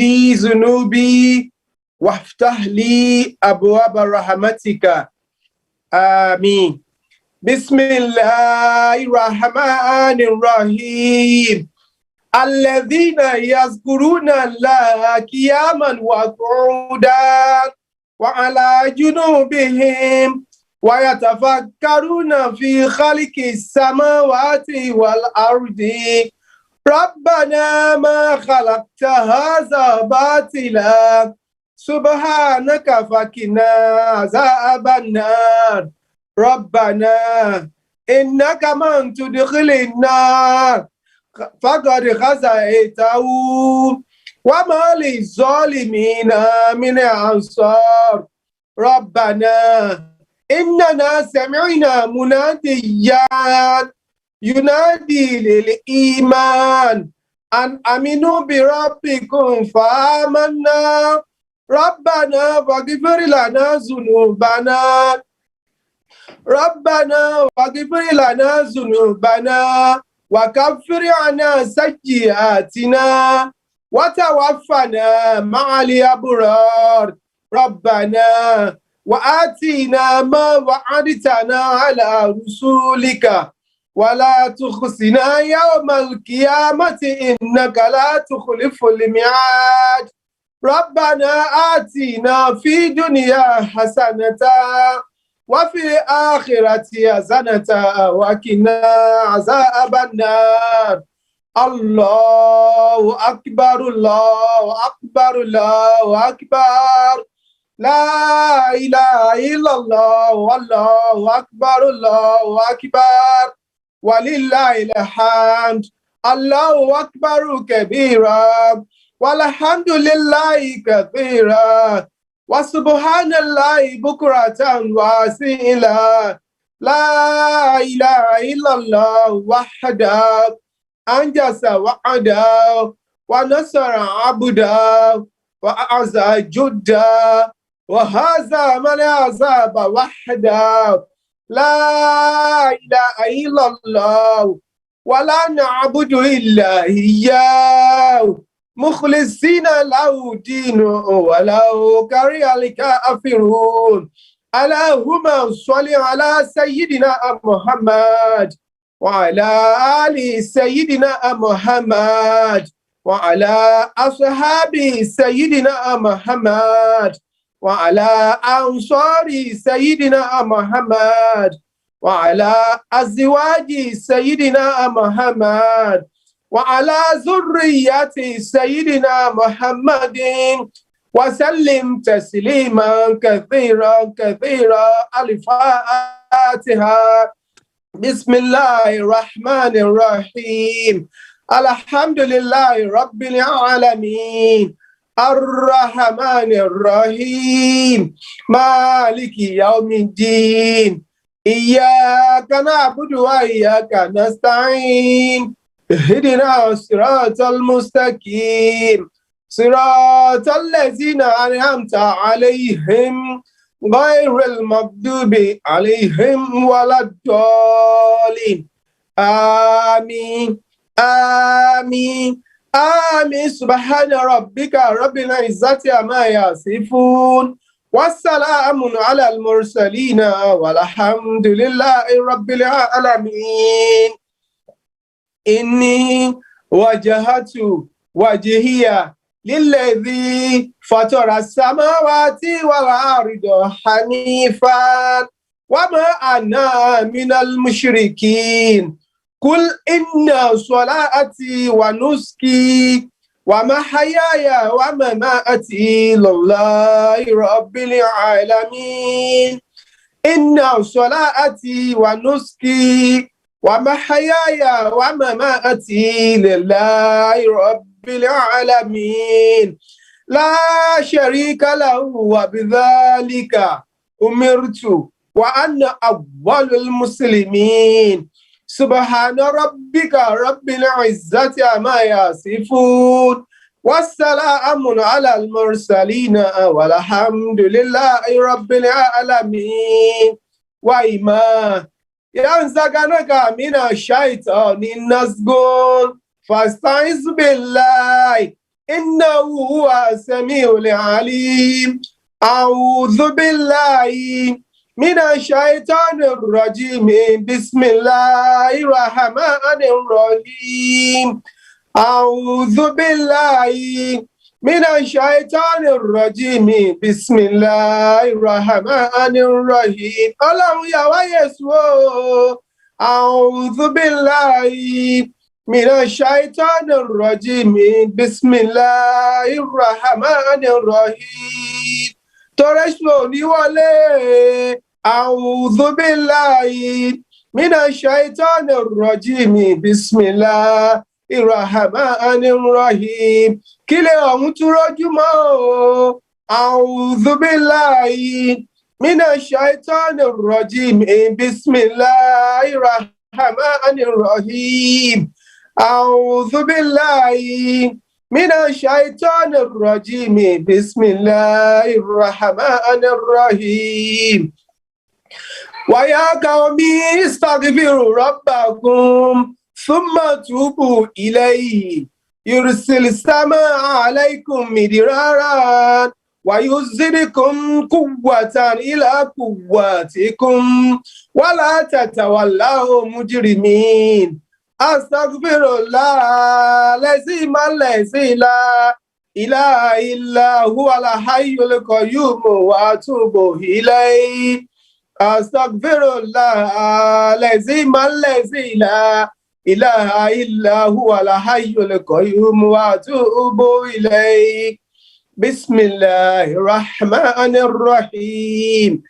لي ذنوبي وافتح لي أبواب رحمتك آمين. بسم الله الرحمن الرحيم. الذين يذكرون الله قياما وقعودا وعلى جنوبهم ويتفكرون في خلق السماوات والأرض ربنا ما خلقت هذا باطلا سبحانك فقنا عذاب النار ربنا إنك من تدخل النار فقد خزيته وما للظالمين من أنصار ربنا إننا سمعنا مناديا ينادي للإيمان أن آمنوا بربكم فآمنا ربنا واغفر لنا ذنوبنا ربنا واغفر لنا ذنوبنا وكفر عنا سيئاتنا وتوفنا مع الأبرار ربنا وآتنا ما وعدتنا على رسولك ولا تخزنا يوم القيامة إنك لا تخلف الميعاد ربنا آتنا في الدنيا حسنة وفي الآخرة حسنة وقنا عذاب النار الله أكبر الله أكبر الله أكبر لا إله إلا الله والله أكبر الله أكبر ولله الحمد الله أكبر كبيرا والحمد لله كثيرا وسبحان الله بكرة وأصيلا لا إله إلا الله وحده أنجز وعده ونصر عبده وأعز جده وهذا من عذاب وحده لا إله إلا الله ولا نعبد إلا إياه مخلصين له دين ولو كره الكافرون اللهم صل على سيدنا محمد وعلى آل سيدنا محمد وعلى أصحاب سيدنا محمد وعلى أنصار سيدنا محمد وعلى أزواج سيدنا محمد وعلى ذرية سيدنا محمد وسلم تسليما كثيرا كثيرا الفاتحة. بسم الله الرحمن الرحيم. الحمد لله رب العالمين الرحمن الرحيم مالك يوم الدين إياك نعبد وإياك نستعين اهدنا الصراط المستقيم صراط الذين أنعمت عليهم غير المغضوب عليهم ولا الضالين آمين آمين آمين. سبحان ربك رب العزة عما يصفون والسلام على المرسلين والحمد لله رب العالمين. إني وجهت وجهي للذي فطر السماوات والأرض حنيفا وما أنا من المشركين. قل إن صلاتي ونسكي ومحياي ومماتي لله رب العالمين. إن صلاتي ونسكي ومحياي ومماتي لله رب العالمين لا شريك له وبذلك أمرت وأنا أول المسلمين. سبحان ربك رب العزة عما يصفون والسلام على المرسلين والحمد لله رب العالمين. وإما ينزغنك من الشيطان نزغ فاستعذ بالله إنه هو السميع العليم أعوذ بالله من الشيطان الرجيم بسم الله الرحمن الرحيم أعوذ بالله من الشيطان الرجيم بسم الله الرحمن الرحيم Ọlọ́run yà wá Jésù o. أعوذ بالله من الشيطان الرجيم بسم الله الرحمن الرحيم Torẹ́sù ní wọlé. أعوذ بالله من الشيطان الرجيم بسم الله الرحمن الرحيم kílẹ̀ ọ̀hún tún rọ́jú mọ́ o. أعوذ بالله من الشيطان الرجيم بسم الله الرحمن الرحيم أعوذ بالله من الشيطان الرجيم بسم الله الرحمن الرحيم ويا قوم استغفروا ربكم ثم توبوا إليه يرسل السماء عليكم مدرارا ويزدكم قوة إلى قوتكم ولا تتولوا مجرمين أستغفر الله الذي لا إله إلا هو الحي القيوم وأتوب إليه أستغفر الله الذي لا إله إلا هو الحي القيوم وأتوب إليه بسم الله الرحمن الرحيم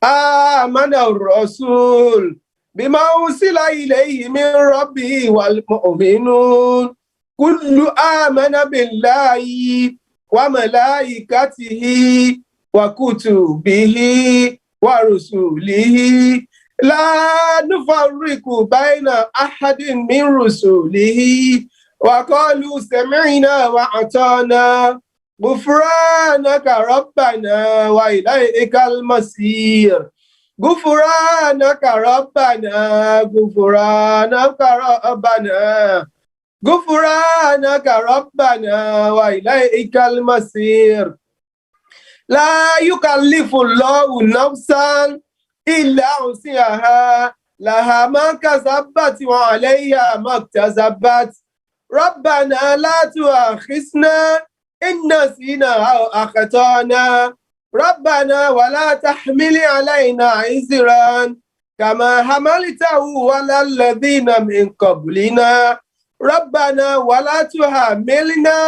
آمن الرسول بما أرسل إليه من ربه والمؤمنون كل آمن بالله وملائكته وكتبه ورسله لا نفرق بين أحد من رسله وقالوا سمعنا وأطعنا غفرانك ربنا وإليك المصير غفرانك ربنا غفرانك ربنا غفرانك ربنا وإليك المصير لا يكلف الله نفسا إلا وسعها لها ما كسبت وعليها ما اكتسبت ربنا لا تؤاخذنا إن نسينا أو أخطأنا ربنا ولا تحمل علينا إصرا كما حملته على الذين من قبلنا ربنا ولا تحملنا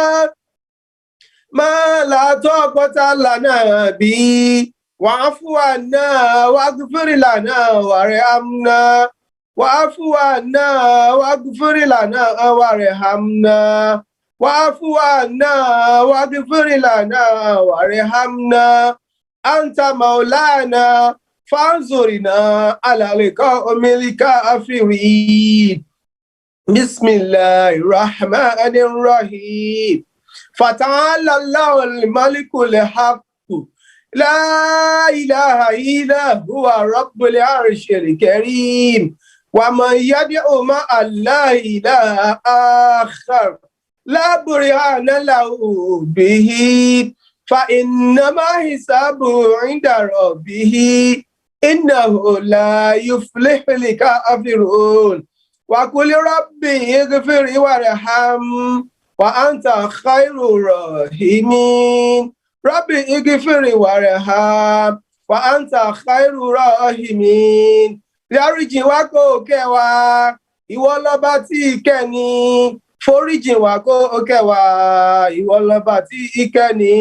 ما لا طاقة لنا به واعف عنا واغفر لنا وارحمنا واعف عنا واغفر لنا وارحمنا واعف عنا واغفر لنا وارحمنا أنت مولانا فانصرنا على القوم الكافرين بسم الله الرحمن الرحيم فتعالى الله الملك الحق لا إله إلا هو رب العرش الكريم ومن يدعو مع الله إله آخر لا برهان له به فإنما حسابه عند ربه إنه لا يفلح الكافرون وقل ربي اغفر وارحم وأنت خير الراحمين ربي اغفر وارحم وأنت خير الراحمين dáríjì wá kó kẹ́ wa ìwọ lọ́ba tí ìkẹ́ni foríjìn wá kó kẹ́ wa ìwọ lọ́ba tí ìkẹ́ni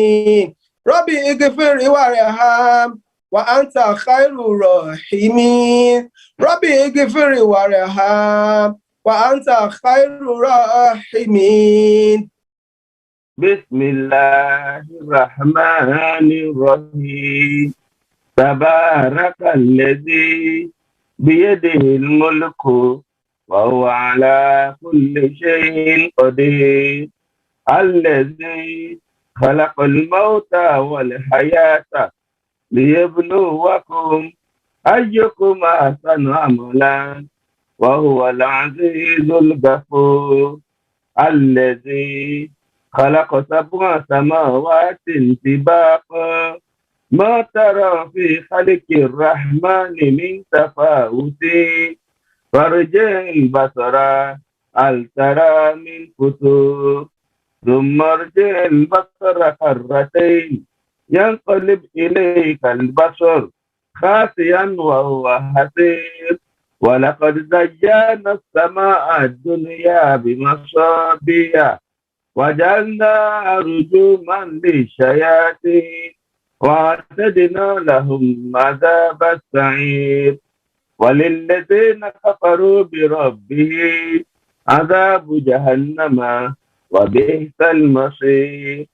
Rabbi ighfir warham wa anta khairur rahimin Rabbi ighfir warham wa anta khairur rahimin Bismillahir Rahmanir Rahim Tabarakalladzi biyadihil mulku wa huwa ala kulli shay'in qadir alladzi khalaqal mauta wal hayata liyabluwakum ayyukum ahsanu amalan wa huwal azizul ghafur alladzi خلق 7 سماوات طباقا ما ترى في خلق الرحمن من تفاوت فارجع البصر هل ترى من فتور ثم ارجع البصر كرتين ينقلب إليك البصر خاسئا وهو حسير ولقد زينا السماء الدنيا بمصابيح وجعلنا رجوما للشياطين واعتدنا لهم عذاب السعير وللذين كفروا بربهم عذاب جهنم وبئس المصير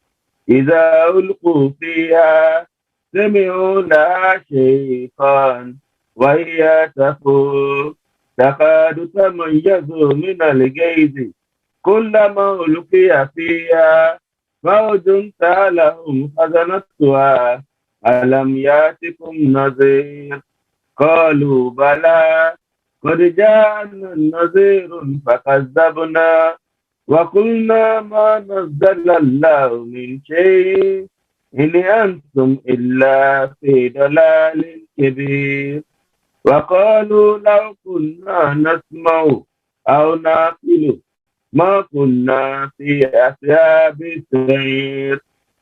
إذا ألقوا فيها سمعوا لها شيطان وهي تفور تكاد تميز من الغيظ كلما ألقي فيها فوج سألهم خزنتها ألم يأتكم نذير قالوا بلى قد جاءنا نذير فكذبنا وقلنا ما نزل الله من شيء إن أنتم إلا في ضلال كبير وقالوا لو كنا نسمع أو نعقل ما كنا في أصحاب السعير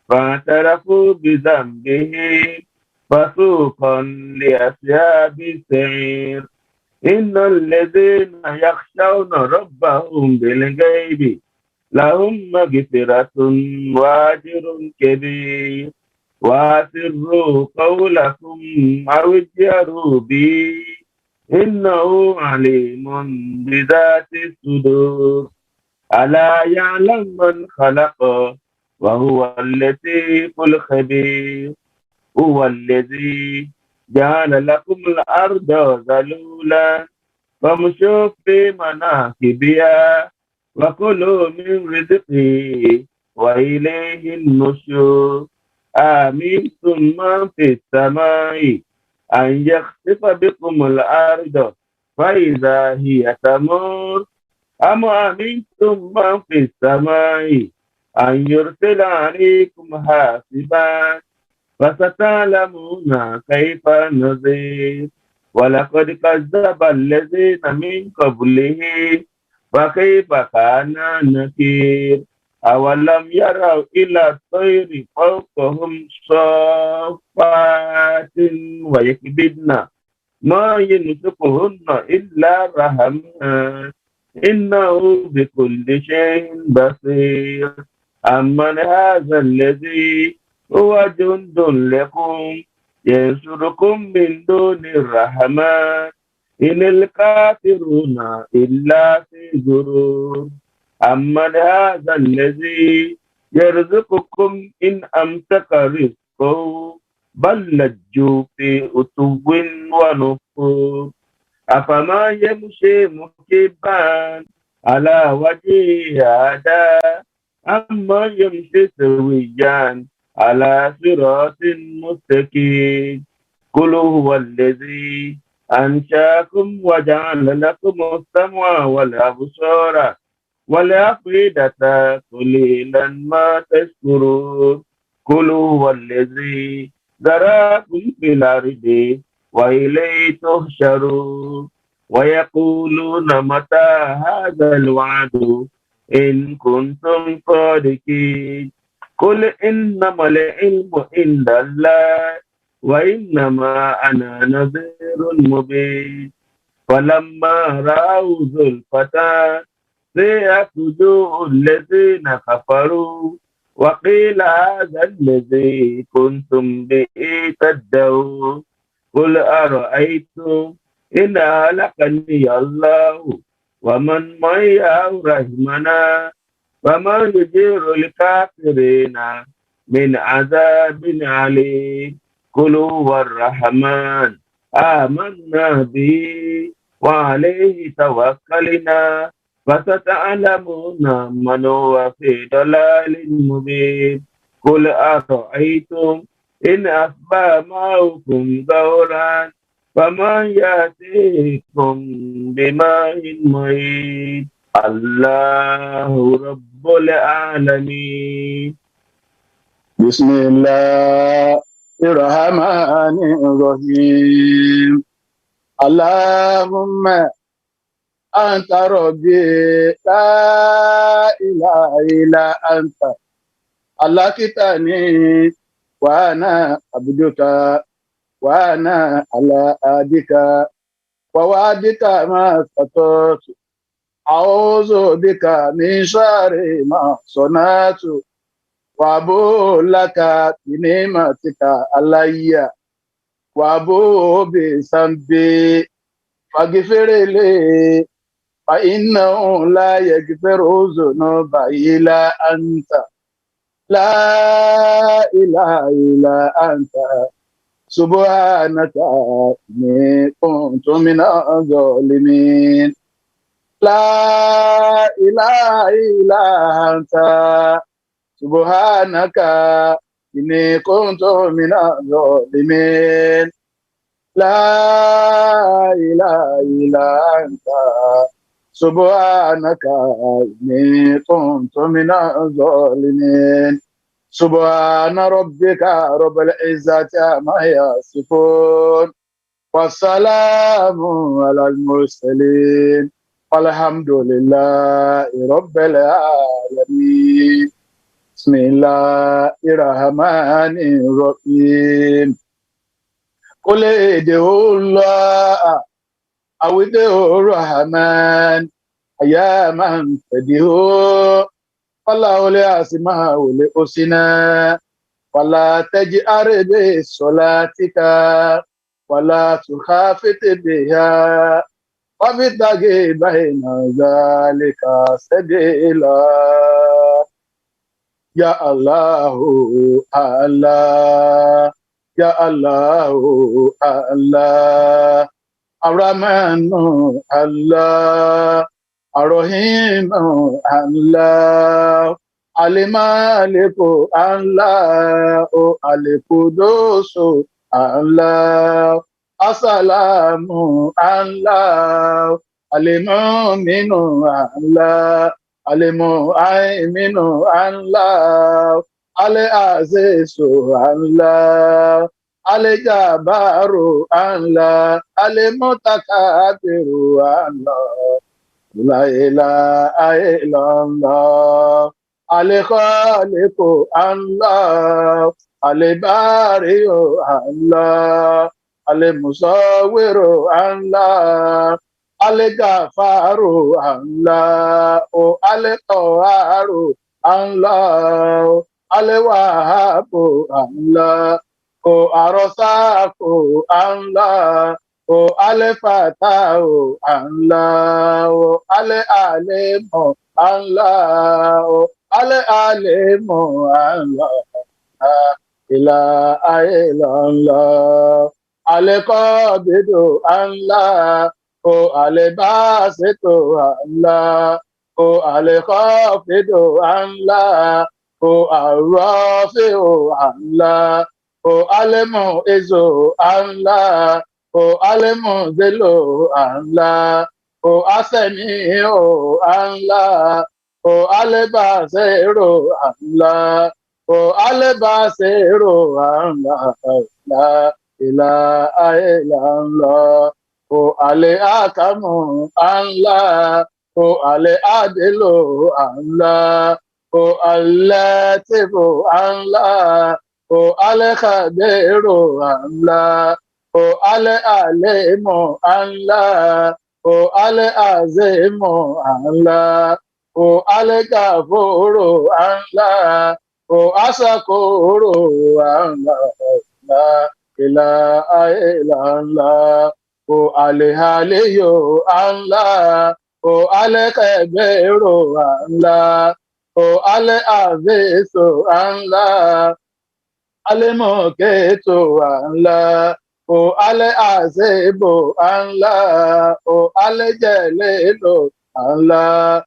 فاعترفوا بذنبه فسوقا لأصحاب السعير إن الذين يخشون ربهم بالغيب لهم مغفرة وأجر كبير وأسروا قولكم أو اجهروا به إنه عليم بذات الصدور ألا يعلم من خلق وهو اللطيف الخبير هو الذي جعل لكم الأرض ذلولا فامشوا في مناكبها وكلوا من رزقه وإليه النشور آمنتم من في السماء أن يخسف بكم الأرض فإذا هي تمور أم أمنتم من في السماء أن يرسل عليكم حاسبا فستعلمون كيف نذير ولقد كذب الذين من قبله فكيف كان نكير أولم يروا إلى الطير فوقهم صافات ويكبدن ما يمسكهن إلا الرحمن إنه بكل شيء بصير أمن هذا الذي هو جند لكم ينصركم من دون الرحمن إن الكافرون إلا في غرور أمن هذا الذي يرزقكم إن أمسك رزقه بل لجوا في عتو ونفور أفما يمشي مكبا على وجهه هذا أما يمشي سويا على صراط مستقيم قل هو الذي أنشأكم وجعل لكم السمع والأبصار والأفئدة قليلا ما تشكرون قل هو الذي ذراكم في الأرض وإليه تحشرون ويقولون متى هذا الوعد إن كنتم صادقين قل إنما العلم عند الله وإنما أنا نذير مبين فلما رأوا زلفة سيئت وجوه الذين كفروا وقيل هذا الذي كنتم به تدعون قل أرأيتم إن أهلكني الله ومن معي أو رحمنا فمن يجير الكافرين من عذاب عليم قل هو الرحمن آمنا به وعليه توكلنا فستعلمون من هو في ضلال مبين قل أرأيتم إن أصبح معكم غورا فمن يأتيكم بماء معين الله رب العالمين. بسم الله الرحمن الرحيم. اللهم أنت ربي لا إله إلا أنت خلقتني وأنا عبدك وأنا على عهدك ووعدك ما استطعت أعوذ بك من شر ما صنعت وأبوء لك بنعمتك علي وأبوء بذنبي فاغفر لي فإنه لا يغفر الذنوب إلا أنت لا إله إلا أنت سبحانك إني كنت من الظالمين. لا إله إلا أنت سبحانك إني كنت من الظالمين. لا إله إلا أنت سبحانك إني كنت من الظالمين. سبحان ربك رب العزة عما يصفون والسلام على المرسلين والحمد لله رب العالمين. بسم الله الرحمن الرحيم. قل ادعوا الله أو ادعوا الرحمن أياما تدعوا فله الأسماء الحسنى ولا تجأر بصلاتك ولا تخافت بها وابتغ بين ذلك سبيلا. يا الله الله يا الله الله الرحمن الله الرحيم الله المالك الله القدوس الله السلام الله المؤمن الله المؤمن الله العزيز الله الجبار الله المتكبر الله لا إله إلا الله الخالق الله البارئ الله المصور الله الغفار الله القهار الله الوهاب الله الرزاق الله الفتاح الله العليم الله العليم الله لا إله إلا الله القابض الله الباسط الله الخافض الله الرافع الله المعز الله المذل الله السميع الله البصير الله البصير الله لا إله إلا الله الحكم الله العدل الله اللطيف الله الخبير الله العليم الله العظيم الله الغفور الله الشكور الله لا إله إلا الله العلي الله الكبير الله العزيز الله المقيت الله العزيز الله الجليل الله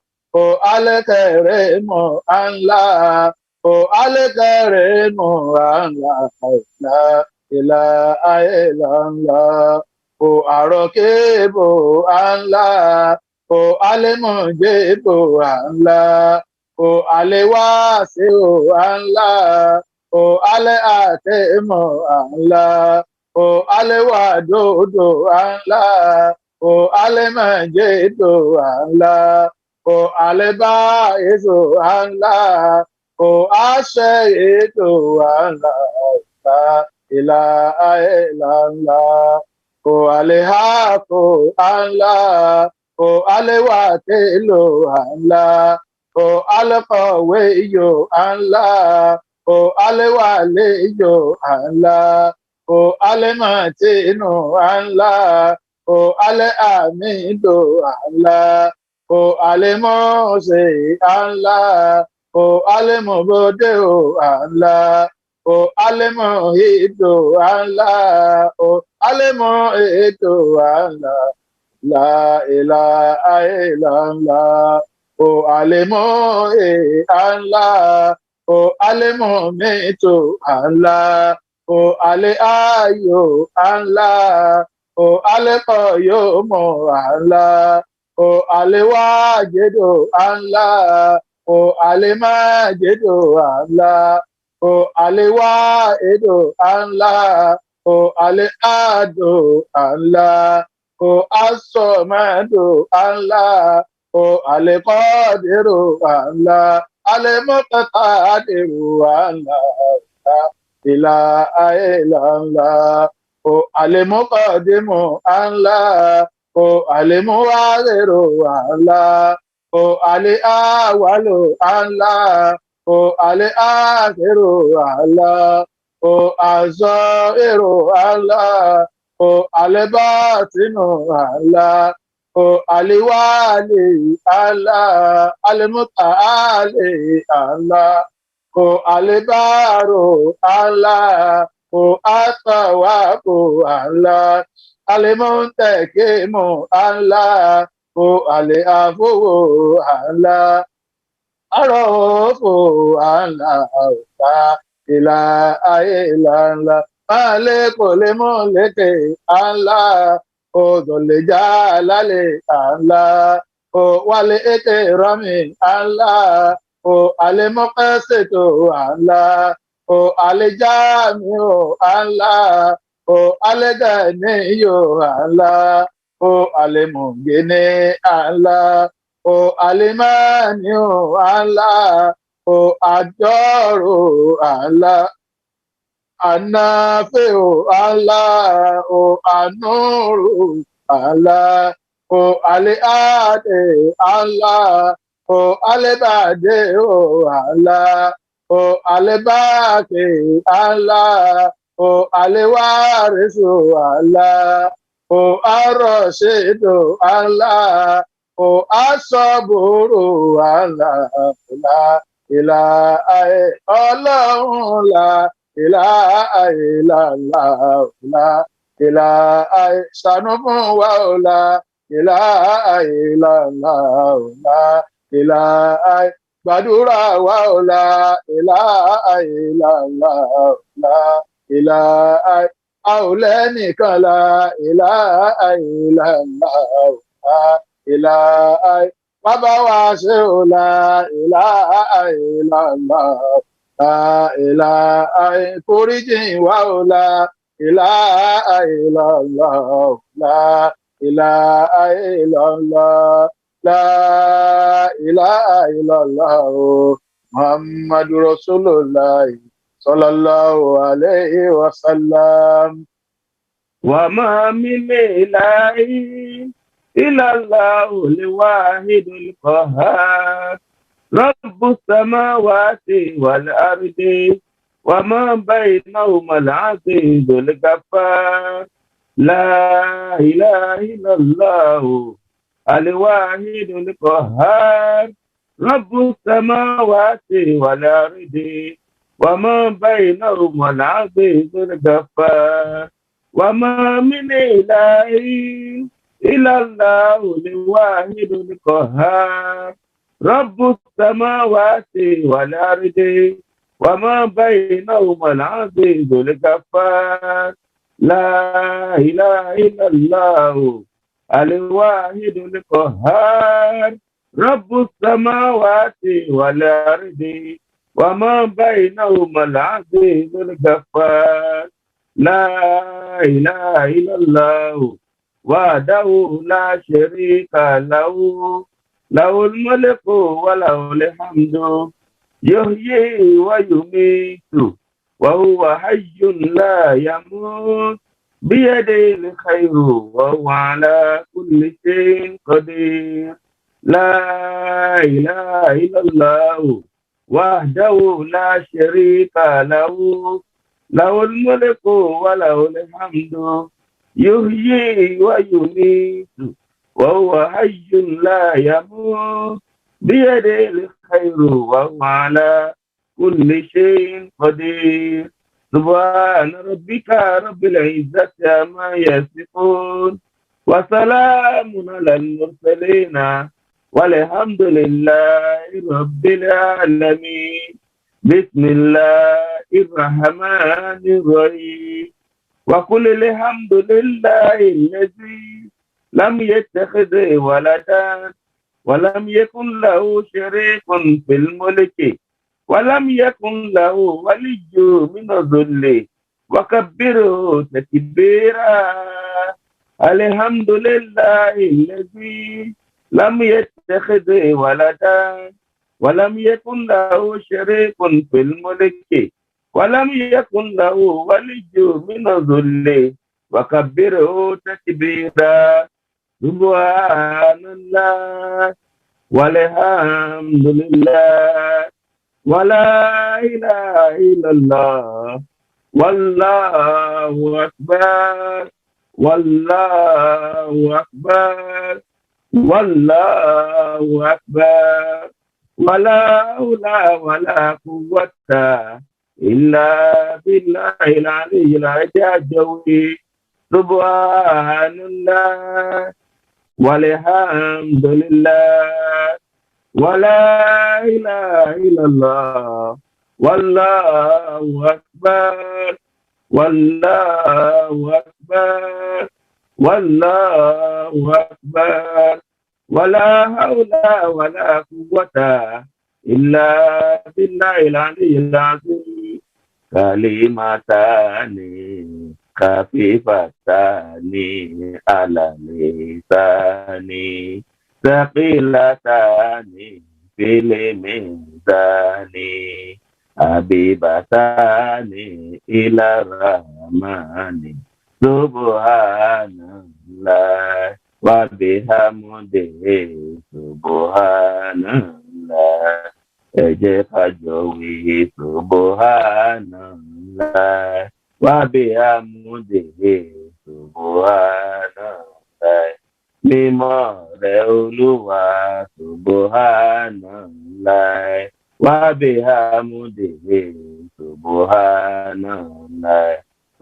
الكريم الله الكريم الله لا إله إلا الله الرقيب الله o Alimujibu Allah, o Aliwasi Allah, o Ale Atemo Allah, o Aliwadodo Allah, o Alimujibu Allah, o Alibaizu Allah, o Ashayidu Allah, la ilaha illallah, o Alihaqu Allah, o Aliwakelu Allah, o Alqawiyu Allah, o Aliwaliyu Allah, o Alimatinu Allah, o Aliamidu Allah, o Alimusi Allah, o Alimubudeu Allah, o Alimuhidu Allah, o Alimuhidu Allah. La ilaha illallah, o Alimu Allah, o Alimu mitu Allah, o Ali ayo Allah, o Ali qayyumu Allah, o Ali wajidu Allah, o Ali majidu Allah, o Ali waidu Allah, o Ali adu Allah. O Asomadu Allah, o Alikodiru Allah, Alimutadiru Allah, ilaha illallah, o Alimukadimu Allah, o Alimuwadiru Allah, o Ali awalu Allah, o Ali akhiru Allah, o Azairu Allah, o Alibatinu Allah, o Aliwali Allah, Alimutali Allah, o Alibaru Allah, o Atawaku Allah, Alimuntakimu Allah, o Aliafu Allah, Arofu Allah, ilaha illallah. Kole moleke Allah, o dole jalale Allah, o wale eke rami Allah, o ale mokaseto Allah, o ale jamiu Allah, o ale ganiyo Allah, o ale mungene Allah, o ale maniu Allah, o adoro Allah. Anafiu Allah, o Anuru Allah, o Aliade Allah, o Alebade o Allah, o Alebake Allah, o Alewarisu Allah, o Aroshidu Allah, o Asoburu Allah, la ilaha Ọlọ́run la. Ilaha illallah, la ilaha ṣàánú fún wa o la ilaha illallah, la ilaha gbàdúrà wa o la ilaha illallah, la ilaha a ò lẹ́nìkan la ilaha illallah, la ilaha wá bá wa ṣe o la ilaha illallah. La ilaha foríjìn wa o la ilaha illallah, la ilaha illallah, la ilaha illallah, Muhammadu Rasulullah sallallahu alayhi wa sallam. Wa ma min ilahin illallahu al-wahidul qahhar. رب السماوات والأرض وما بينهما العزيز الغفار لا إله إلا الله الواحد القهار رب السماوات والأرض وما بينهما العزيز الغفار وما من إله إلا الله الواحد القهار رب السماوات والأرض وما بينهما العزيز الغفار لا إله إلا الله الواحد القهار رب السماوات والأرض وما بينهما العزيز الغفار لا إله إلا الله وحده لا شريك له له الملك وله الحمد يحيي ويميت وهو حي لا يموت بيده الخير وهو على كل شيء قدير لا إله إلا الله وحده لا شريك له له الملك وله الحمد يحيي ويميت وهو حي لا يموت بيده الخير وهو على كل شيء قدير سبحان ربك رب العزة عما يصفون وسلام على المرسلين والحمد لله رب العالمين بسم الله الرحمن الرحيم وقل الحمد لله الذي لم يتخذ ولدا ولم يكن له شريك في الملك ولم يكن له ولي من الذل وكبره تكبيرا الحمد لله الذي لم يتخذ ولدا ولم يكن له شريك في الملك ولم يكن له ولي من الذل وكبره تكبيرا سبحان الله والحمد لله ولا إله إلا الله والله أكبر والله أكبر والله أكبر ولا حول ولا قوة إلا بالله العلي العظيم سبحان الله والحمد لله ولا إله إلا الله والله أكبر والله أكبر والله أكبر ولا حول ولا قوة إلا بالله العلي العظيم كلمتان خفيفتان على اللسان ثقيلتان في الميزان حبيبتان إلى الرحمن سبحان الله وبحمده سبحان الله اجفجوه سبحان الله وبحمده سبحان الله mímọ́ rẹ̀ Olúwa subhanallah wa bihamdihi subhanallah.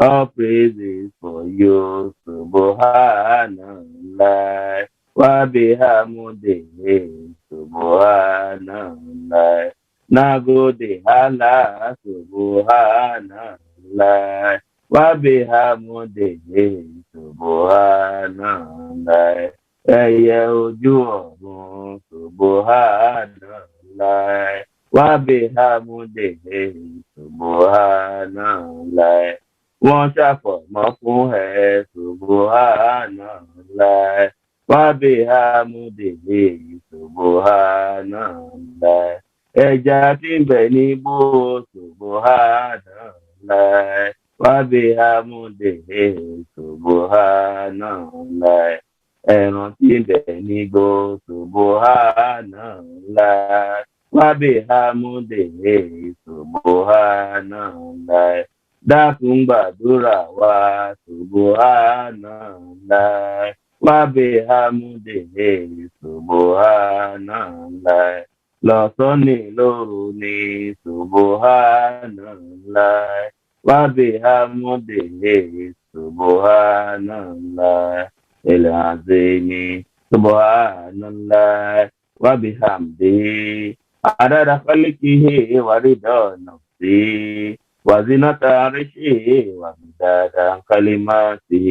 All praises for you subhanallah wa bihamdihi subhanallah. Nagode Allah subhanallah wa bihamdihi subhanallah. Ẹyẹ ojú ọ̀run subhanallah wa bihamdihi subhanallah. Wọ́n ṣàfọ̀mọ́ fún ẹ subhanallah wa bihamdihi subhanallah. Ẹja tí ń bẹ níbò subhanallah wa bihamdihi subhanallah. Ẹran tí ń bẹ nígbó subhanallah wa bihamdihi subhanallah. Dákun gbàdúrà wa subhanallah wa bihamdihi subhanallah. Lọ́sàn ní lóru ní subhanallah wa bihamdihi subhanallah. العظيم سبحان الله وبحمده عدد خلقه ورضا نفسه وزنة عرشه ومداد كلماته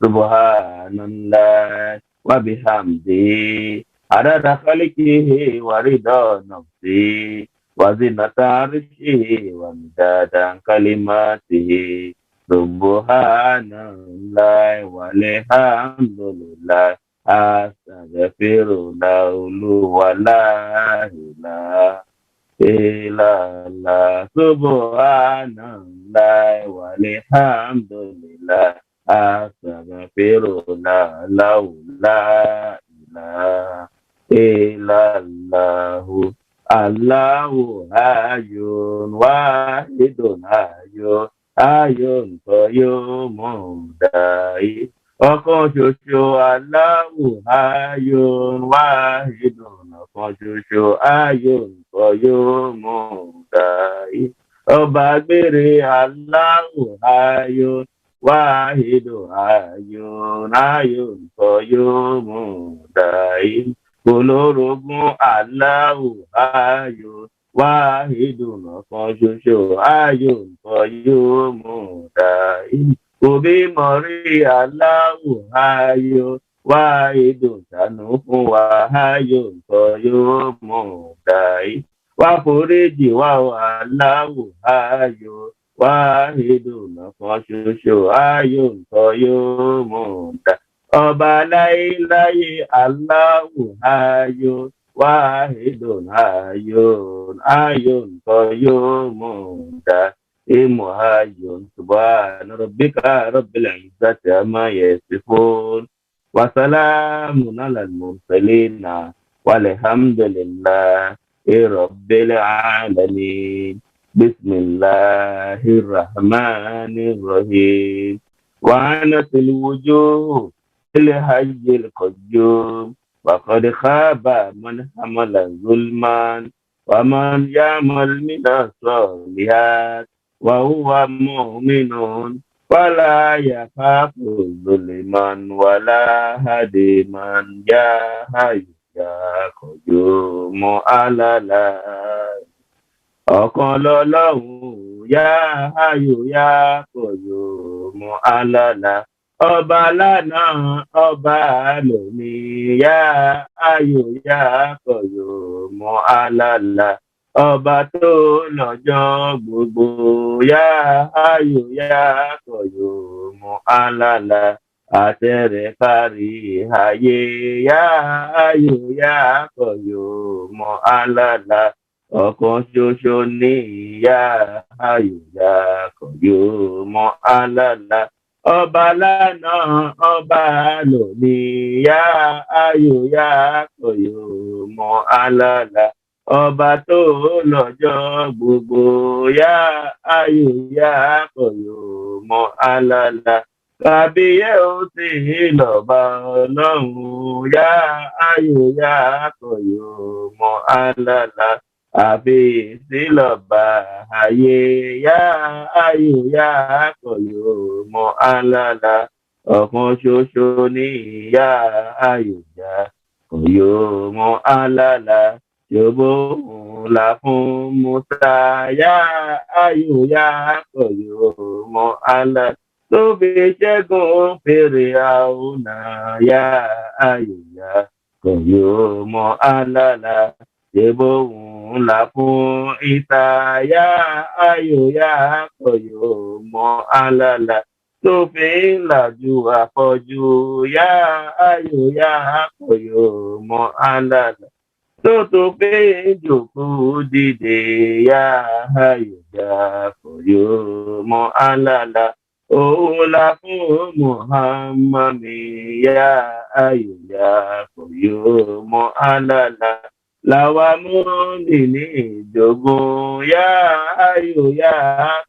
Subhanallah wa bihamdi. Adada khaliqihi wa rida nafsi. Wa zinata arshihi wa midada kalimatihi. Subhanallah walhamdulillah. Astaghfirullah wa la ilaha illallah. Subhanallah walhamdulillah. Astaghfirullah la ilaha illallah. Allahu hayyun wahidun hayyun qayyumun dai. Ọ̀kan ṣoṣo Allahu hayyun wahidun. Ọ̀kan ṣoṣo hayyun qayyumun dai. Ọba gbére Allahu hayyun wahidun hayyun qayyumun dai. Olórogún Allahu hayyun wahidun. Ọ̀kan ṣoṣo hayyun qayyumun dai. Òbí mọ̀rí Allahu hayyun wahidun. Ṣàánú fún wa hayyun qayyumun dai. Wá foríjì wá o Allahu hayyun wahidun. Ọ̀kan ṣoṣo hayyun qayyumun dai. Ọba láéláé Allahu hayyun wahidun hayyun qayyumun dai. Hayyun subhana rabbika rabbil izzati amma yasifun. Wa salamun alal mursalin walhamdulillahi rabbil alamin. Bismillahirrahmanirrahim. Wa anatil wujuh الحي القيوم وقد خاب من حمل ظلما ومن يعمل من الصالحات وهو مؤمن ولا يخاف ظلما ولا هدما يا حي يا قيوم على لا ọ̀kan lọ́lọ́run yá ayò yá qayyum alala. Ọba lánàá ọba lónìí yá ayò yá qayyum alala. Ọba tó lọ́jọ́ gbogbo yá ayò yá qayyum alala. Àtẹ̀rẹ̀ kárí ayé yá ayò yá qayyum alala. Ọ̀kan ṣoṣo ní ìyá ayò yá qayyum alala. Ọba lánàá ọba lónìí yá ayò yá qayyum alala. Ọba tó lọ́jọ́ gbogbo yá ayò yá qayyum alala. Kàbíyẹ́ ó sì lọ́ba ọlọ́run yá ayò yá qayyum alala. Àbíyèsí lọ́ba ayé yá ayò yá qayyum alala. Ọ̀kan ṣoṣo ní ìyá ayò yá qayyum alala. Ṣòbó ńlá fún Musa yá ayò yá qayyum alala. Tó fi ṣẹ́gun fèrè àwọn yá ayò yá qayyum alala. Ṣèbó ńlá fún Ìsá yá ayò yá qayyum alala. Tó fi ń làjú afọ́jú yá ayò yá qayyum alala. Tó fi ń jókòó dìde yá ayò yá qayyum alala. Ola fún Muhammad yá ayò yá qayyum alala. Làwa múni ní ìjogún yá ayò yá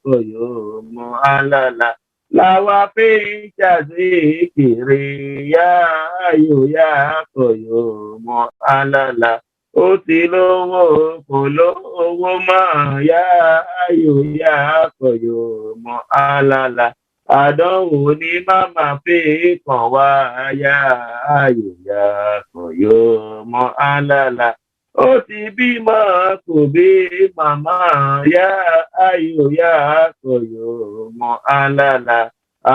qayyum alala. Làwa fi ń ṣàzíkiri yá ayò yá qayyum alala. Ó ti lówó kò lówó mọ́ yá ayò yá qayyum alala. Àdánwò ní màmá fi kàn wá yá ayò yá qayyum alala. Ó ti bímọ kò bí màmá yá ayò yá qayyum alala.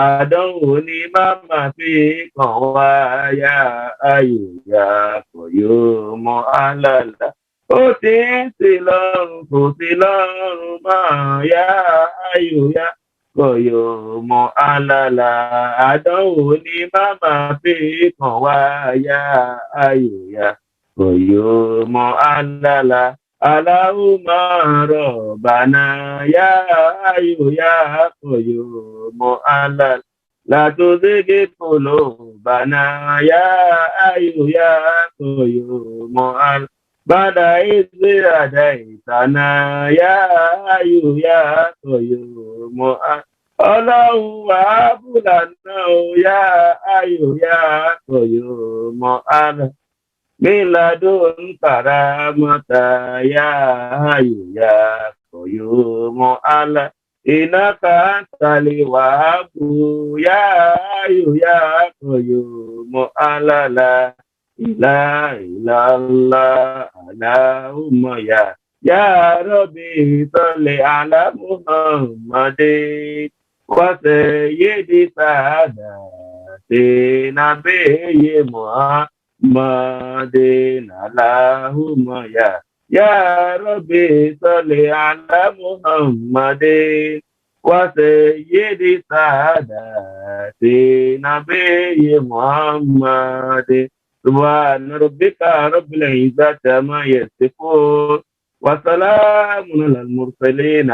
àdánwò ni màmá fi kàn wá yá ayòyà kò yóò mọ àlàlà ó ti ń sí lọ́rùn kò sí lọ́rùn máa yá ayòyà kò yóò mọ àlàlà àdánwò ni màmá fi kàn wá yá ayòyà kò yóò mọ àlàlà. Allahumma rabbana ya ayu ya qayyum alal la tuzigh qulubana ya ayu ya qayyum al ba'da idh hadaytana ya ayu ya qayyum al Ọlọ́run wàá bùlànà ya ayu ya qayyum al Miladun karamata ya hayu ya qayyumu ala inaka antali wahabu ya hayu ya qayyumu ala la ilaha illallah Allahumma ya Rabbi salli ala Muhammadin wa sayyidi saadati nabiyyi Muhammad Madin Allahumma ya Rabbi salli ala Muhammadin wa sayyidi saadati nabiyyi Muhammadin subhana rabbika rabbil izzati amma yasifun wa salamun alal mursalin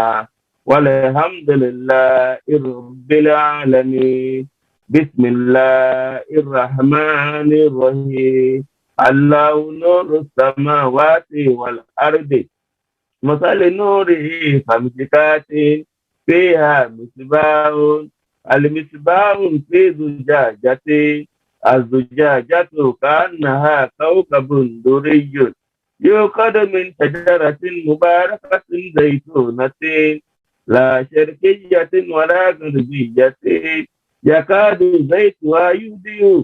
walhamdulillahi rabbil alamin. بسم الله الرحمن الرحيم الله نور السماوات والأرض مثل نوره كمشكاة فيها مصباح المصباح في زجاجة الزجاجة كأنها كوكب دري يوقد من شجرة مباركة زيتونة لا شرقية ولا غربية يكاد زيتها يضيء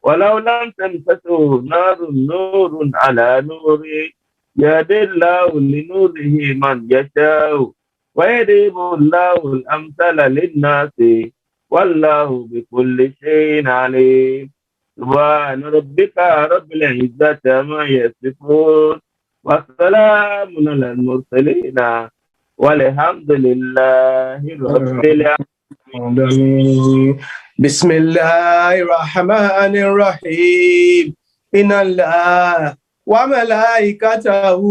ولو لم تمسسه نور على نور يهدي الله لنوره من يشاء ويضرب الله الأمثال للناس والله بكل شيء عليم سبحان ربك رب العزة عما يصفون والسلام على المرسلين والحمد لله رب العالمين. بسم الله الرحمن الرحيم إن الله وملائكته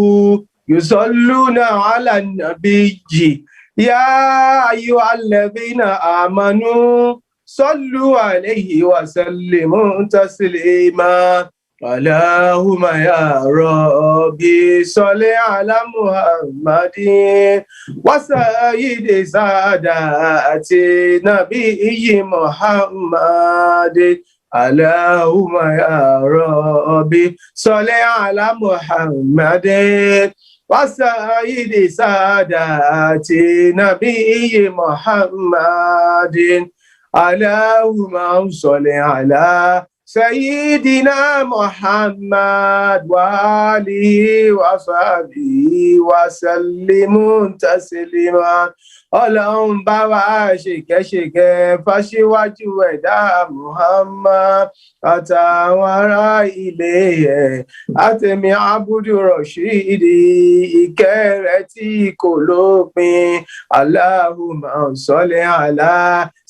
يصلون على النبي يا أيها الذين آمنوا صلوا عليه وسلموا تسليما اللهم يا ربي صل على محمد وسيد سادات نبي محمد اللهم يا ربي صل على محمد وسيد سادات نبي محمد اللهم صل على سيدنا محمد وآله وصحبه وسلم تسليما Ọlọ́run bá wa ṣèkẹ́ṣèkẹ́ fáṣíwájú ẹ̀dá Muhammad àtàwọn ará ilé ẹ̀ àtẹ̀mí Abudu Rashidi ìkẹ́ rẹ̀ tí kò lópin Allahumma salli ala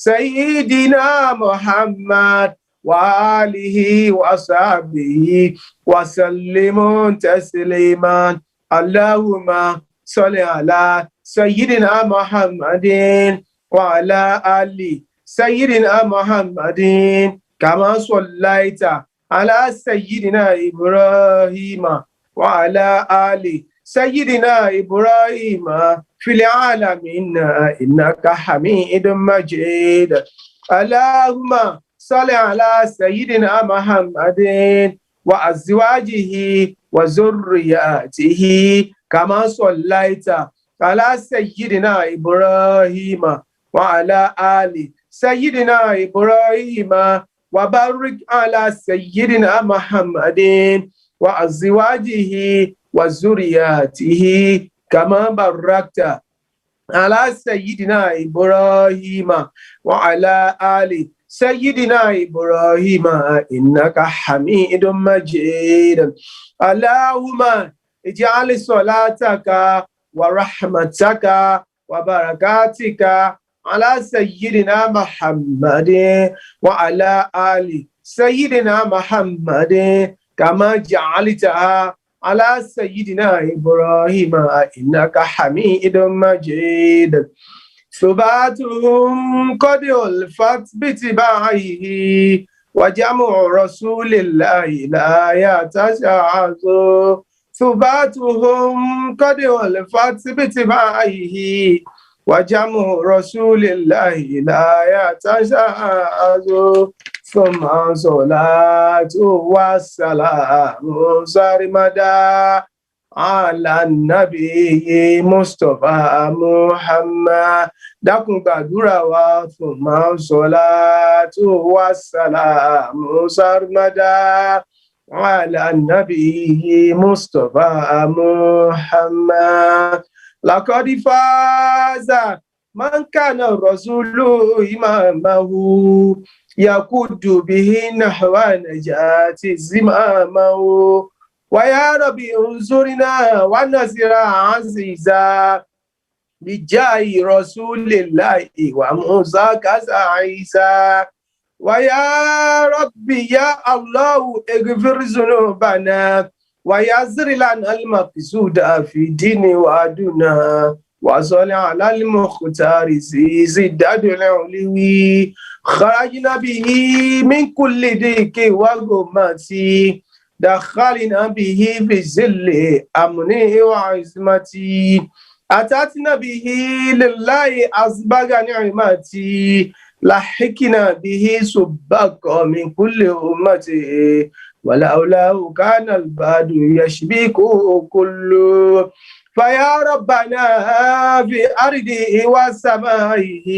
Sayyidina Muhammad وآله وصحبه وسلم تسليما اللهم صل على سيدنا محمد وعلى آل سيدنا محمد كما صليت على سيدنا إبراهيم وعلى آل سيدنا إبراهيم في العالمين إنك حميد مجيد اللهم صل على سيدنا محمد وأزواجه وذرياته كما صليت على سيدنا إبراهيم وعلى آل سيدنا إبراهيم وبارك على سيدنا محمد وأزواجه وذرياته كما باركت على سيدنا إبراهيم وعلى آل سيدنا إبراهيم إنك حميد مجيد اللهم اجعل صلاتك ورحمتك وبركاتك على سيدنا محمد وعلى آل سيدنا محمد كما جعلتها على سيدنا إبراهيم إنك حميد مجيد ثباتهم قد ألفت باتباعه وجمع رسول الله لا يتشعث ثباتهم قد ألفت باتباعه وجمع رسول الله لا يتشعث ثم صلاة والسلام سرمدا على النبي مصطفى محمد dákun gbàdúrà wa thumma salatu wassalamu sarmada ala nabi mustafa muhammad laqad faza man kana rasulu imamahu yakudu bihi nahwa najati zimamahu ويا ربي انصرنا ونصر عزيزا بجاه رسول الله وموسى كذا عيسى ويا ربي يا الله اغفر ذنوبنا ويسر لنا المقصود في دين وادنا وصل على المختار زداد العلوي خرجنا به من كل ضيق وغمتي دخلنا به في الظل أمنه وعزمتي أتتنا به لله أسبغ نعمتي لحقنا به سبق من كل أمتي ولولا كان البعد يشبك كله فيا ربنا في أرضه وسمائه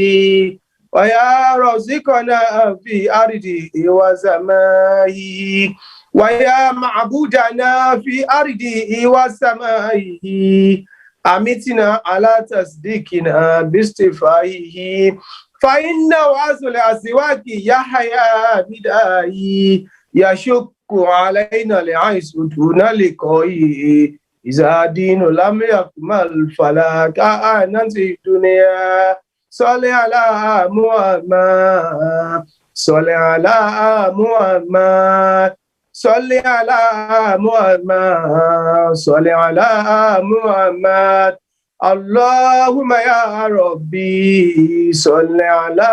ويا رزقنا في أرضه وسمائه ويا معبودنا في أرضه وسمائه أمتنا على تصديقنا باستفائه فإن وصل الأسواق يحيى بدائي يشك علينا العيش دون لقائه إذا دين لم يكمل فلا كأنت الدنيا صل على محمد صل على محمد صل على محمد صل على محمد اللهم يا ربي صل على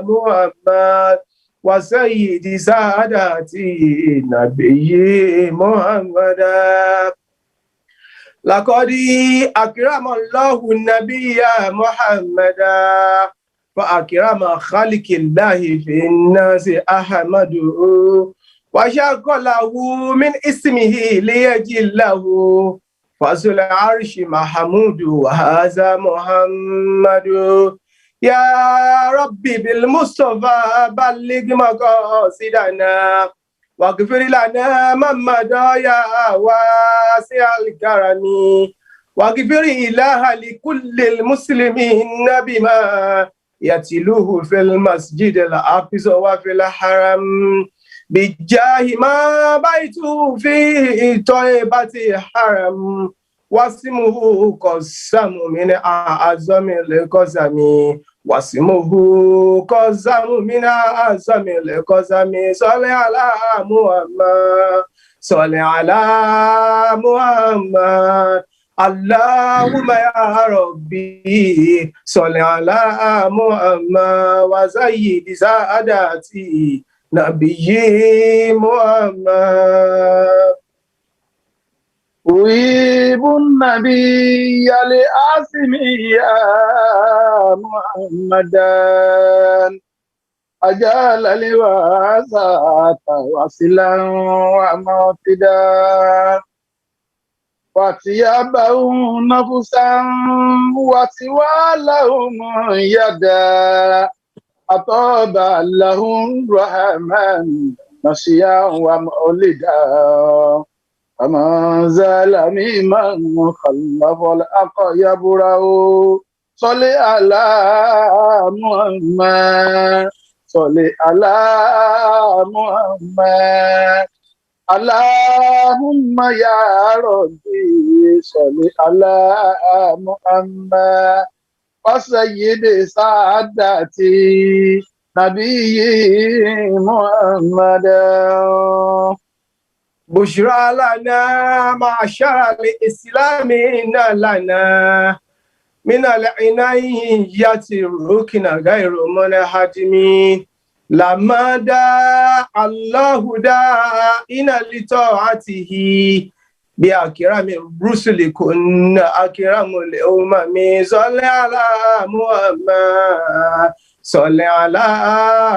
محمد وسيد ساداتي نبي محمد لقد أكرم الله النبي محمدا فأكرم خلق الله في الناس أحمد وشق له من اسمه ليجله فصل العرش محمود وهذا محمد يا ربي بالمصطفى بلغ مقاصدنا واغفر لنا من مضى يا واسع الكرم واغفر إله لكل المسلمين بما يتلوه في المسجد الأقصى وفي الحرم بجاه ما بيته في طيبة حرم واسمه قسم من أعظم القسم واسمه قسم من أعظم القسم صل على محمد صل على محمد اللهم يا ربي صل على محمد وسيد ساداتي نبي محمد أحب النبي لآسمي يا محمدا أجال لواسات وصلا وموتدا وثيابه نفسا وسوالهم يدا أطاب لهم رحمن نشيا ومولدا فما زال ممن خلف الأق يبرأ Salli ala Muhammad. Salli ala Muhammad. Allahumma ya Rabbi. Salli ala Muhammad. Wa sayyidi saadati nabiyyi Muhammad. بشرى لنا معشر الإسلام إن لنا من العناية الركن غير منهدم لما دعا الله داعنا لطاعته بأكرم الرسل كنا أكرم الأمم صل على محمد صل على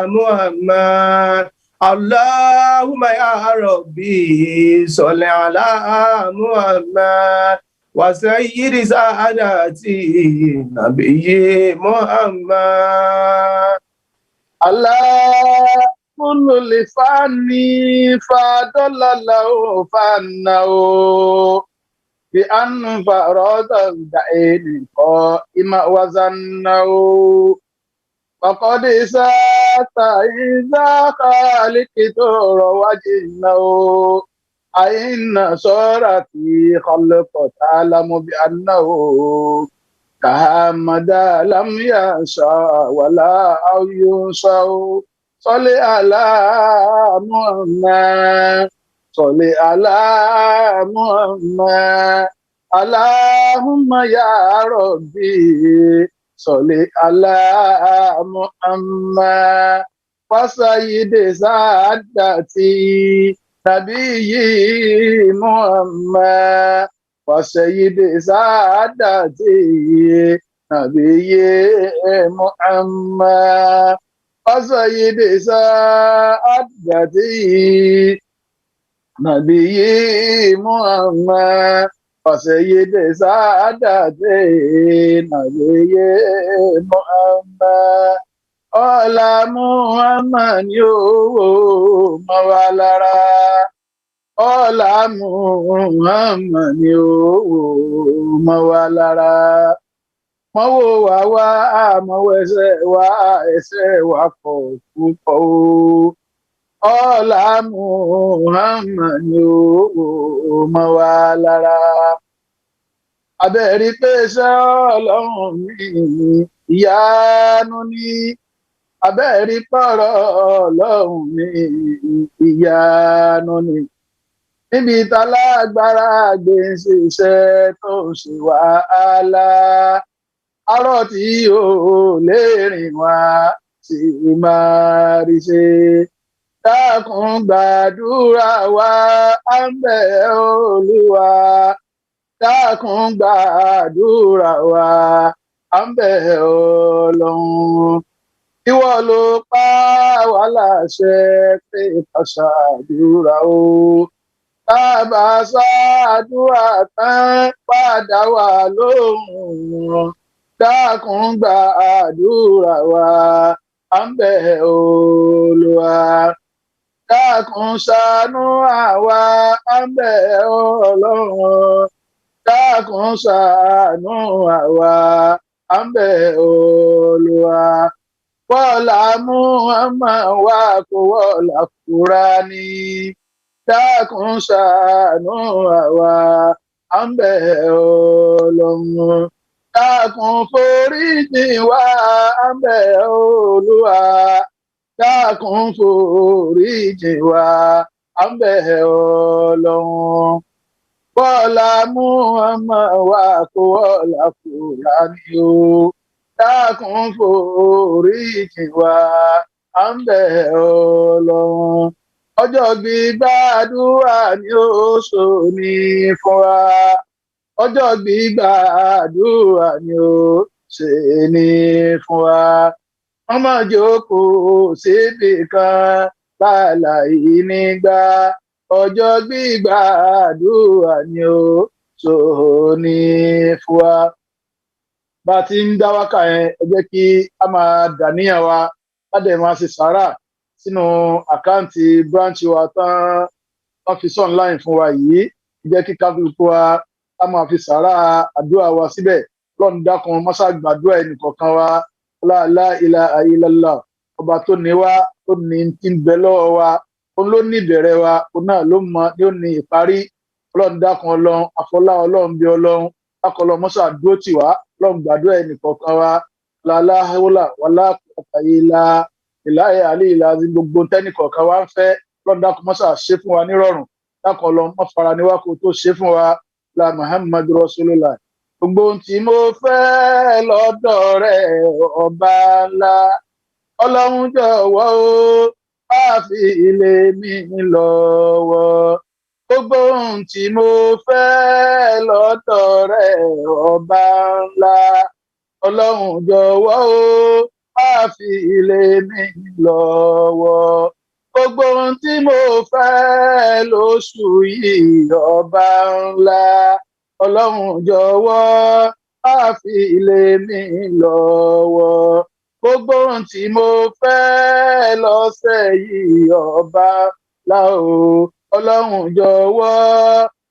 محمد اللهم يا ربي صل على محمد وسيد ساداتي نبي محمد Allah kullu lifani fadallahu fannahu bi an farada da'ini ima wazannahu faqad sata iza khaliqitu rawajnahu aina surati khalqa ta'lamu bi annahu Kahamada lam yasha wala yusau. Salli ala Muhammad. Salli ala Muhammad. Allahumma ya Rabbi. Salli ala Muhammad. Fasayyidi saadati nabiyyi Muhammad. وسيد سعادتي نبي محمد وسيد سعادتي نبي محمد وسيد سعادتي نبي محمد ọlá Muhammad yóò mọ́ wa lára. Ọlá Muhammad ni ó mọ́ wa lára. Mọ́ wò wá wá àmọ́wọ́ ẹsẹ̀ wa pọ̀ púpọ̀ o. Ọlá Muhammad ni ó mọ́ wa lára. Abẹ́rí pé iṣẹ́ Ọlọ́run mi ìyanu ni. Abẹ́rí pọ̀rọ̀ Ọlọ́run mi ìyanu ni. Níbi tálágbára gbé ń ṣiṣẹ́ tó ń ṣe wàhálà arọ́ tí ò lè rìn wá sí máa rí ṣe dákun gbàdúrà wa à ń bẹ̀ Olúwa dákun gbàdúrà wa à ń bẹ̀ Ọlọ́run ìwọ ló pa wá láṣẹ pé ká ṣàdúrà o. Bàbá ṣàdúrà tán padà wá lóhùn dákun gba àdúrà wa à ń bẹ̀ Olúwa dákun ṣàánú àwa à ń bẹ̀ Ọlọ́run dákun ṣàánú àwa à ń bẹ̀ Olúwa wọ́lá Muhammad wá kó wọ́lá Kùránì. Dákun ṣàánú àwa à ń bẹ̀ Ọlọ́run dákun foríjì wá à ń bẹ̀ Olúwa dákun foríjì wá à ń bẹ̀ Ọlọ́run bọ́lá Muhammad wá kó wọ́lá Kùránì o dákun foríjì wá à ń bẹ̀ Ọlọ́run. Ọjọ́ gbígbàdúrà ni ó sọ ní fún wa. Ọjọ́ gbígbàdúrà ni ó ṣe ní fún wa. Wọ́n máa jókòó síbì kan láláì nígbà. Ọjọ́ gbígbàdúrà ni ó sọ ní fún wa. Bá a ti ń dá wákà yẹn, ẹ jẹ́ kí a máa dàníyàn wa, ká dẹ̀ máa ṣe sàárà sínú àkáǹtì bíráǹchì wa tán wọ́n fi online fún wa yìí jẹ́ kí kálukú wa ká máa fi sàárà àdúrà wa síbẹ̀ lọ́n dákun mọ́sá gbàdúrà ẹnì kọ̀ọ̀kan wa la ilaha illallah ọba tó ní wá tó ní tí ń bẹ lọ́wọ́ wa òun ló ní ìbẹ̀rẹ̀ wa òun náà ló mọ yóò ní ìparí ọlọ́run dákun ọlọ́run àfọlá ọlọ́run bí ọlọ́run lákọlọ mọ́sá dúró tì wá ọlọ́run gbàdúrà ẹnì kọ̀ọ̀kan wa la hawla wala quwwata illa billahi àlìlà gbogbo tẹ́nì kọ̀ọ̀kan wa ń fẹ́ ọlọ́run dákun mọ́sá ṣe fún wa nírọ̀rùn dákun ọlọ́run mọ́ fara níwá kó tó ṣe fún wa la Muhammadu Rasulullah gbogbo ohun tí mo fẹ́ lọ́dọ̀ rẹ̀ ọba ńlá ọlọ́run jọ̀wọ́ o má fi ilé mi lọ́wọ́ gbogbo ohun tí mo fẹ́ lọ́dọ̀ rẹ̀ ọba ńlá ọlọ́run jọ̀wọ́ o má fi ilé mi lọ́wọ́ gbogbo ohun tí mo fẹ́ lóṣù yìí ọba ńlá ọlọ́run jọ̀wọ́ má fi ilé mi lọ́wọ́ gbogbo ohun tí mo fẹ́ lọ́sẹ̀ yìí ọba ńlá o ọlọ́run jọ̀wọ́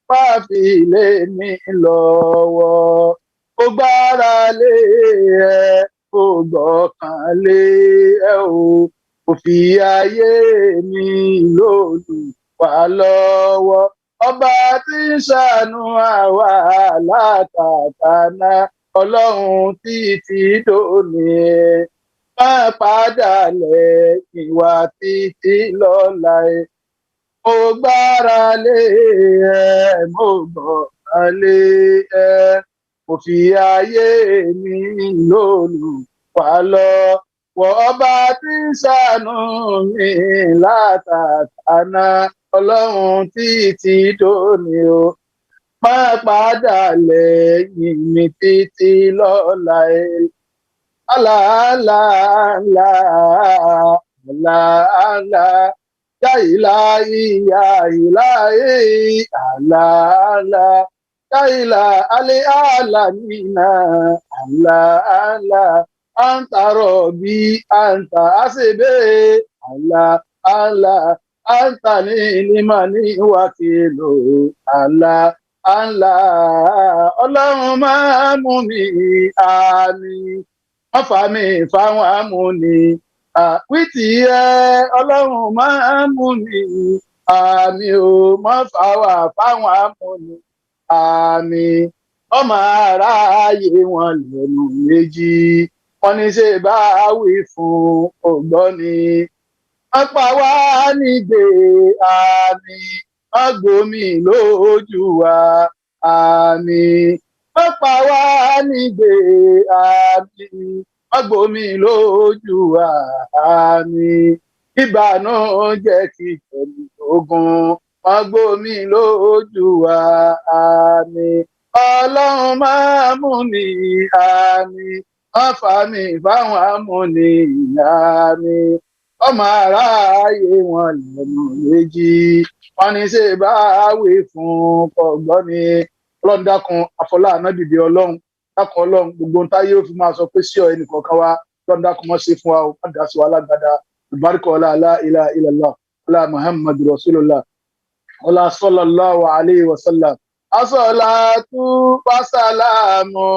má fi ilé mi lọ́wọ́ ó gbára lé ẹ ó gbọ́kàn lé ẹ o kò fi ayé mi lólùwà lọ́wọ́ ọba tí ń ṣàánú àwa látàtàná ọlọ́run títí dòní má padà lẹ́yìn wa títí lọ́la mo gbára lé ẹ mo gbọ́kàn lé ẹ mo fi ayé mi lólùwà lọ́wọ́ ọba tí ń ṣàánú mi látàtàná ọlọ́run títí dòní o má padà lẹ́yìn mi títí lọ́la àlàálà yáìláì àlàálà yáìlá alẹ́ àlàmínà àlàálà anta rọ̀bí anta àṣebẹ́ àlàálà anta ní ìlímà ní wákìlò àlà ọlọ́run máa mú mi àmì wọ́n fà mí fáwọn amúni wítì ẹ ọlọ́run máa mú mi àmì ò mọ́ fàwà fáwọn amúni àmì ọmọ aráyé wọn lẹ́nu méjì wọ́n ní ṣe bá wí fún ògbọ́ni wọ́n pa wá nígbè àmì wọ́n gbómi lójú wa àmì wọ́n pa wá nígbè àmì wọ́n gbómi lójú wa àmì ìbànújẹ́ kí pẹ̀lú ogun wọ́n gbómi lójú wa àmì ọlọ́run máa mú mi àmì wọ́n fà mí fáwọn amúni àmì ọmọ aráyé wọn lẹ́nu méjì wọ́n ní ṣe bá wí fún ọgbọ́ni ọlọ́run dákun àfọlá ànábìbí ọlọ́run dákun ọlọ́run gbogbo ohun táyé ó fi máa sọ pé sí ọ ẹnì kọ̀ọ̀kan wa ọlọ́run dákun mọ́ ṣe fún wa ó má dá sí wa lágbádá ìbáríkọ ọlá la ilaha illallah ọlá muhammadu rasulullah ọlá sallallahu alayhi wa sallam asọ́látú wàsálàmù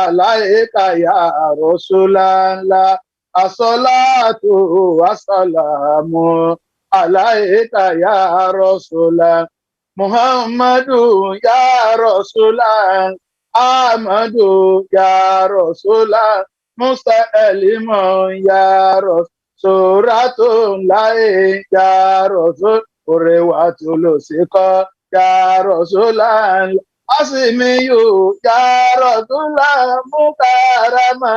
aláìka ya rasulallah asọ́látú wàsálàmù aláìka ya rasulallah muhammadu ya rasulallah ahmadu ya rasulallah musa elimu ya rasulatun láì ya rasul òrèwàtò ló ṣe kọ́ ya rasulallah asimiyu ya rasulallah mukarama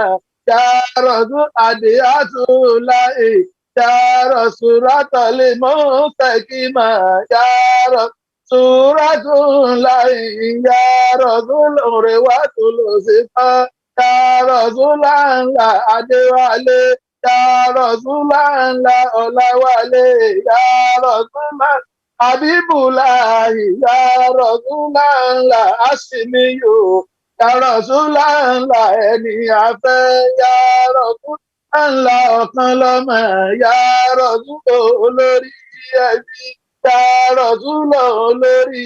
ya rasul adiyatulahi ya rasulatali mustakima ya rasulatulahi ya rasul òrèwàtò ló ṣe kọ́ ya rasulallah adéwálé ya rasulallah ọláwálé ya rasulallah Habibulahi ya Rasulallah asimiyu ya Rasulallah ẹni afẹ́ ya Rasulallah ọ̀kan lọ́mọ ya Rasulallah olórí ẹbí ya Rasulallah olórí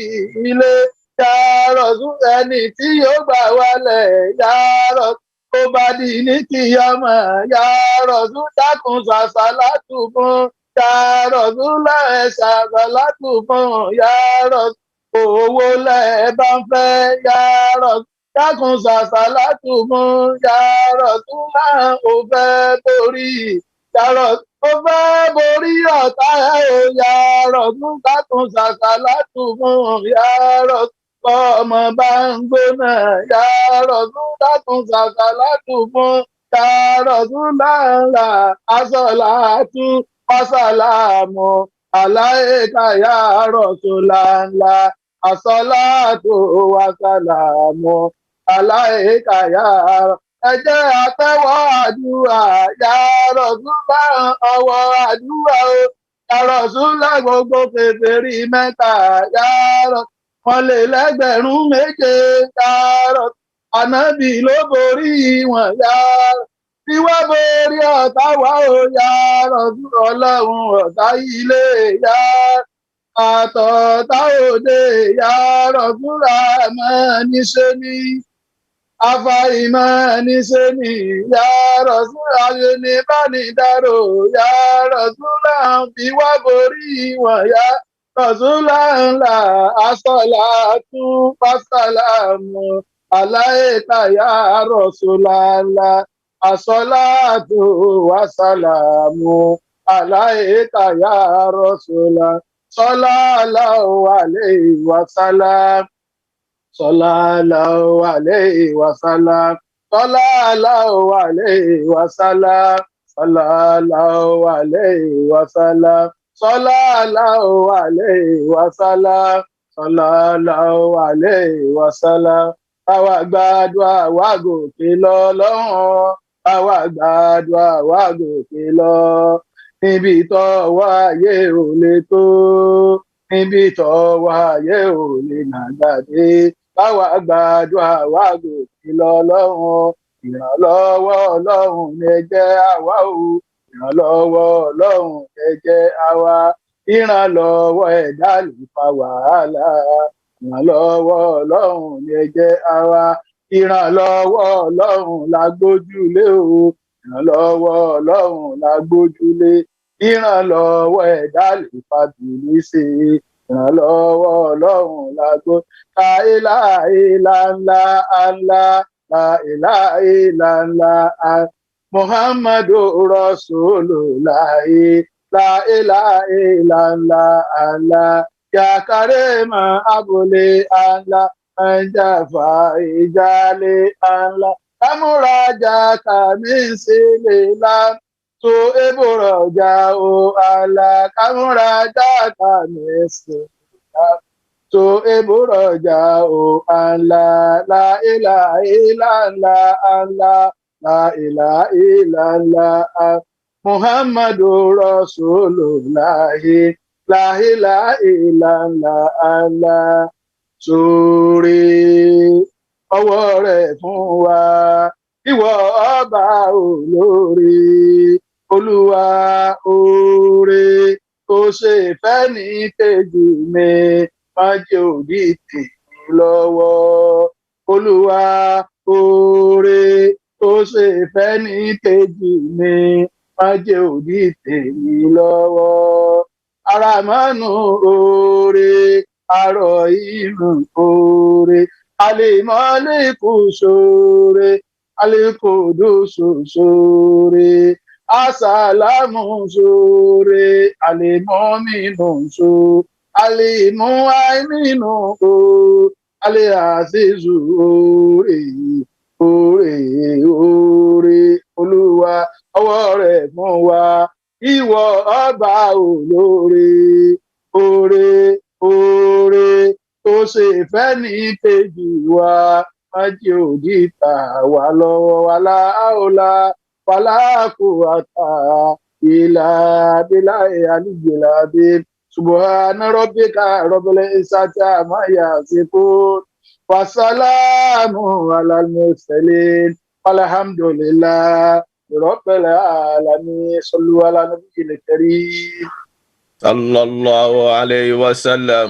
ilé Ya Rasul ẹni tí yóò gbà wálẹ̀ Ya Rasul kó bá di ní kíyámà Ya Rasul dákun ṣàṣàlátù fún Ya Rasul láì ṣàṣàlátù fún Ya Rasul owó lẹ́ẹ̀ bá ń fẹ́ Ya Rasul dákun ṣàṣàlátù fún Ya Rasul náà ò fẹ́ torí Ya Rasul ó fẹ́ borí ọ̀tá ẹ̀ ò Ya Rasul dákun ṣàṣàlátù fún Ya Rasul ọmọ bá ń gbóná Ya Rasul dákun ṣàṣàlátù fún Ya Rasul láńlá asọ̀làtú wasalamu aláìka Ya Rasul láńlá asọ̀làtú wasalamu aláìka Ya ẹ jẹ́ àtẹ́wọ́ àdúrà Ya Rasul bá ọwọ́ àdúrà o Ya Rasul gbogbo kèfèrí Mẹ́kà Ya Rasul wọ́n lé lẹ́gbẹ̀rún méje Ya Rasul ànábì ló borí wọn Ya Rasul tí wọ́n borí ọ̀tá wa o Ya Rasul ọlọ́run ọ̀tá ilé Ya àtọ̀tá òde Ya Rasul àmọ́ níṣẹ́ ní àfàìmọ̀ níṣẹ́ ní Ya Rasul ayé ní bánidárò Ya Rasul fi wá borí wọn Ya Rasulullah asọ̀làtú wasalamu aláìka Ya Rasulullah asọ̀làtú wasalamu aláìka Ya Rasulullah sallallahu alayhi wa sallam sallallahu alayhi wa sallam sallallahu alayhi wa sallam sallallahu alayhi wa sallam sallallahu alayhi wa sallam sallallahu alayhi wa sallam àwa gbàdúrà wa gòkè lọ lọ́hùn àwa gbàdúrà wa gòkè lọ níbi tọ́wọ́ ayé ò lè tó níbi tọ́wọ́ ayé ò lè nàgbàdé àwa gbàdúrà wa gòkè lọ lọ́hùn ìrànlọ́wọ́ Ọlọ́run lè jẹ́ àwa o ìrànlọ́wọ́ Ọlọ́run ẹ jẹ́ àwa ìrànlọ́wọ́ ẹ̀dá lè fa wàhálà ìrànlọ́wọ́ Ọlọ́run ẹ jẹ́ àwa ìrànlọ́wọ́ Ọlọ́run la gbójúlé o ìrànlọ́wọ́ Ọlọ́run la gbójúlé ìrànlọ́wọ́ ẹ̀dá lè fa bìlísì ìrànlọ́wọ́ Ọlọ́run la gbó la ilaha illallah Allah la ilaha illallah Muhammadu Rasulullah la ilaha illallah Allah ya karima abule Allah anjafa ijale Allah amuraja kamisile la to eboroja o Allah kamuraja kamisile to eboroja o Allah la ilaha illallah Allah la ilaha illallah Muhammadu Rasulullah la ilaha illallah Allah sórí ọwọ́ rẹ̀ fún wa ìwọ ọba olórí Olúwa oore tó ṣe fẹ́ ní kejì mi má jẹ́ òdì tèmi lọ́wọ́ Olúwa oore tó ṣe fẹ́ ní kejì mi má jẹ́ òdì tèmi lọ́wọ́ aramanu oore arọ irun oore alimọ́lẹ́kù sóore alikodoso sóore asalamu sóore alimọ́mínú sóore alimuhaiminu oore aliazizu oore oore oore Olúwa ọwọ́ rẹ̀ fún wa ìwọ ọba olóore oore oore tó ṣe fẹ́ ní kejì wa má jẹ́ òdì tà wá lọ́wọ́ wàlá àólà wàlá quwwata ìlà bíláì àlìjìlábí subhana rabbika rabbil izzati amma yasifun wasalamu alal mursalin walhamdulillah rabbil alamin sallu ala nabiyil karim sallallahu alayhi wa sallam.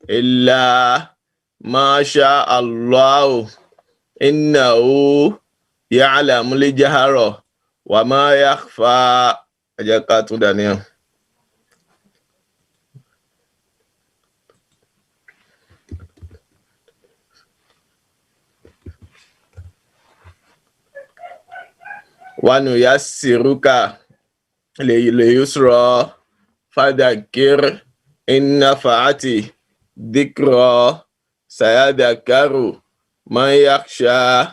إلا ما شاء الله إنه يعلم الجهر وما يخفى. ẹ jẹ́ ká tún dàníyàn. ونيسرك لليسرى فذكر إن نفعت ذكرى سيذكر من يخشى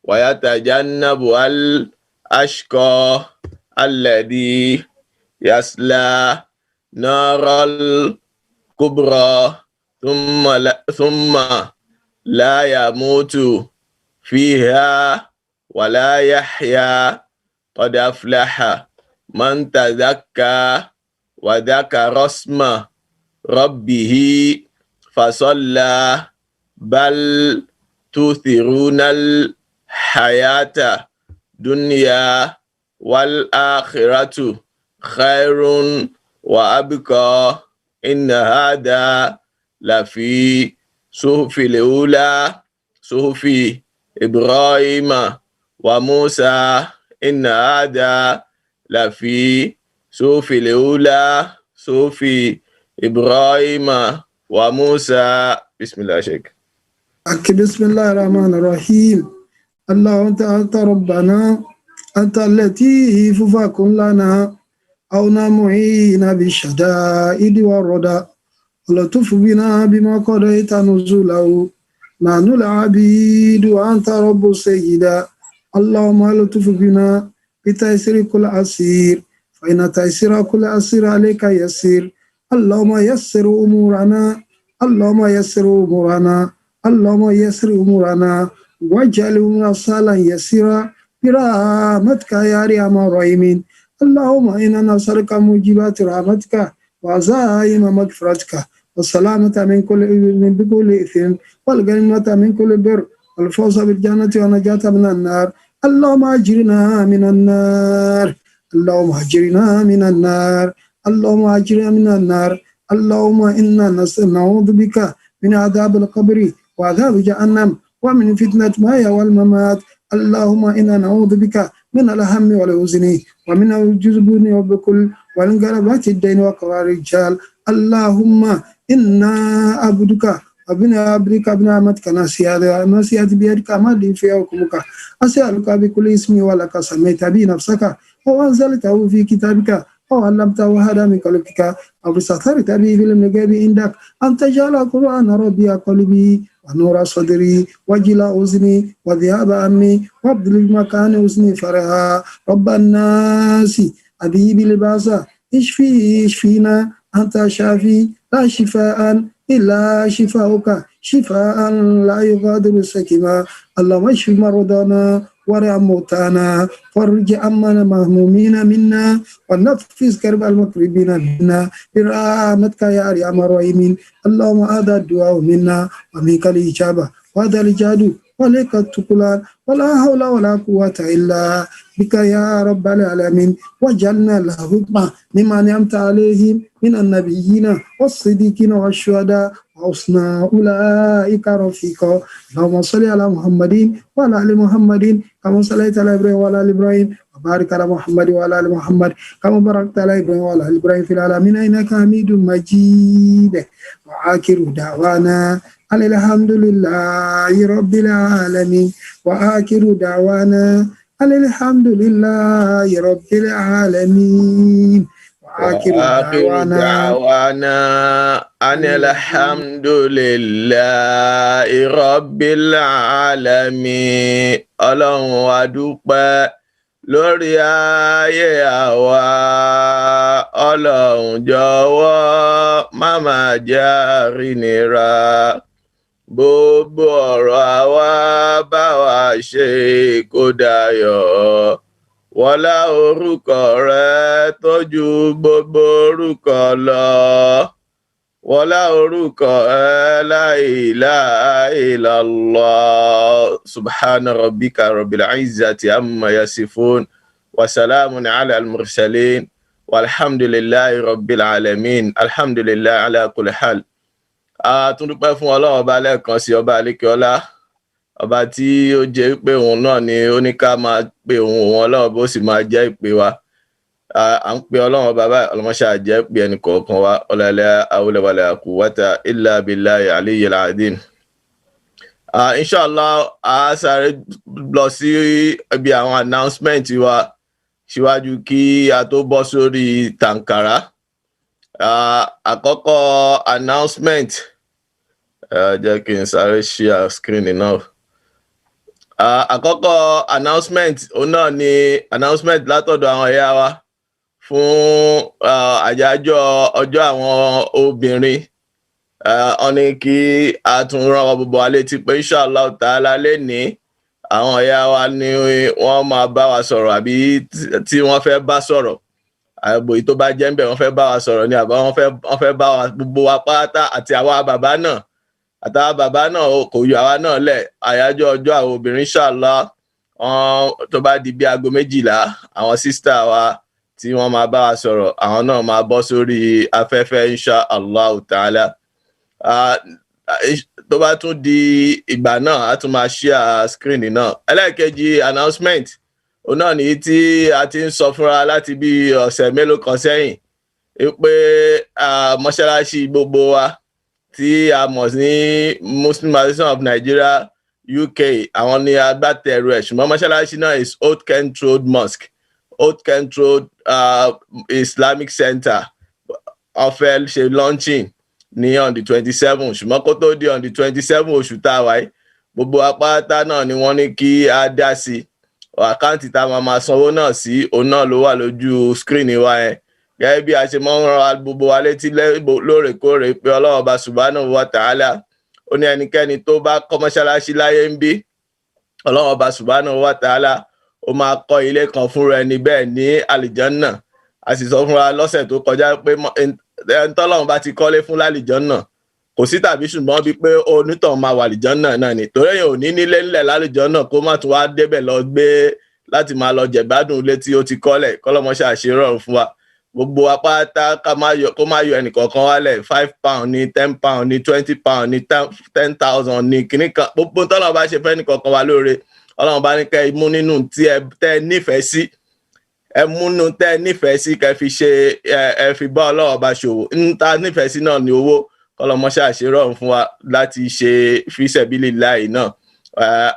ويتجنبها الأشقى الذي يصلى نار الكبرى ثم لا يموت فيها ولا يحيا قد أفلح من تزكى وذكر اسم ربه فصلى بل تؤثرون الحياة الدنيا والآخرة خير وأبقى إن هذا لفي صحف الأولى صحف إبراهيم وموسى إن هذا لفي صحف الأولى صحف إبراهيم وموسى. بسم الله شيخ. بسم الله الرحمن الرحيم. الله أنت ربنا أنت اللطيف فكن لنا أونا معين بالشدائد والردى ولطف بنا بما قضيت نزوله نحن العبيد وأنت رب السيدة. اللهم لطف بنا بتيسير كل عسير فإن تيسير كل عسير عليك يسير. اللهم يسر أمورنا اللهم يسر أمورنا اللهم يسر أمورنا واجعل أمورنا سهلا يسيرا برحمتك يا أرحم الراحمين. اللهم إنا نسألك موجبات رحمتك وعزائم مغفرتك والسلامة من كل إثم والغنيمة من كل بر والفوز بالجنة والنجاة من النار. اللهم أجرنا من النار اللهم أجرنا من النار اللهم أجرنا من النار. اللهم إنا نعوذ بك من عذاب القبر وعذاب جهنم ومن فتنة المحيا والممات. اللهم إنا نعوذ بك من الهم والحزن ومن الجبن والبخل والغلبة الدين وقهر الرجال. اللهم إنا عبدك وابن عبدك ابن عمتك ناسيات بيدك ماضي في حكمك. أسألك بكل اسم ولك سميت به نفسك أو أنزلته في كتابك أو علمته أحدا من خلقك أو استأثرت به في العلم الغيب عندك أن تجعل القرآن ربيع قلبي ونور صدري وجلاء أذني وذهاب همي وابدل بمكان حزني فرحا. رب الناس أذهب الباس اشفينا أنت شافي لا شفاء إلا شفاؤك شفاء لا يغادر سقما. اللهم اشف مرضانا وارحم موتانا فرج أمنا مهمومين منا ونفس كرب المكروبين منا برحمتك يا أرحم الراحمين. اللهم هذا الدعاء منا ومنك الإجابة وهذا الجهاد ولك التقلان ولا حول ولا قوة إلا بك يا رب العالمين. وجعلنا الحكمة مما نعمت عليهم من النبيين والصديقين والشهداء وحسن أولئك رفيقا. اللهم صل على محمد وعلى آل محمد كما صليت على إبراهيم وعلى آل إبراهيم وبارك على محمد وعلى آل محمد كما باركت على إبراهيم وعلى آل إبراهيم في العالمين إنك حميد مجيد. وآخر دعوانا أن الحمد لله رب العالمين. وآخر دعوانا أن الحمد لله رب العالمين. وآخر دعوانا أن الحمد لله رب العالمين. Ọlọ́run a dúpẹ́ lórí ayé àwa. Ọlọ́run jọ̀wọ́ má mà jẹ́ àrínira. Gbogbo ọ̀rọ̀ àwa bá wa ṣe kó dayọ̀. Wọlá orúkọ rẹ tó ju gbogbo orúkọ lọ. Wọlá orúkọ la ilaha illallah. Subhana rabbika rabbil izzati amma yasifun. Wa salamun ala al-mursalin. Walhamdulillahi rabbil alamin. Alhamdulillahi ala kulli hal. a tún dúpẹ́ fún Ọlọ́run ọba lẹ́ẹ̀kan sí ọba àlékeọlá ọba tí ó jẹ́ pé òun náà ni ó ní ká máa pe òun Ọlọ́run bó sì máa jẹ́ ìpè wa à ń pe Ọlọ́run ọba báyìí ọlọ́mọṣà jẹ́ pé ẹnì kọ̀ọ̀kan wa ọlọ́lẹ́ awúlẹ̀wàlẹ̀ àkúwátà illa billahi aliyyil azim. Inshallah a sáré lọ sí ibi àwọn announcement wa síwájú kí a tó bọ́ sórí tàǹkàrà. Àkọ́kọ́ announcement jẹ́ kí n sáré share screen náà. Àkọ́kọ́ announcement òun náà ni announcement látọ̀dọ̀ àwọn ẹ̀yà wa fún àyájọ́ ọjọ́ àwọn obìnrin. Wọ́n ní kí a tún rán wa gbogbo wa létí pé inshallah ta'ala lénìí àwọn ẹ̀yà wa ni wọ́n máa bá wa sọ̀rọ̀ àbí tí wọ́n fẹ́ bá sọ̀rọ̀ àbò tó bá jẹ́ ń bẹ̀ wọ́n fẹ́ bá wa sọ̀rọ̀ ni àbá wọ́n fẹ́ bá wa gbogbo wa pátá àti àwa bàbá náà àtàwọn bàbá náà kò yọ àwa náà lẹ̀ àyájọ́ ọjọ́ àwọn obìnrin inshallah tó bá di bí aago 12 àwọn sísítà wa tí wọ́n máa bá wa sọ̀rọ̀ àwọn náà máa bọ́ sórí afẹ́fẹ́ inshallah ta'ala. Tó bá tún di ìgbà náà a tún máa share screen náà. Ẹlẹ́ẹ̀kejì announcement òun náà ní tí a ti ń sọ fúnra láti bí ọ̀sẹ̀ mélòó kan sẹ́yìn pé mọ́ṣáláṣí gbogbo wa tí a mọ̀ ní Muslim Association of Nigeria UK àwọn ni agbátẹrù ẹ̀ ṣùgbọ́n mọ́ṣáláṣí náà is Old Kent Road Mosque, Old Kent Road Islamic Center. Wọ́n fẹ́ ṣe launching ní on the 27 ṣùgbọ́n kó tó di on the 27 oṣù tá a wáyé gbogbo apáta náà ni wọ́n ní kí a dá sí àkáǹtì tá a máa sanwó náà sí òun náà ló wà lójú screen wa yẹn gẹ́gẹ́ bí a ṣe mọ́ ń rán gbogbo wa létí lóòrèkóòrè pé Ọlọ́run Ọba subhanahu wa ta'ala ó ní ẹnikẹ́ni tó bá kọ́ mọ́ṣáláṣí láyé ń bí Ọlọ́run Ọba subhanahu wa ta'ala ó máa kọ́ ilé kan fúnra ẹni bẹ́ẹ̀ ní àlìjánná. A sì sọ fúnra lọ́sẹ̀ tó kọjá pé tọ́lọ́run bá ti kọ́lé fún lálìjánná kò sí tàbí ṣùgbọ́n bíi pé onítàn máa wà àlìjánná náà ni torí èèyàn ò ní nílé ńlẹ̀ lálìjánná kó má tún wá débẹ̀ lọ gbé láti máa lọ jẹ̀gbádùn ilé tí ó ti kọ́lẹ̀ kọ́lọ́mọṣẹ́ àṣerọ̀rùn fún wa. Gbogbo apáta kó má yọ ẹnìkọ̀ọ̀kan wálẹ̀ £5 ní £10 ní £20 ní £10,000 ní kìíní kan gbogbo tọ́lọ́run bá ṣe fẹ́ ẹnìkọ̀ọ̀kan wa lóore Ọlọ́run bá ní kẹ́ imú nínú tí tẹ́ nífẹ̀ẹ́ sí ẹmúnú tẹ́ nífẹ̀ẹ́ sí kẹ́ fi ṣe ẹ fi bá Ọlọ́run bá ṣòwò níta nífẹ̀ẹ́ sí náà ní owó kọlọmọṣẹ́ àṣerọ̀rùn fún wa láti ṣe fi sabilillahi náà.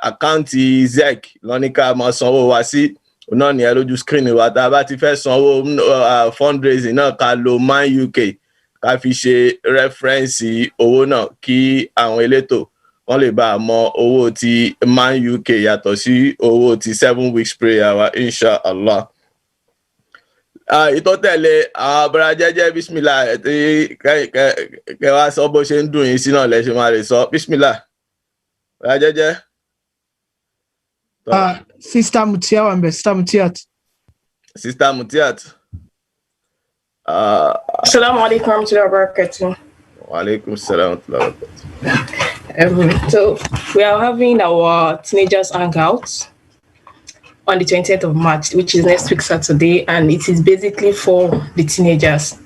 Àkáǹtì ZEC lọ́níkà máa sanwó wa sí náà ní ẹ lójú screen wa tá a bá ti fẹ́ sanwó fundraising náà ká lo Man UK ká fi ṣe rẹ́fẹ́rẹ́nsì owó náà kí àwọn elétò wọ́n lè bá a mọ owó ti Man UK yàtọ̀ sí owó ti 7 weeks prayer wa inshallah. Ìtọ́tẹ̀lé àwọn abúlé jẹ́jẹ́ bísmìlá tí kẹwàá sọ bó ṣe ń dùn yín sí náà lẹ́ṣẹ̀ máa lè sọ bísmìlá abúlé jẹ́jẹ́. Sister Mutia wà ńbẹ̀, Sister Mutiat. Sister Mutiat. Assalamu alaikum warahmatullahi wabarakatuh. Wa alaikum salam warahmatullahi wabarakatuh. So we are having our teenagers hangouts on the 20th of March, which is next week Saturday, and it is basically for the teenagers,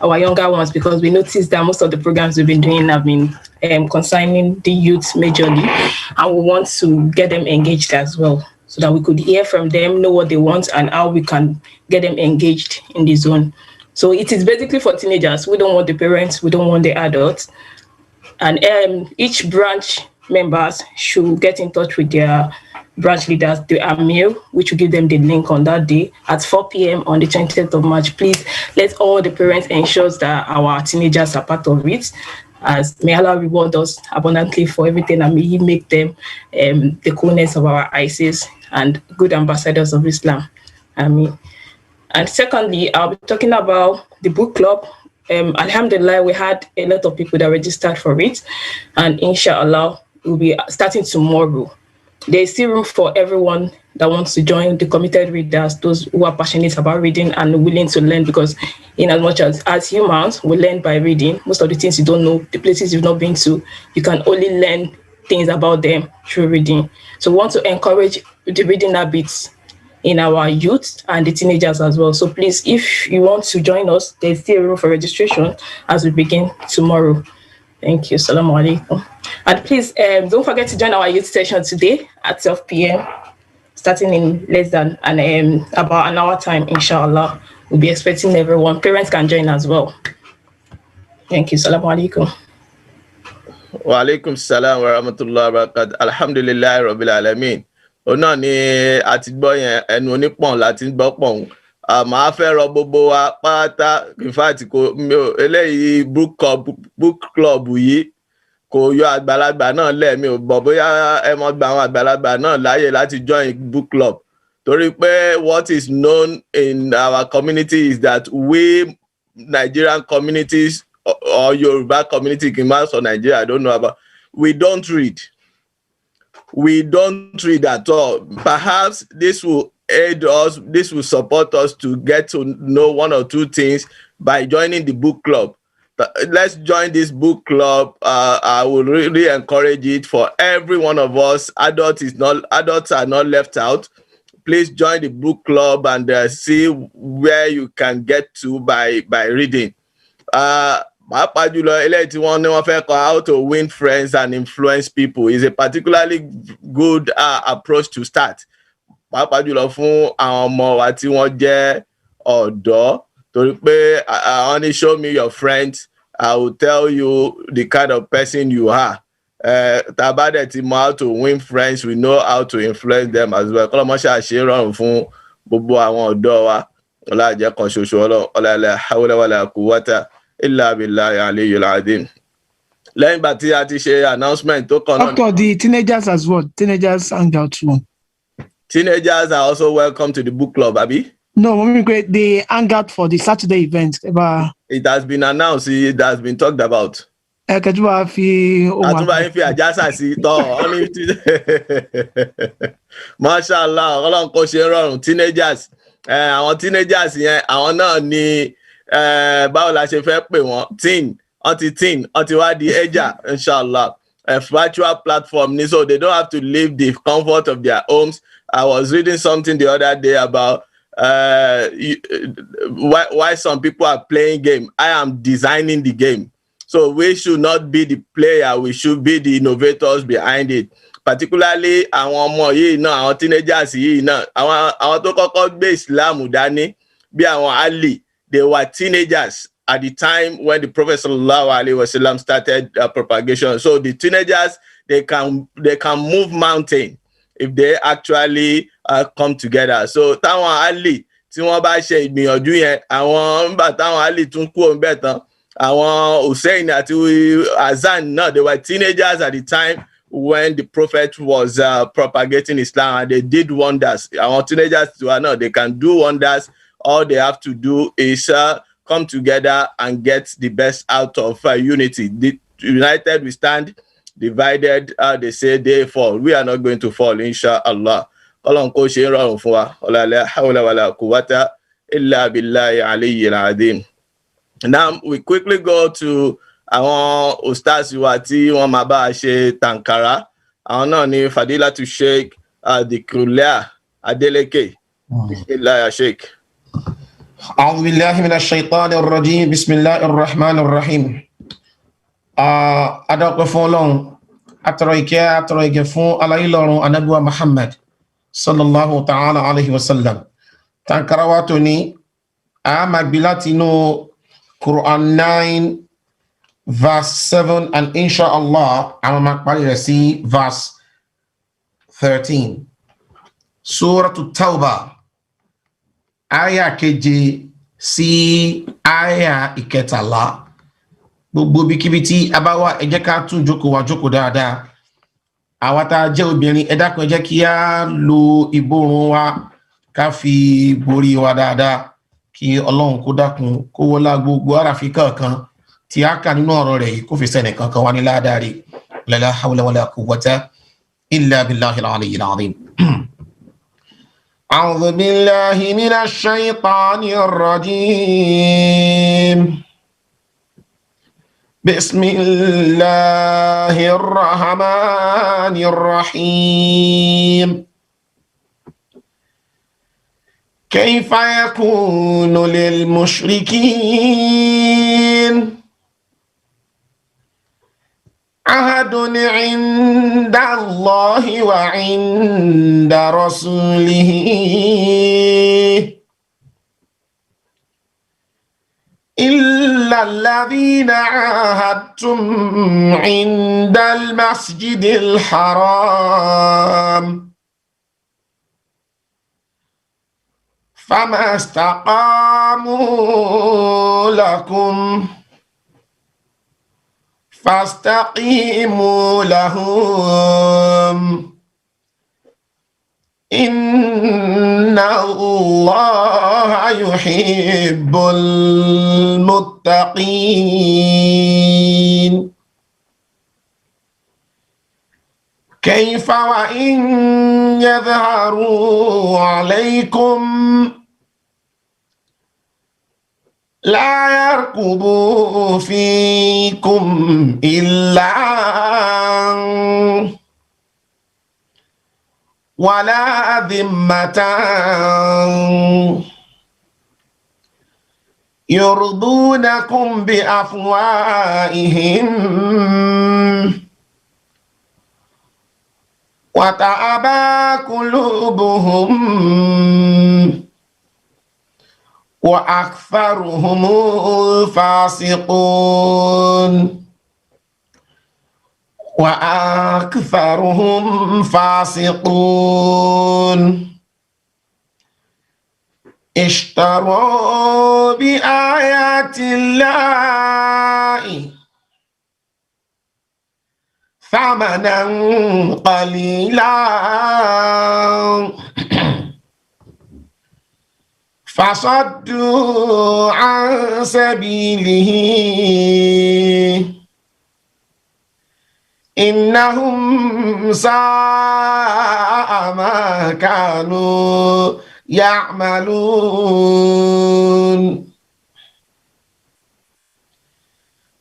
our younger ones, because we noticed that most of the programs we've been doing have been concerning the youth majorly, and we want to get them engaged as well, so that we could hear from them, know what they want, and how we can get them engaged in the zone. So it is basically for teenagers. We don't want the parents, we don't want the adults, and each branch members should get in touch with their branch leaders, the Amir, which will give them the link on that day at 4 p.m. on the 20th of March. Please let all the parents ensure that our teenagers are part of it, as may Allah reward us abundantly for everything, and may He make them the coolness of our ISIS and good ambassadors of Islam. Ameen. And secondly, I'll be talking about the book club. Alhamdulillah, we had a lot of people that registered for it, and inshallah, we'll be starting tomorrow. There is still room for everyone that wants to join, the committed readers, those who are passionate about reading and willing to learn, because in as much as humans, we learn by reading. Most of the things you don't know, the places you've not been to, you can only learn things about them through reading. So we want to encourage the reading habits in our youth and the teenagers as well. So please, if you want to join us, there's still room for registration as we begin tomorrow. Thank you. Assalamu alaikum. And please don't forget to join our youth session today at 12 p.m. starting in less than about an hour time, inshallah. We'll be expecting everyone. Parents can join as well. Thank you. Assalamu alaikum. Wa alaikum salam wa rahmatullahi wa barakatuh. Alhamdulillahi rabbil alamin. Ọ̀nà ni a ti gbọ́ yẹn, ẹnu onípọ̀n láti gbọ́ pọ̀n. Màá fẹ́ rọ gbogbo wa pátá, in fact, eléyìí book club yìí kò yọ àgbàlagbà náà lẹ́ẹ̀mí ò bọ̀ bóyá ẹ mọ́ gba àwọn àgbàlagbà náà láàyè láti join book club. Torí pé what is known in our community is that we Nigerian communities or Yoruba community, or Nigeria, I don't know about, we don't read. We don't read at all. Perhaps this will aid us, this will support us to get to know one or two things by joining the book club. Let's join this book club. I will really encourage it for every one of us. Adults are not left out. Please join the book club and see where you can get to by reading. How to win friends and influence people is a particularly good approach to start. Fún àwọn ọmọ wa tí wọ́n jẹ́ ọ̀dọ́, torí pé only show me your friends, I will tell you the kind of person you are. Tabade ti mọ how to win friends, we know how to influence them as well. Kọ́lọ́mọ́ ṣàṣe rọrùn fún gbogbo àwọn ọ̀dọ́ wa. Ọlá jẹ́ kan ṣoṣo Ọlọ́run, ọlá la hawla wala quwwata illa billahi aliyyil azim. Lẹ́yìn ìgbà tí a ti ṣe announcement tó kàn náà. Doctor, the teenagers as well. Teenagers hangout one. Teenagers are also welcome to the book club, Abi? No, they hang out for the Saturday event. It has been announced, it has been talked about. Mashallah, Ọlọ́run kò ṣe rọrùn. Teenagers, àwọn teenagers yẹn, àwọn náà ni báwo la ṣe fẹ́ pè wọ́n? Teen, unti wá di ẹja, inshallah. A virtual platform, so they don't have to leave the comfort of their homes. I was reading something the other day about why some people are playing game. I am designing the game. So we should not be the player, we should be the innovators behind it. Particularly àwọn ọmọ yìí náà, àwọn teenagers yìí náà, àwọn tó kọ́kọ́ gbé Islam dání, bí àwọn Ali, they were teenagers at the time when the Prophet sallallahu alaihi wasallam started propagation. So the teenagers, they can move mountain if they actually come together. So táwọn Ali tí wọ́n bá ṣe ìgbìyànjú yẹn, àwọn nígbà táwọn Ali tún kú òun bẹ́ẹ̀ tán, àwọn Hussein àti Hassan náà, they were teenagers at the time when the Prophet was propagating Islam, and they did wonders. Our teenagers now, they can do wonders. All they have to do is come together and get the best out of unity. United we stand, divided they say they fall. We are not going to fall, inshallah. Ọlọ́run kó ṣe rọrùn fún wa. La hawla wala quwwata illa billahi aliyyil azim. Now we quickly go to àwọn ustaz wa tí wọ́n máa bá ṣe tàǹkàrà. Àwọn náà ni Fadilatu Sheikh Dhikrullah Adeleke. Bismillah ya Sheikh. أعوذ بالله من الشيطان الرجيم بسم الله الرحمن الرحيم. Adọ́pẹ́ fún Ọlọ́run, atọrọ ìkẹ́ fún aláìlọ́run Ànábì Muhammad sallallahu ta'ala alayhi wa sallam. Tàǹkàrà wa tó ní a máa gbé láti inú Quran 9 verse 7 and inshallah àwọn máa parí rẹ̀ sí verse 13. Suratu Tawbah aya keje sí aya ìkẹtàlá. Gbogbo bíkíbi tí a bá wà, ẹ jẹ́ ká tún jókòó dáadáa. Àwa tá jẹ́ obìnrin, ẹ dákun ẹ jẹ́ kí a lo ìborùn wa ká fi borí wa dáadáa, kí Ọlọ́run kó dákun kó wọlá gbogbo àràfin kọ̀ọ̀kan tí a kà nínú ọ̀rọ̀ rẹ̀ kó fi sẹ́nì kankan wá ní ládàrí. La hawla wala quwwata illa billahi al-aliyyil azim. A'udhu billahi minash shaytanir rajim. Bismillahir rahmanir rahim. كيف يكون للمشركين أحد عند الله وعند رسوله إلا الذين عاهدتم عند المسجد الحرام فما استقاموا لكم فاستقيموا لهم إن الله يحب المتقين كيف وإن يظهروا عليكم لا يرقبوا فيكم إلا ولا ذمة يرضونكم بأفواههم وتأبى قلوبهم وأكثرهم فاسقون وأكثرهم فاسقون اشتروا بآيات الله ثمنا قليلا فصدوا عن سبيله إنهم ساء ما كانوا يعملون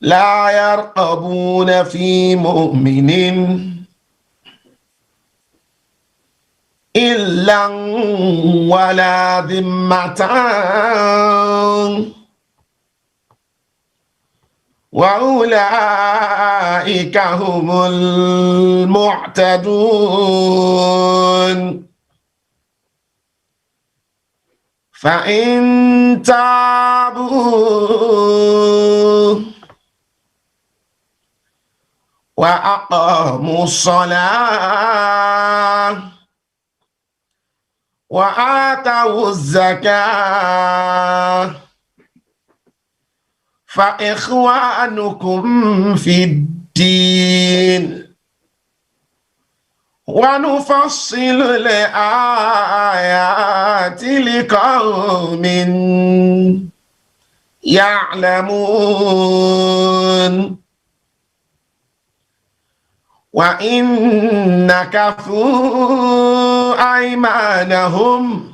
لا يرقبون في مؤمن إلا ولا ذمة وأولئك هم المعتدون فإن تابوا وأقاموا الصلاة وآتوا الزكاة فإخوانكم في الدين ونفصل الآيات لقوم يعلمون وإن نكثوا أيمانهم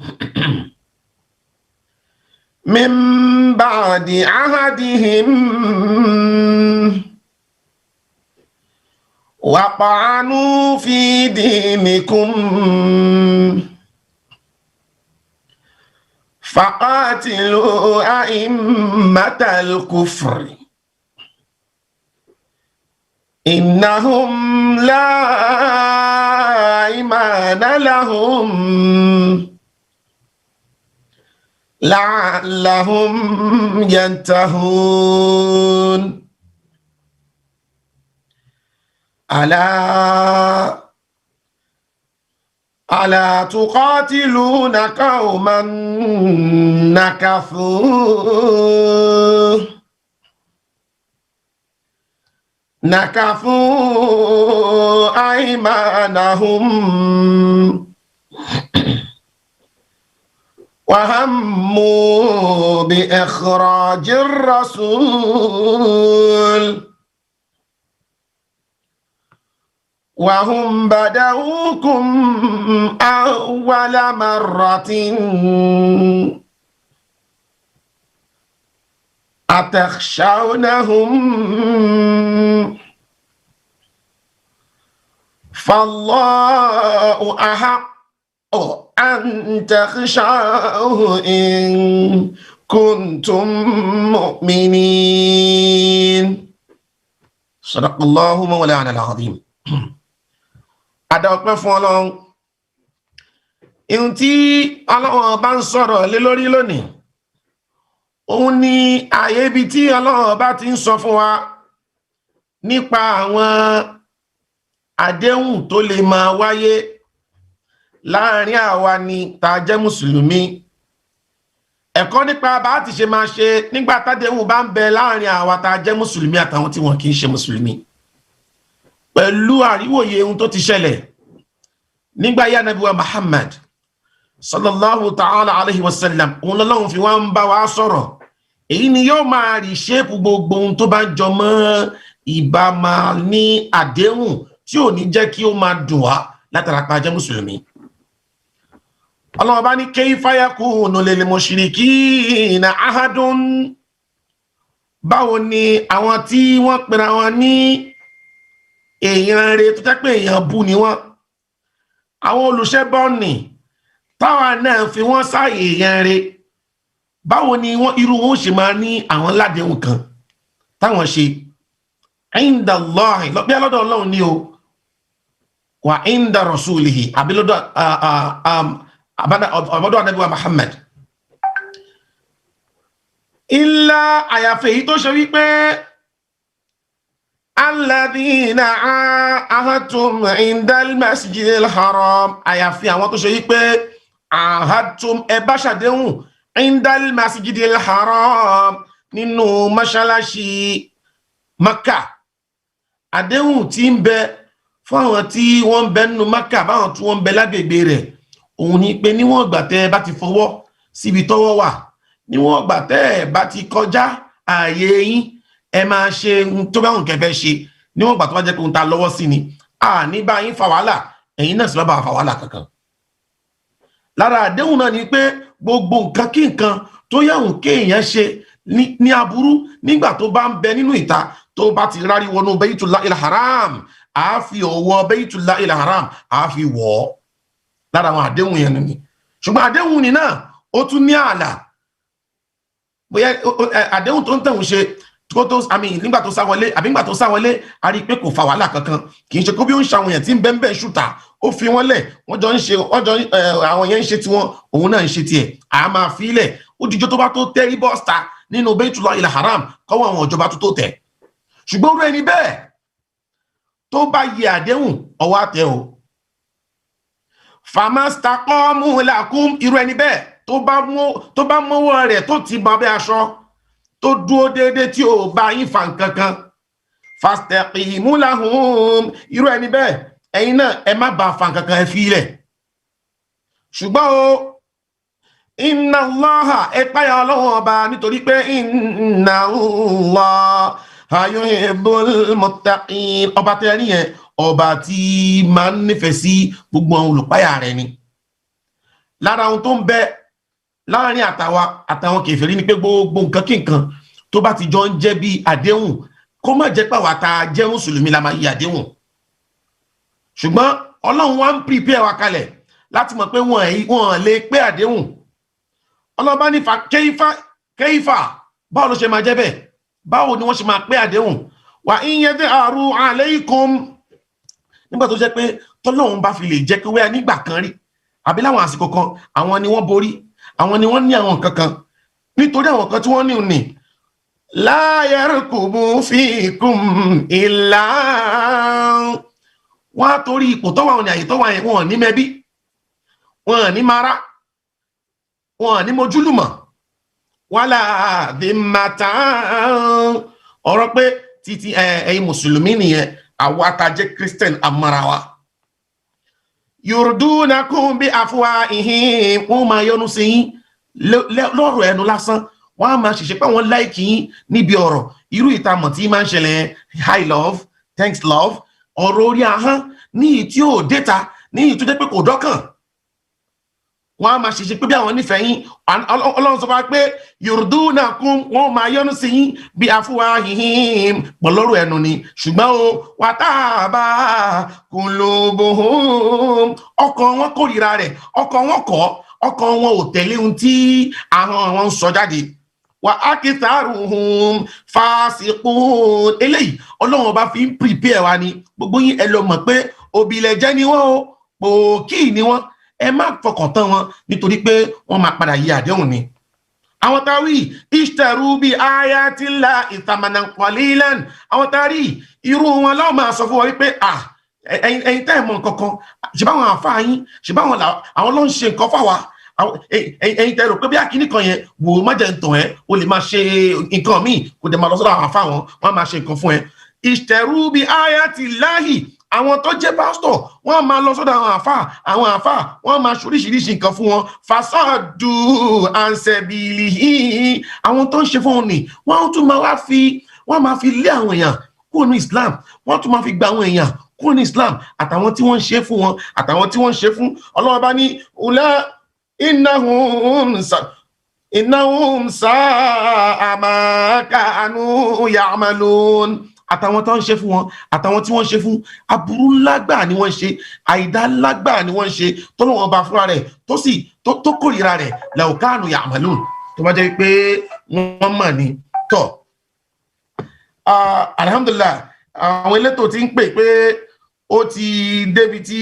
من بعد عهدهم وطعنوا في دينكم فقاتلوا أئمة الكفر إنهم لا إيمان لهم لعلهم ينتهون ألا تقاتلون قوما نكثوا أيمانهم وهموا بإخراج الرسول وهم بدؤوكم أول مرة أتخشونهم فالله أحق أن تخشوه إن كنتم مؤمنين Sadaqallahu mawlana al-azim. Adá ọpẹ́ fún Ọlọ́run. Ihun tí Ọlọ́run bá ń sọ̀rọ̀ lé lórí lónìí, òun ni ààyè ibi tí Ọlọ́run bá ti ń sọ fún wa nípa àwọn àdéhùn tó lè máa wáyé láàrin àwa ni tá jẹ́ mùsùlùmí. Ẹ̀kọ́ nípa bá ti ṣe máa ṣe nígbà tádéhùn bá ń bẹ láàrin àwa tá jẹ́ mùsùlùmí àtàwọn tí wọn kì í ṣe mùsùlùmí. Pẹ̀lú àríwòye ohun tó ti ṣẹlẹ̀ nígbà yá Ànábì wa Muhammad sallallahu ta'ala alaihi wasallam, òun lọ́lọ́run fi wá ń bá wa sọ̀rọ̀. Èyí ni yóò máa rí ṣéèpù gbogbo ohun tó bá jọ mọ́ ìbá máa ní àdéhùn tí ò ní jẹ́ kí ó máa dùn wá látara pa jẹ́ mùsùlùmí. Allah bá ní kayfa yakunu lil mushrikina ahadun. Báwo ni àwọn tí wọ́n pera wọn ní èèyàn rere tó jẹ́ pé èèyàn bú ni wọ́n, àwọn olùṣẹbọ ni táwa náà fi wọ́n sáàyè èèyàn rere, báwo ni irú wọn ṣe máa ní àwọn ládéhùn kan táwọn ṣe inda Allahi lọ́pẹ́ lọ́dọ̀ Ọlọ́run ni o, wa inda rasulihi àbí lọ́dọ̀ Ànábì wa Muhammad. Illa àyàfẹ́ èyí tó ṣe wípé alladhina ahadtum indal masjidil haram, àyàfẹ́ àwọn tó ṣe wípé ahadtum ẹ bá ṣàdéhùn indal masjidil haram nínú mọ́ṣáláṣí Makka. Àdéhùn tí ń bẹ fún àwọn tí wọ́n ń bẹ nínú Makka báwọn tí wọ́n ń bẹ lágbègbè rẹ̀, òun ni pé níwọ̀n ìgbà tẹ́ bá ti fọwọ́ síbi tọ́wọ́ wà, níwọ̀n ìgbà tẹ́ bá ti kọjá ààyè yín, ẹ máa ṣe tó bá hùn kẹfẹ́ ṣe, níwọ̀n ìgbà tó bá jẹ́ pé òun ta lọ́wọ́ sí ni, a ní bá yín fa wàhálà, ẹ̀yin náà sì lọ́ bá fa wàhálà kankan. Lára àdéhùn náà ni pé gbogbo nǹkan kí nǹkan tó yàwùn kéèyàn ṣe ní aburú nígbà tó bá ń bẹ nínú ìta, tó bá ti rárí wọnú Baytullahil Haram, a fi ọwọ́ Baytullahil Haram a fi wọ̀ ọ́. Lára àwọn àdéhùn yẹn ni. Ṣùgbọ́n àdéhùn ni náà ó tún ní ààlà. Bóyá àdéhùn tó ń tẹ̀hún ṣe nígbà tó sáwọlé àbí nígbà tó sáwọlé a rí pé kò fa wàhálà kankan, kì í ṣe kó bí ó ń ṣàwọn èèyàn tí ń bẹ́ẹ̀ ṣùtà, ó fi wọ́n lẹ̀, wọ́n jọ ń ṣe àwọn yẹn ń ṣe tiwọn, òun náà ń ṣe tiẹ̀, a máa fi ilẹ̀ ó dijọ́ tó bá tó tẹ́rí bọ́ọ̀sì nínú Baytullahil Haram kọ́wọ́ àwọn ìjọba tó tẹ̀. Ṣùgbọ́n rẹ̀ ni bẹ́ẹ̀ tó bá yẹ àdéhùn ọwọ́ àtẹ o. Famastaqamu lakum, irú ẹni bẹ́ẹ̀ tó bá mọ́wọ́ rẹ̀ tó ti bọ́ abẹ́ aṣọ tó dúó déédéé tí ò bá yín fa nǹkankan, fastaqimu lahum, irú ẹni bẹ́ẹ̀ ẹ̀yin náà ẹ má bá fa nǹkankan ẹ fi ilẹ̀. Ṣùgbọ́n o inna Allaha ẹ páyà Ọlọ́run ọba, nítorí pé inna Allaha yuhibbul muttaqin, ọba tẹ́ rí yẹn ọba tí máa ń nífẹ̀ẹ́ sí gbogbo àwọn olùpáyà rẹ̀ ni. Lára ohun tó ń bẹ láàrin àtàwọn kèfèrí ni pé gbogbo nǹkan kí nǹkan tó bá ti jọ ń jẹ́ bí àdéhùn, kó má jẹ́ pàwọ́ àtà jẹ́ mùsùlùmí la máa yí àdéhùn. Ṣùgbọ́n Ọlọ́run wá ń prepare wa kalẹ̀ láti mọ̀ pé wọ́n lè pé àdéhùn. Ọlọ́run bá ní kayfa, báwo ló ṣe máa jẹ́ bẹ́ẹ̀, báwo ni wọ́n ṣe máa pé àdéhùn. Wa in yadharu alaykum, nígbà tó jẹ́ pé tọ́lọ́run bá fi lè jẹ́ pé wẹ́ẹ́ nígbà kan rí àbí láwọn àsìkò kan àwọn ni wọ́n borí, àwọn ni wọ́n ní àwọn kankan, nítorí àwọn kan tí wọ́n ní òní la yarkubu fikum illa, wọ́n á torí ipò tó wà ní àyè tó wà yẹn, wọ́n ní mẹ́bí, wọ́n ní mara, wọ́n ní mojúlùmọ̀, wala dhimmatan, ọ̀rọ̀ pé títí ẹ̀yin mùsùlùmí nìyẹn, àwa tá jẹ́ Christian amarawa. Yurdunakum bi afwahihim, wọ́n máa yọ́nú sí yín lọ́rọ̀ ẹnu lásán, wọ́n á máa ṣẹ̀ṣẹ̀ pé wọ́n láìkì yín níbi ọ̀rọ̀, irú ìtamọ̀ tí máa ń ṣẹlẹ̀ hi love, thanks love, ọ̀rọ̀ orí ahọ́n ní ìtí ò déta, ní ìtú jẹ́ pé kò dọ́kàn. Wọ́n á máa ṣẹ̀ṣẹ̀ pé bí àwọn nífẹ̀ẹ́ yín. Ọlọ́run sọ pé yurdunakum, wọ́n máa yọ́nú sí yín bí afwahihim, pọ̀lọ́rọ̀ ẹnu ni. Ṣùgbọ́n o wa taba qulubuhum, ọkàn wọn kórìíra rẹ̀, ọkàn wọn kọ̀, ọkàn wọn ò tẹ̀lé ohun tí àwọn wọn ń sọ jáde. wa akitharuhum fasiqun. Eléyìí Ọlọ́run ọba fi ń prepare wa ni gbogbo yín ẹ lọ mọ̀ pé òbílẹ̀jẹ́ ni wọ́n o pòkì ni wọ́n ẹ má fọkàn tán wọn nítorí pé wọ́n máa padà yí àdéhùn ni. Àwọn táwí ishtaru bi ayatillahi thamanan qalilan, àwọn tárí irú wọn láwọn máa sọ fún wọn wípé ẹ̀yin tẹ́ mọ̀ nǹkan kan ṣe báwọn àfáà yín ṣe báwọn àwọn ló ń ṣe nǹkan fáwa ẹ̀yin tẹ́ rò pé bí akíní kan yẹn wò ó má jẹ́ ń tàn ẹ́ o lè máa ṣe nǹkan míì kò dẹ̀ máa lọ sọ́dọ̀ àwọn àfáà wọn máa ṣe nǹkan fún ẹ. Ishtaru bi ayatillahi, àwọn tó jẹ́ pásítọ̀ wọ́n máa lọ sọ́dọ̀ àwọn àfáà wọ́n máa ṣoríṣiríṣi nǹkan fún wọn. Fasadu ansabilihi, àwọn tó ń ṣe fún wọn ni wọ́n tún máa fi lé àwọn èèyàn kúrò ní Islam, wọ́n tún máa fi gba àwọn èèyàn kúrò ní Islam, àtàwọn tí wọ́n ń ṣe fún wọn àtàwọn tí wọ́n ń ṣe fún. Ọlọ́run bá ní ula innahum sa'a ma kanu ya'malun, àtàwọn tó ń ṣe fún wọn àtàwọn tí wọ́n ṣe fún aburú lágbà ni wọ́n ṣe, àìdá lágbà ni wọ́n ṣe tọ́lọ́wọ́n bá fúnra rẹ̀ tó kórìíra rẹ̀ law kanu ya'malun, tó bá jẹ́ pé wọ́n mọ̀ ní tọ́. Alhamdulillah, àwọn elétò ti ń pè pé ó ti débi tí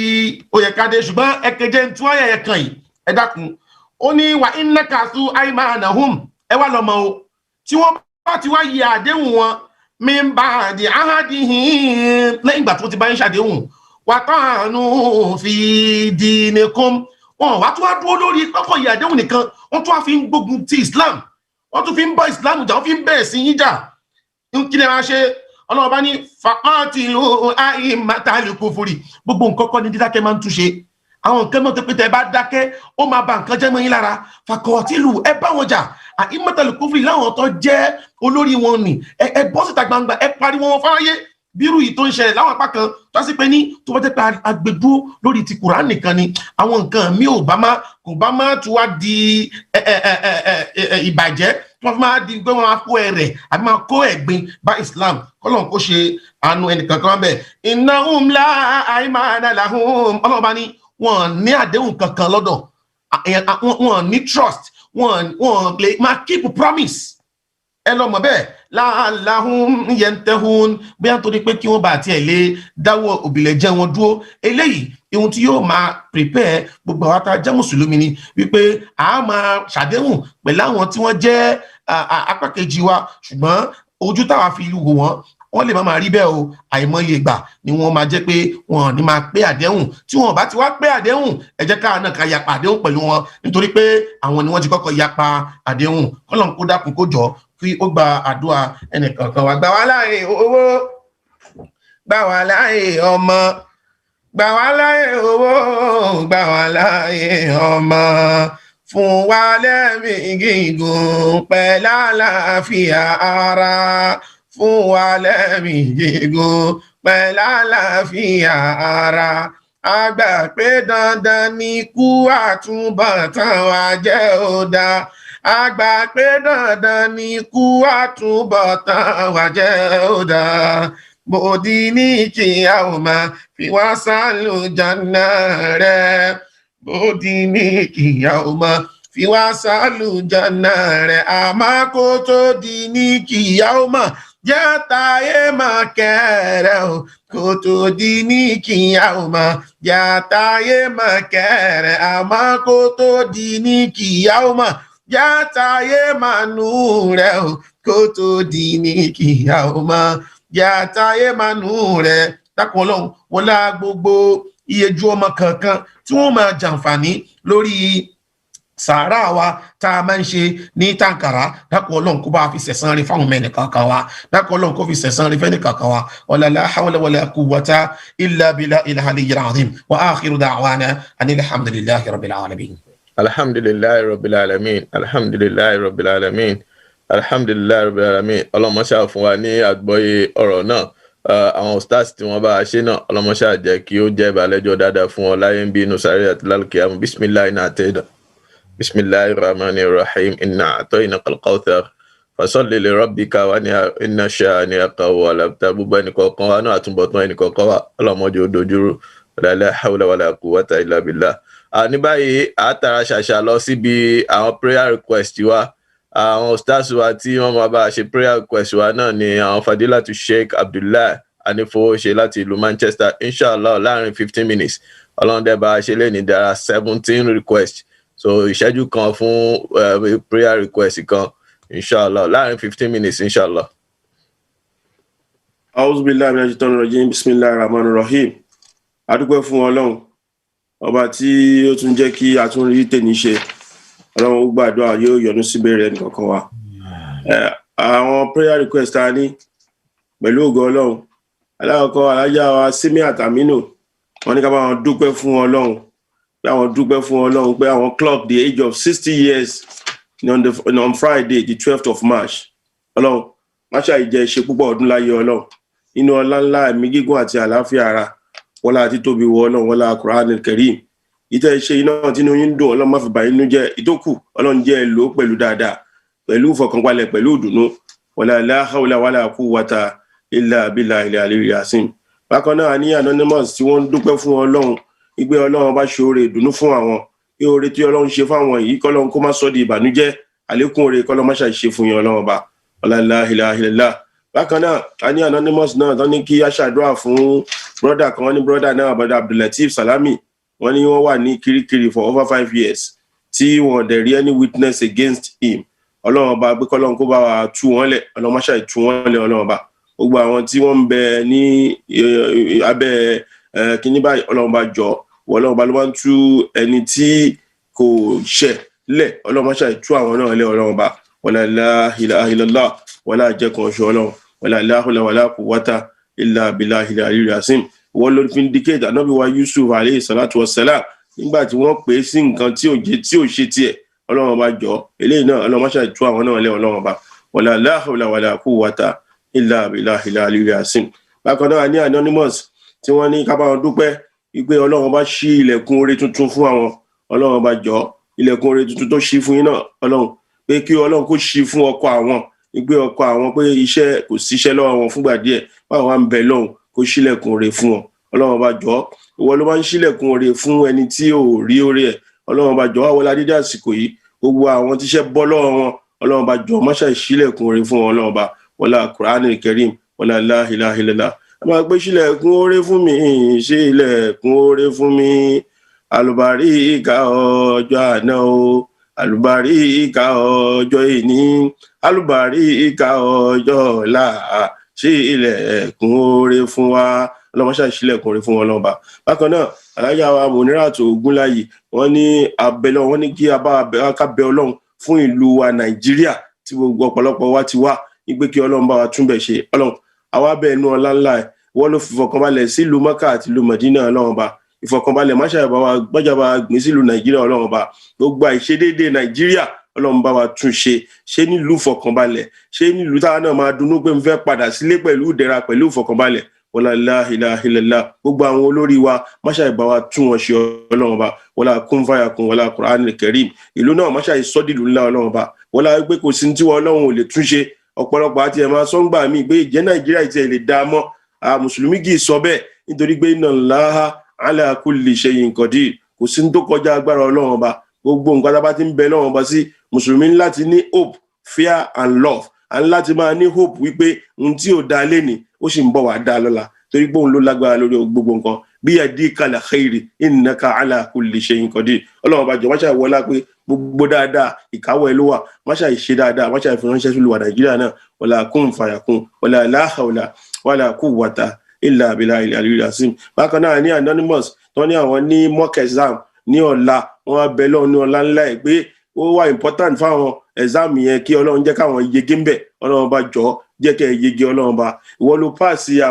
ó yẹ ká dé, ṣùgbọ́n ẹkẹjẹ ń tún ayẹyẹ kan yìí ẹ dákun. Ó ní wà innakasu aymanahum, ẹ wá lọ́mọ o tí wọ́n bá ti wá yẹ àdéhùn wọn min ba'di ahadihim, lẹ́yìn ìgbà tí wọ́n ti bá ń ṣàdéhùn, wa ta'anu fi dinikum, wọn wá tún wá dúró lórí kọ́kọ́ yẹ àdéhùn nìkan, wọ́n tún wá fi ń gbógun ti Islam, wọ́n tún fi ń bọ́ Islam jà, wọ́n fi ń bẹ̀rẹ̀ sí yín jà. Kí ni a ṣe? Ọlọ́run bá ní faqatilu a'immatal kufri, gbogbo nǹkan kọ́ ni dídákẹ́ máa ń túnṣe. Àwọn nǹkan náà tó pété ẹ bá dákẹ́ ó máa ba nǹkan jẹ́ mọ́ yín lára. Faqatilu, ẹ bá wọn jà, a'immatal kufri láwọn tó jẹ́ olórí wọn ni ẹ bọ́ síta gbangba, ẹ pariwo wọn fáráyé. Bírú yìí tó ń ṣẹlẹ̀ láwọn apá kan tó sì pé ní tó bá jẹ́ pé agbèdúró lórí ti Kùránì nìkan ni, àwọn nǹkan mi kò bá má tún wá di ìbàjẹ́, wọ́n fi máa di pé wọ́n máa kó ẹ̀rẹ̀ àbí máa kó ẹ̀gbin bá Islam. Kọ́lọ́n kó ṣe àánú ẹnìkankan bẹ́ẹ̀. Innahum la aymana lahum, Ọlọ́run bá ní wọ́n ní àdéhùn kankan lọ́dọ̀, wọ́n ní trust, wọ́n lè máa keep promise. Ẹ lọ mọ̀ bẹ́ẹ̀, la'allahum yantahun, bí a tó ní pé kí wọ́n bá tiẹ̀ lè dáwọ́ òbílẹ̀jẹ́ wọn dúró. Eléyìí ohun tí yóò máa prepare gbogbo àwọn tá jẹ́ mùsùlùmí ni wípé a máa ṣàdéhùn pẹ̀lú àwọn tí wọ́n jẹ́ apá kejì wa, ṣùgbọ́n ojú táwa fi wò wọ́n lè máa rí bẹ́ẹ̀ o. Àìmọye ìgbà ni wọ́n máa jẹ́ pé wọ́n ní máa pé àdéhùn, tí wọ́n bá ti wá pé àdéhùn ẹ jẹ́ káà náà ká yapa àdéhùn pẹ̀lú wọn, nítorí pé àwọn ni wọ́n ti kọ́kọ́ yapa àdéhùn. Kọ́lọ́n kó dákun kó jọ kí ó gba àdúrà ẹnìkankan wa. Gbà wá láàyè owó, gbà wá láàyè ọmọ, gbà wá láàyè owó, gbà wá láàyè ọmọ, fún wa lẹ́mìí gígùn pẹ̀lú àlàáfíà ara, fún wa lẹ́mìí gígùn pẹ̀lú àlàáfíà ara. A gbà pé dandan ni kú àtúbọ̀tán wa jẹ́ ó dáa, a gbà pé dandan ni kú àtúbọ̀tán wa jẹ́ ó dáa. Bòdì ní kíyà ó máa fi wá sálùjánnà rẹ̀, bòdì ní kíyà ó máa fi wá sálùjánnà rẹ̀. Àmọ́ kó tó di ní kíyà ó máa jẹ́ táyé máa kẹ́rẹ́ o, kó tó di ní kíyà ó máa jẹ́ táyé máa kẹ́rẹ́. Àmọ́ kó tó di ní kíyà ó máa jẹ́ táyé máa nù rẹ̀ o, kó tó di ní kíyà ó máa jẹ́ táyé máa nù rẹ̀. Dákun Ọlọ́run wọlá gbogbo iyejú ọmọ kankan tí wọ́n máa jàǹfààní lórí sàárà wa tá a máa ń ṣe ní tàǹkàrà. Dákun Ọlọ́run kó bá fi sẹ̀san rí fáwọn mẹ́rin kankan wa, dákun Ọlọ́run kó fi sẹ̀san rí fẹ́ni kankan wa. Wala la hawla wala quwwata illa billahi al-aliyyil azim. Wa akhiru da'wana anil hamdulillahi rabbil alamin. Alhamdulillahi rabbil alamin, alhamdulillahi rabbil alamin, alhamdulillahi rabbil alamin. Ọlọ́mọṣà fún wa ní àgbọ́yé ọ̀rọ̀ náà. Àwọn stars tí wọ́n bá ṣe náà ọlọ́mọṣà jẹ́ kí ó jẹ́ ìbàlẹ́jọ́ dáadáa fún ọ láyé ń bí inú sáré àti lálùkìyàmù. Bismillahir na'tayna, bismillahir rahmanir rahim, inna a'tainakal kawthar, fasalli li rabbika wanhar, inna shani'aka huwal abtar. Gbogbo ẹnìkọ̀ọ̀kan wa náà àtúbọ̀tán ẹnìkọ̀ọ̀kan wa ọlọ́mọdé ó dojúrú. La hawla wala quwwata illa billah. Ní báyìí a tara ṣàṣà lọ síbi àwọn prayer request wa. àwọn stars wa tí wọ́n máa bá ṣe prayer request wa náà ni àwọn Fadilatu Sheikh Abdullahi Anífowóṣe láti ìlú Manchester. Inshallah láàrin 15 minutes Ọlọ́run dẹ̀ bá ṣe lè ní dára 17 request, so ìṣẹ́jú kan fún prayer request kan inshallah láàrin 15 minutes inshallah. A'udhu billahi minash shaitanir rajim, bismillahir rahmanir rahim. A dúpẹ́ fún Ọlọ́run ọba tí ó tún jẹ́ kí a tún rí tèmi ṣe. Ọlọ́run ó gbàdúrà yóò yọ́nú sí ìbéèrè ẹnìkọ̀ọ̀kan wa. Àwọn prayer request ta ní pẹ̀lú ògo Ọlọ́run. Alákọ̀ọ́kọ́ alájà wa Simiat Aminu wọ́n ní ká bá wọn dúpẹ́ fún Ọlọ́run pé àwọn dúpẹ́ fún Ọlọ́run pé àwọn clock the age of 60 years on Friday the 12th of March. Ọlọ́run máṣá ìjẹ́ ṣe púpọ̀ ọdún láyé Ọlọ́run inú ọlá ńlá ẹ̀mí gígùn àti àlàáfíà ara wọ́n láti tóbi wọ Ọlọ́run wọ́n lá Qur'anul Karim ìtẹ́ ṣe iná tí inú yín dùn Ọlọ́run má fi bà inú jẹ́ ìtókù Ọlọ́run jẹ́ lò pẹ̀lú dáadáa pẹ̀lú ìfọ̀kànbalẹ̀ pẹ̀lú ìdùnnú wala la hawla wala quwwata illa billahi al-aliyyil azim. Bákan náà ní anonymous tí wọ́n dúpẹ́ fún Ọlọ́run ìgbé Ọlọ́run bá ṣe oore ìdùnnú fún àwọn pé oore tí Ọlọ́run ṣe fáwọn yìí kọ́lọ́run kó má sọ di ìbànújẹ́ àlékún oore kọ́lọ́run má ṣe fún yín Ọlọ́run bá wala la ilaha illallah. Bákan náà a ní anonymous náà tán ní kí a ṣàdúrà fún brother kan, wọ́n ní brother náà brother Abdulateef Salami wọ́n ní wọ́n wà ní Kirikiri for over 5 years tí wọ́n dẹ̀ rí any witness against him. Ọlọ́run bá gbé kọ́lọ́run kó bá wa tú wọ́n lẹ̀ Ọlọ́run má ṣe tú wọ́n lẹ̀ Ọlọ́run bá gbogbo àwọn tí wọ́n ń bẹ ní abẹ́ kíní báyìí Ọlọ́run bá jọ Ọlọ́run bá ló máa ń tú ẹni tí kò ṣẹ̀ lẹ̀ Ọlọ́run má ṣe tú àwọn náà lẹ̀ Ọlọ́run bá wala la ilaha illallah wala jẹ́kan ṣe Ọlọ́run wala la hawla wala quwwata illa billahi al-aliyyil azim. Wọ́n ló fi indicate Ànábì wa Yusuf alayhi salatu wassalam nígbà tí wọ́n pè é sí nǹkan tí ò ṣe tiẹ̀ Ọlọ́run bá jọ eléyìí náà Ọlọ́run má ṣe tú àwọn náà lẹ̀ Ọlọ́run bá wala la hawla wala quwwata illa billahi al-aliyyil azim. Bákan náà ní anonymous tí wọ́n ní ká bá wọn dúpẹ́ wípé Ọlọ́run bá ṣí ilẹ̀kùn oore tuntun fún àwọn Ọlọ́run bá jọ ilẹ̀kùn oore tuntun tó ṣí fún yín náà Ọlọ́run pé kí Ọlọ́run kó ṣí fún ọkọ àwọn ìgbé ọkọ àwọn pé iṣẹ́ kò síṣẹ́ lọ́wọ́ wọn fúngbà díẹ̀ báwọn wá ń bẹ lọ́hùn kó ṣílẹ̀kùn oore fún wọn Ọlọ́run bá jọ ìwọ ló máa ń ṣílẹ̀kùn oore fún ẹni tí ò rí oore ẹ̀ Ọlọ́run bá jọ àwọn ládídá àsìkò yìí gbogbo àwọn tíṣẹ́ bọ́ lọ́wọ́ wọn Ọlọ́run bá jọ má ṣe ṣílẹ̀kùn oore fún wọn Ọlọ́run bá wala Qur'anul Karim wala la ilaha illallah. A máa gbé ṣílẹ̀kùn oore fún mi ṣe ilẹ̀kùn oore fún mi àlùbáríkà ọjọ́ àná o àlùbáríkà ọjọ́ ìní àlùbáríkà ọjọ́ ọ̀la ṣe ilẹ̀kùn oore fún wa ọlọ́mọṣà ìṣílẹ̀kùn oore fún wọn lọ́ba. Bákan náà alájà wa Muniratu Ogunláyì wọ́n ní abẹ́lọ́ wọ́n ní kí a bá ká bẹ Ọlọ́run fún ìlú wa Nàìjíríà tí gbogbo ọ̀pọ̀lọpọ̀ wa ti wá ìgbé kí Ọlọ́run bá wa túnbẹ̀ ṣe Ọlọ́run àwa bẹ́ẹ̀ nu ọlá ńlá ẹ̀ wọ́n ló fi ìfọ̀kànbalẹ̀ sí ìlú Mẹ́kà àti ìlú Mẹdínà Ọlọ́run bá ìfọ̀kànbalẹ̀ má ṣàyẹ̀bá wa gbọ́jàbá gbìn sí ìlú Nàìjíríà Ọlọ́run bá gbogbo àìṣedéédé Nàìjíríà Ọlọ́run bá wa tún ṣe nílùú ìfọ̀kànbalẹ̀ ṣe nílùú táwa náà máa dunnú pé mo fẹ́ padà sílé pẹ̀lú ìdẹ̀ra pẹ̀lú ìfọ̀kànbalẹ̀ wala la ilaha illallah. Gbogbo àwọn olórí wa má ṣàyẹ̀bá wa tún wọn ṣe Ọlọ́run bá wala kun fayakun wala Qur'anul Karim ìlú náà má ṣàyẹ̀ sọ́dìlú ńlá Ọlọ́run bá wala pé kò sí tí wọn Ọlọ́run ò lè tún ṣe ọ̀pọ̀lọpọ̀ àti ẹ̀ máa sọ́ngbà míì pé ìjẹ́ Nàìjíríà ti ẹ̀ lè dá mọ́ mùsùlùmí kì í sọ bẹ́ẹ̀ nítorí pé inna Allaha ala kulli shay'in qadir kò sí tó kọjá agbára Ọlọ́run bá gbogbo nǹkan tá bá ti ń bẹ Ọlọ́run bá sí mùsùlùmí láti ní hope fear and love and láti máa ní hope wípé ohun tí ò dá lénìí ó sì ń bọ̀ wá dá lọ́la torí pé òun ló lágbára lórí gbogbo nǹkan bí yadika la khairi innaka ala kulli shay'in qadir Ọlọ́run bá jọ má ṣàì wọlá pé gbogbo dáadáa ìkáwọ́ ẹ ló wà má ṣàì ṣe dáadáa má ṣàì fi ránṣẹ́ sílùú wa Nàìjíríà náà wala kun fayakun wala la hawla wala quwwata illa billahi al-aliyyil azim. Bákan náà ní anonymous tó ní àwọn ní mock exam ní ọ̀la wọn abẹ lọ́wọ́ ní ọ̀la ńlá ẹ̀ pé ó wà important fáwọn exam yẹn kí Ọlọ́run jẹ́ káwọn yege ń bẹ̀ Ọlọ́run bá jọ jẹ́ kẹ́ yege Ọlọ́run bá ìwọ ló pàṣẹ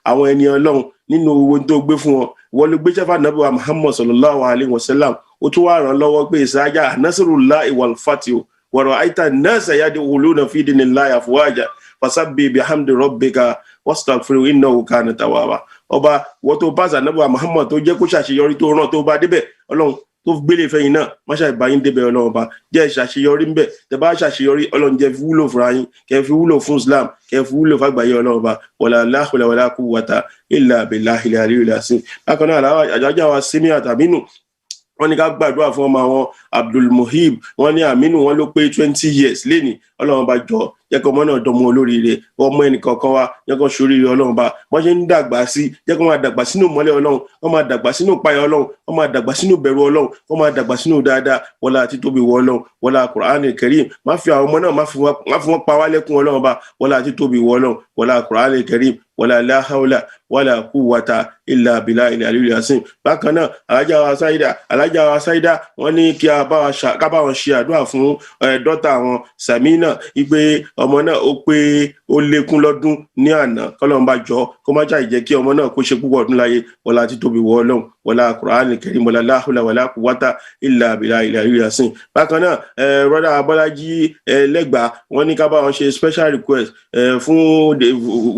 àwọn ẹni Ọlọ́run nínú owó tó gbé fún wọn ìwọ ló gbé sẹ́fà Ànábì wa Muhammad sallallahu alayhi wa sallam ó tún wá ràn lọ́wọ́ pé ìsáájà nasrullahi wal fatih wa ra'aita an-nasa yadkhuluna fi dinillahi afwaja fasabbih bihamdi rabbika wastaghfirhu innahu kana tawwaba. Ọba wọ́n tó pàṣẹ Ànábì wa Muhammad tó jẹ́ kó ṣàṣeyọrí tó ràn tó bá débẹ̀ Ọlọ́run tó gbélé fẹ́yìn náà má ṣe ìbáyín débẹ̀ Ọlọ́run bá jẹ́ ìṣàṣeyọrí ń bẹ̀ tẹ́ bá ṣàṣeyọrí Ọlọ́run jẹ́ fi wúlò fúnra yín kẹ́ fi wúlò fún Islam kẹ́ fi wúlò fàgbáyé Ọlọ́run bá wala hawla wala quwwata illa billahi al-aliyyil azim. Bákan náà àjájá wa Simiat Aminu wọ́n ní ká gbàdúrà fún ọmọ àwọn Abdul Muhib, wọ́n ní Aminu wọn ló pé 20 years lénìí. Ọlọ́run bá jọ jẹ́ kó ọmọ náà dọmọ olóríire, ọmọ ẹnìkọ̀ọ̀kan wa jẹ́ kó ṣoríire Ọlọ́run bá wọ́n ṣe ń dàgbà sí, jẹ́ kó máa dàgbà sínú ìmọ́lẹ̀ Ọlọ́run, kó máa dàgbà sínú ìpayà Ọlọ́run, kó máa dàgbà sínú ìbẹ̀rù Ọlọ́run, kó máa dàgbà sínú dáadáa wọlá àti tóbi wọ Ọlọ́run wọlá Qur'an al-Karim. Má fi àwọn ọmọ náà má fi wọ́n pa wá lẹ́kún Ọlọ́run bá wọlá àti tóbi wọ Ọlọ́run wọlá Qur'an al-Karim wala la hawla wala quwwata illa billahi al-aliyyil azim. Bákan náà alájà wa Saida wọ́n ní kí a bá wọn ṣe àdúrà fún dọ́tà wọn Samina ìpè ọmọ náà ó pé ó lékún lọ́dún ní àná, kọ́lọ́run bá jọ kó má jáì jẹ́ kí ọmọ náà kó ṣe púpọ̀ ọdún láyé wọlá àti tóbi wọ Ọlọ́run wọlá Qur'an al-Karim wala la hawla wala quwwata illa billahi al-aliyyil azim. Bákan náà brother Abọ́lájí Lẹ́gbàá wọ́n ní ká bá wọn ṣe special request fún the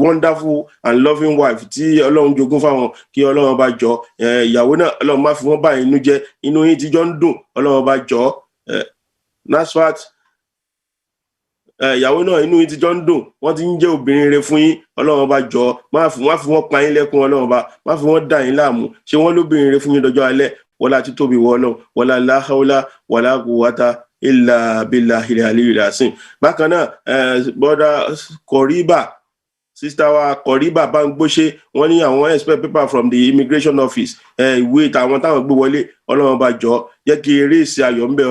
wonderful and loving wife tí Ọlọ́run jogún fáwọn, kí Ọlọ́run bá jọ ìyàwó náà Ọlọ́run má fi wọ́n bá inú jẹ́, inú yín ti jọ ń dùn, Ọlọ́run bá jọ Nasfat ìyàwó náà inú yín ti jọ ń dùn, wọ́n ti ń jẹ́ obìnrin rere fún yín, Ọlọ́run bá jọ má fi wọ́n pa yín lẹ́kún, Ọlọ́run bá má fi wọ́n dà yín láàmú, ṣé wọ́n lóbìnrin rere fún yín dọjọ́ alẹ́ wọlá tí tóbi wọ Ọlọ́run wọlá la hawla wala quwwata illa billahi al-aliyyil azim. Bákan náà brother Koriba, sister wa Koriba Bangbose, wọ́n ní àwọn expect paper from the immigration office, ìwé táwọn táwọn gbé wọlé, Ọlọ́run bá jọ jẹ́ kí eré ìsì ayọ̀ ń bẹ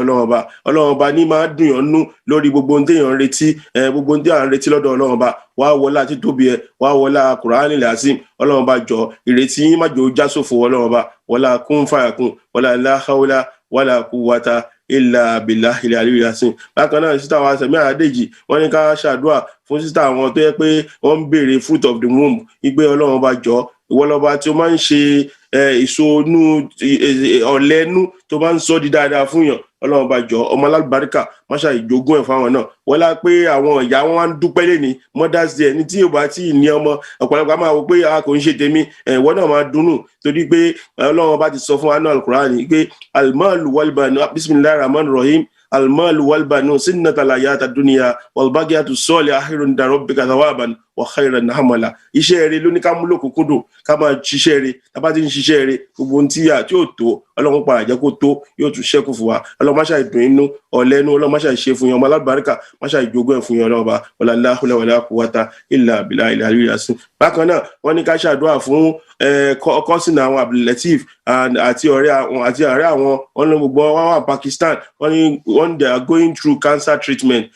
Ọlọ́run bá ní máa dùn yàn nú lórí gbogbo ohun téèyàn ń retí, gbogbo ohun téèyàn ń retí lọ́dọ̀ Ọlọ́run bá wá wọlá títóbi ẹ wá wọlá Qur'an al-Azim. Ọlọ́run bá jọ ìrètí yín má jò já sófo Ọlọ́run bá wọlá kún fàyàkún wọlá la hawla wala quwwata illa billahi al-aliyyil azim. Bákan náà sísá wa Sẹ̀mí Adéjì wọ́n ní ká ṣàdúrà fún sísá àwọn tó yẹ pé wọ́n ń béèrè fruit of the womb, ìgbé Ọlọ́run bá jọ ìwọ lọ́ba tí ó máa ń ṣe èso inú ọ̀lẹ́nu tó máa ń sọ di dáadáa fún yàn, Ọlọ́run bá jọ ọmọ alálùbáríkà máṣá ìjogún ẹ̀ fáwọn náà wọlá pé àwọn ìyá wọn wá ń dúpẹ́ lẹ́ni Mother's Day ní tí yóò bá tí ì ní ọmọ ọ̀pọ̀lọpọ̀ máa wò pé a kò ń ṣe tèmi, ìwọ náà máa dunnú torí pé Ọlọ́run bá ti sọ fún wa náà Al-Qur'an pé al-malu wal-banu bismillahir rahmanir rahim al-malu wal-banu zinnatal hayatid dunya wal-baqiyatu s-salihatu inda rabbika thawaban wa khayran amala. Iṣẹ́ rere ló ní ká mú lókùnkúndùn, ká máa ṣiṣẹ́ rere, tá bá ti ń ṣiṣẹ́ rere gbogbo ohun tí ò tó Ọlọ́run padà jẹ́ kó tó, yóò tún ṣẹ́kù fún wa. Ọlọ́run má ṣàì dùn inú ọ̀lẹ́nu, Ọlọ́run má ṣàì ṣe fún yín ọmọ alábàárìkà, má ṣàì jogún ẹ̀ fún yín Ọlọ́run bá wala la hawla wala quwwata illa billahi al-aliyyil azim. Bákan náà wọ́n ní ká ṣàdúrà fún kọ́sìn àwọn Abdul-Lateef àti ọ̀rẹ́ àwọn wọ́n ní gbogbo wọn wà Pakistan, wọ́n they are going through cancer treatment,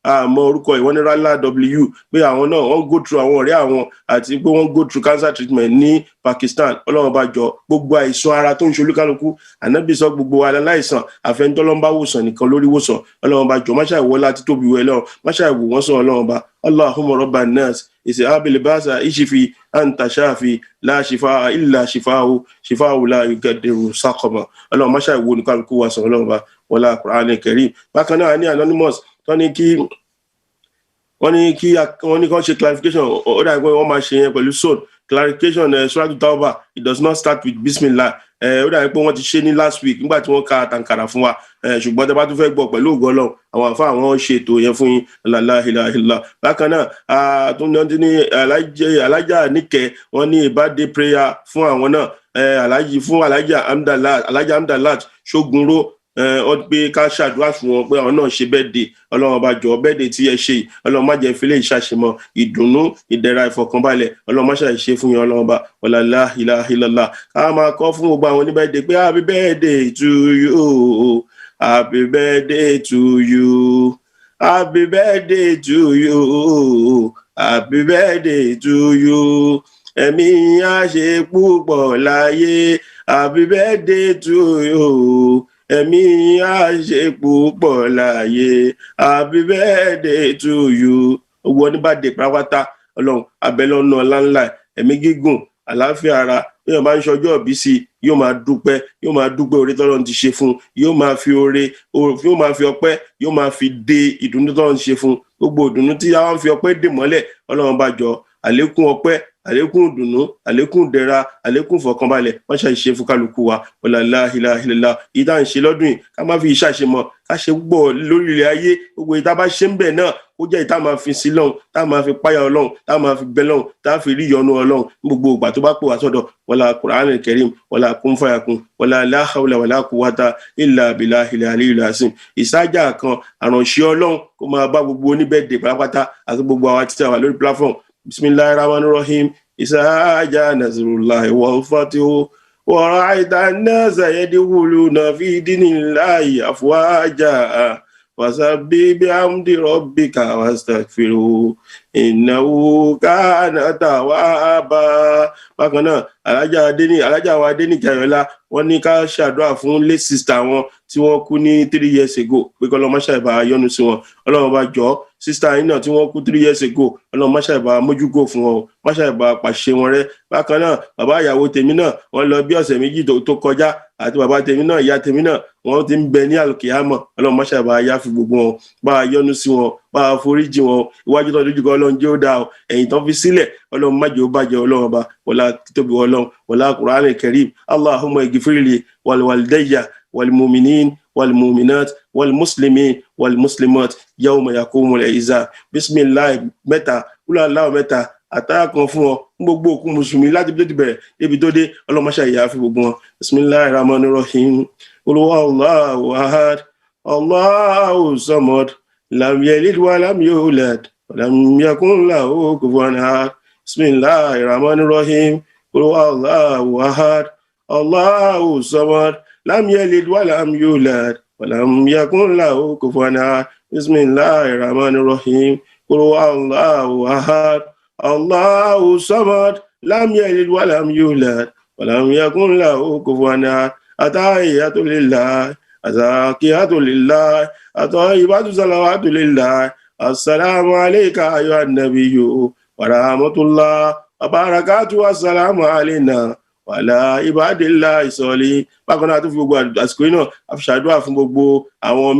àmọ́ orúkọ ìwọ́n ní Rala W pé àwọn náà wọ́n go through àwọn ọ̀rẹ́ àwọn àti pé wọ́n go through cancer treatment ní Pakistan. Ọlọ́run bá jọ gbogbo àìsàn ara tó ń ṣe olúkálukú, Ànábì sọ gbogbo aláìsàn àfẹnitọ́lọ́mbá wòsàn nìkan lórí wòsàn. Ọlọ́run bá jọ má ṣàì wọlá títóbi wẹ̀ lọ́run, má ṣàì wò wọ́n sọ Ọlọ́run bá Allahumma rabban nas ishabil basa ishifi anta shafi la shifaa illa shifaa la yugadiru saqama. Ọlọ́run má ṣàì wò nìkálukú wa sọ Ọlọ́run bá wọlá Qur'an al-Karim. Bákan náà ní Anonymous wọ́n ní kí ṣe clarification, ó dà pé wọ́n máa ṣe yẹn pẹ̀lú soul clarification. Suratu Tawbah, it does not start with bismillah. Ó dà pé wọ́n ti ṣe ní last week nígbà tí wọ́n ka tàǹkàrà fún wa, ṣùgbọ́n tẹ́ bá tún fẹ́ gbọ́ pẹ̀lú ògo Ọlọ́run àwọn àfáà àwọn ṣètò yẹn fún yín la ilaha illallah. Bákan náà tó ní alájà níkẹ́ wọ́n ní birthday prayer fún àwọn náà, alájà Amdalat Ṣógunró wọ́n pé ká ṣàdúrà fún wọn pé àwọn náà ṣe birthday. Ọlọ́run bá jọ birthday tí ẹ ṣe Ọlọ́run má jẹ́ ìfilẹ̀ ìṣàṣemọ ìdùnnú ìdẹ̀ra ìfọ̀kànbalẹ̀, Ọlọ́run má ṣàìṣe fún yín Ọlọ́run bá wala la ilaha illallah. Ká máa kọ́ fún gbogbo àwọn oníbẹ̀ẹ́dẹ̀ pé happy birthday to you, happy birthday to you, happy birthday to you, happy birthday to you, ẹ̀mí á ṣe púpọ̀ láyé, happy birthday to you, ẹ̀mí á ṣe púpọ̀ láyé, happy birthday to you. Owó oníbàdé pàápàá Ọlọ́run abẹ́lọ́nà ọláńlá ẹ̀mí gígùn àlàáfíà ara, yóò máa ń ṣọjọ́ òbí sí, yóò máa dúpẹ́ oore tọ́lọ́run ti ṣe fún, yóò máa fi ọpẹ́, yóò máa fi dé ìdùnnú tọ́lọ́run ti ṣe fún. Gbogbo ìdùnnú tí àwọn fi ọpẹ́ dè mọ́lẹ̀ Ọlọ́run bá jọ àlékún ọpẹ́ àlékún ìdùnnú àlékún ìdẹ̀ra àlékún ìfọ̀kànbalẹ̀ wọ́n ṣe ìṣe fún kálukú wa wala la ilaha illallah ìdá ń ṣe lọ́dún yìí ká má fi ìṣàṣemọ̀ ká ṣe gbọ́ lórí ilẹ̀ ayé gbogbo ìta bá ṣe ń bẹ̀ náà ó jẹ́ ìta máa fi sí lọ́hùn tá máa fi páyà ọlọ́hun tá máa fi bẹ́ lọ́hùn tá fi rí ìyọ́nú ọlọ́hun gbogbo ìgbà tó bá pè wá sọ́dọ̀ wala Qur'anul Karim wala kun fayakun wala la hawla wala quwwata illa billahil aliyyil azim ìsájà kan àránṣẹ́ ọlọ́hun kó máa bá gbogbo oníbẹ̀dẹ̀ pátápátá àti gbogbo àwa tí a wà lórí platform bismillahir rahmanir rahim ìsájà nasrullahi wal fatihu wa ra'aita an-nasa yadkhuluna fi dinillahi afwaja wasabbih bihamdi rabbika wastaghfirhu innahu kana tawwaba. Bákan náà alájà wa Adéníkì Ayọ̀lá wọ́n ní ká ṣàdúrà fún late sister wọn tí wọ́n kú ní 3 years ago pé kọ́ lọ́mọ ṣàìbá yọ́nú sí wọn Ọlọ́run bá jọ sister yìí náà tí wọ́n kú 3 years ago Ọlọ́run má ṣàìbá mójúgò fún wọn má ṣàìbá pàṣẹ wọn rẹ́. Bákan náà bàbá ìyàwó tèmi náà wọ́n lọ bí ọ̀sẹ̀ méjì tó kọjá àti bàbá tèmi náà ìyá tèmi náà wọ́n ti ń bẹ ní àlùkìyámọ̀ Ọlọ́run má ṣàìbá yá fi gbogbo wọn bá a yọ́nú sí wọn bá a foríjì wọn iwájú tó dojúkọ Ọlọ́run jẹ́ ó dáa o ẹ̀yìn tó fi sílẹ̀ Ọlọ́run má jẹ́ ó bàjẹ́ Ọlọ́run ọba wọlá títóbi Ọlọ́run wọlá Qur'anul Karim Allahumma ighfirli wal walidayya wal mu'minin wal mu'minat wal muslimin wal muslimat yawma yaqumul hisab bismillah mẹ́ta kúlọ̀ mẹ́ta àtàkàn fún ọ gbogbo òkú mùsùlùmí láti bí tó ti bẹ̀rẹ̀ débi tó dé ọlọ́mọṣà ìyá fi gbogbo wọn bismillahir rahmanir rahim qul huwallahu ahad Allahu samad lam yalid wa lam yulad wa lam yakun lahu kufuwan ahad bismillahir rahmanir rahim qul huwallahu ahad Allahu samad lam yalid wa lam yulad wa lam yakun lahu kufuwan ahad bismillahir rahmanir rahim qul huwallahu ahad Allahu samad lam yalid wa lam yulad wa lam yakun lahu kufuwan ahad atahiyatu lillahi azakiyatu lillahi atayibatu salawatu lillahi assalamu alayka ayyuhan nabiyyu wa rahmatullah wa barakatuhu assalamu alayna wa ala ibadillahi salihin. Bákan náà tó fi gbogbo àsìkò náà a fi ṣàdúrà fún gbogbo àwọn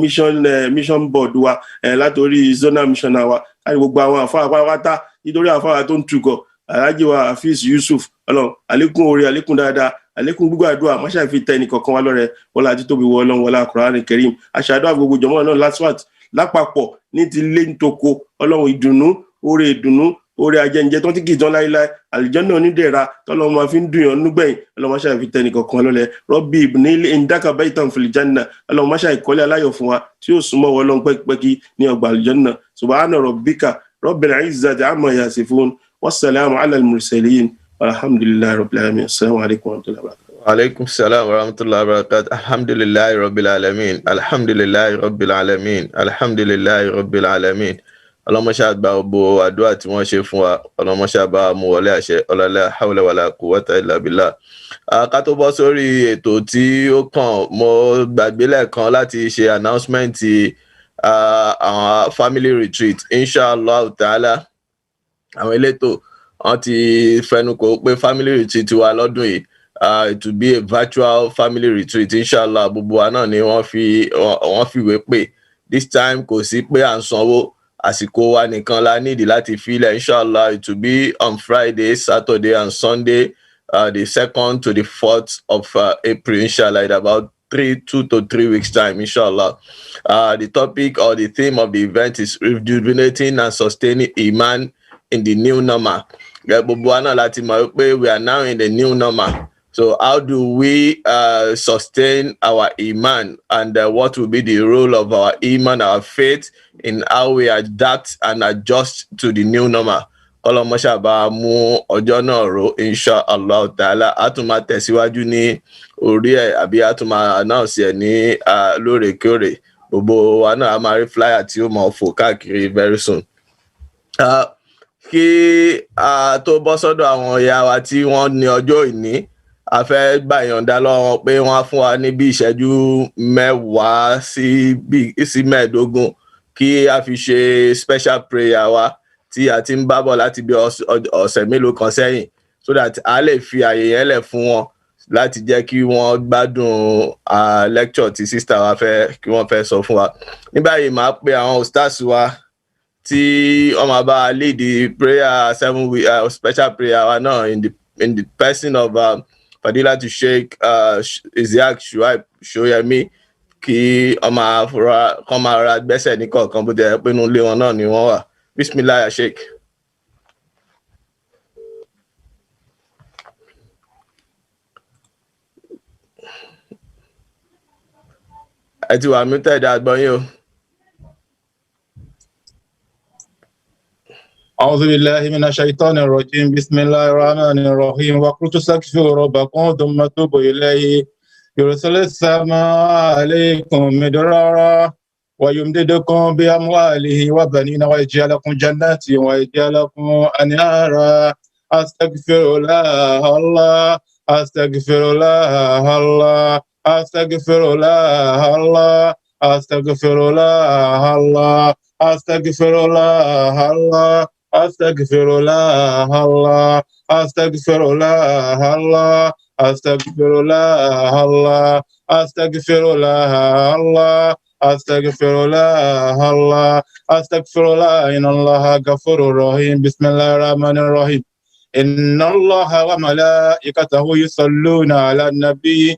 mission board wa látorí zonal missioner wa láti gbogbo àwọn àfáà pátá nítorí àfáà tó ń tukọ̀ Alhaji wa Hafiz Yusuf Ọlọ́run àlékún oore àlékún dáadáa àlékún gbogbo àdúrà má ṣàfi tẹ ẹnì kọ̀ọ̀kan wá lọ́rẹ wọlá àti tóbi wọ Ọlọ́run wọlá Qur'anul Karim aṣàdúrà gbogbo jọmọ́ náà Nasfat lápapọ̀ ní ti lé nítoko Ọlọ́run ìdùnnú oore ajẹ́njẹ́ tó ti kì í tán láíláí àlùjánnà onídẹ̀ra tọ́lọ́ máa fi ń dùn yàn núgbẹ̀yìn Ọlọ́run má ṣàfi tẹ ẹnì kọ̀ọ̀kan lọ́lẹ̀ Rabbi ibni indaka baytan fil janna Ọlọ́run má ṣàìkọ́lé aláyọ̀ fún wa tí ó súnmọ́ wọ Ọlọ́run pẹ́kipẹ́kí ní ọgbà àlùjánnà subhana rabbika rabbil izzati amma yasifun wassalamu ala al-mursalin walhamdulillahi rabbil alamin. Assalamu alaikum wa rahmatullahi wa barakatuh. Alaikum salam wa rahmatullahi wa barakatuh. Alhamdulillahi rabbil alamin. Alhamdulillahi rabbil alamin. Alhamdulillahi rabbil alamin. Ọlọ́mọṣẹ́ àgbà gbogbo àdúrà tí wọ́n ṣe fún wa ọlọ́mọṣẹ́ àbá mú wọlé àṣẹ ọlọ́lá hawla wala quwwata illa billah. Ká tó bọ́ sórí ètò tí ó kàn mo gbàgbé lẹ́ẹ̀kan láti ṣe announcement àwọn family retreat inshallah ta'ala àwọn elétò wọ́n ti fẹnukò pé family retreat wa lọ́dún yìí it will be a virtual family retreat inshallah gbogbo wa náà ni wọ́n fìwé pè this time kò sí pé à ń sanwó àsìkò wa nìkan la nídìí láti filẹ̀ inshallah it will be on Friday, Saturday and Sunday the 2nd to the 4th of April inshallah in about 2 to 3 weeks time inshallah. The topic or the theme of the event is rejuvenating and sustaining iman in the new normal. We are now in the new normal. So how do we sustain our iman and what will be the role of our iman, our faith in how we adapt and adjust to the new normal? Ọlọ́mọṣà bá mú ọjọ́ náà ro inshallah ta'ala a tún máa tẹ̀síwájú ní orí ẹ̀ àbí a tún máa announce ẹ̀ ní lóòrèkóòrè gbogbo wa náà a máa rí flyer tí ó máa fò káàkiri very soon. Kí a tó bọ́ sọ́dọ̀ àwọn ìyá wa tí wọ́n ní ọjọ́ ìní a fẹ́ gbà yọ̀ǹda lọ́wọ́ pé wọ́n á fún wa ní bí ìṣẹ́jú 10 sí 15 kí a fi ṣe special prayer wa tí a ti ń bá bọ̀ láti bí ọ̀sẹ̀ mélòó kan sẹ́yìn so that a lè fi àyè yẹn lẹ̀ fún wọn láti jẹ́ kí wọ́n gbádùn lecture tí sister wa fẹ́ kí wọ́n fẹ́ sọ fún wa. Ní báyìí màá pe àwọn ustaz wa tí wọ́n máa bá lead the prayer 7 week special prayer wa náà in the person of Fadilatu Sheikh Isiaq Shuaib Shoyemi kí ọmọ afura kọ́ máa ra gbẹ́sẹ̀ ní kọ̀ọ̀kan bó jẹ́ pé inú ilé wọn náà ni wọ́n wà. Bismillah ya Sheikh. ẹ ti wà mí tẹ̀dá àgbọ̀yìn o. أعوذ بالله من الشيطان الرجيم بسم الله الرحمن الرحيم وقلت استغفروا ربكم ثم توبوا إليه يرسل السماء عليكم مدرارا ويمددكم بأمواله وبنين ويجعل لكم جنات ويجعل لكم أنهارا أستغفر الله أستغفر الله أستغفر الله أستغفر الله أستغفر الله أستغفر الله أستغفر الله أستغفر الله أستغفر الله أستغفر الله أستغفر الله إن الله غفور رحيم بسم الله الرحمن الرحيم إن الله وملائكته يصلون على النبي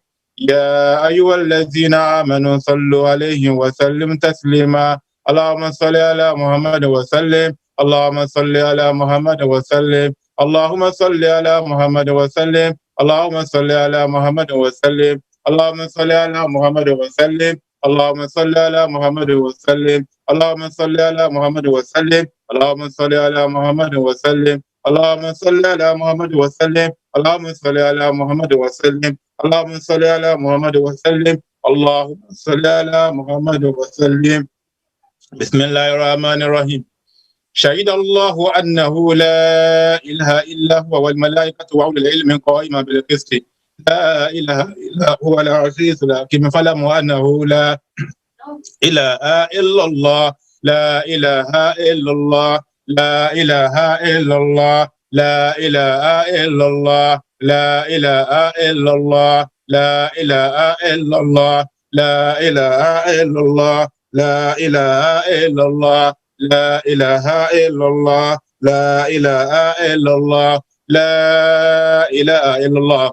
يا أيها الذين آمنوا صلوا عليه وسلم تسليما اللهم صل على محمد وسلم اللهم صل على محمد وسلم اللهم صل على محمد وسلم اللهم صل على محمد وسلم اللهم صل على محمد وسلم اللهم صل على محمد وسلم اللهم صل على محمد وسلم اللهم صل على محمد وسلم اللهم صل على محمد وسلم اللهم صل على محمد وسلم اللهم صل على محمد وسلم اللهم صل على محمد وسلم بسم الله الرحمن الرحيم شهد الله أنه لا إله إلا هو والملائكة وأولو العلم قائما بالقسط لا إله إلا هو العزيز الحكيم فاعلموا أنه لا إله إلا الله لا إله إلا الله لا إله إلا الله لا إله إلا الله لا إله إلا الله لا إله إلا الله لا إله إلا الله لا إله إلا الله لا إله إلا الله لا إله إلا الله لا إله إلا الله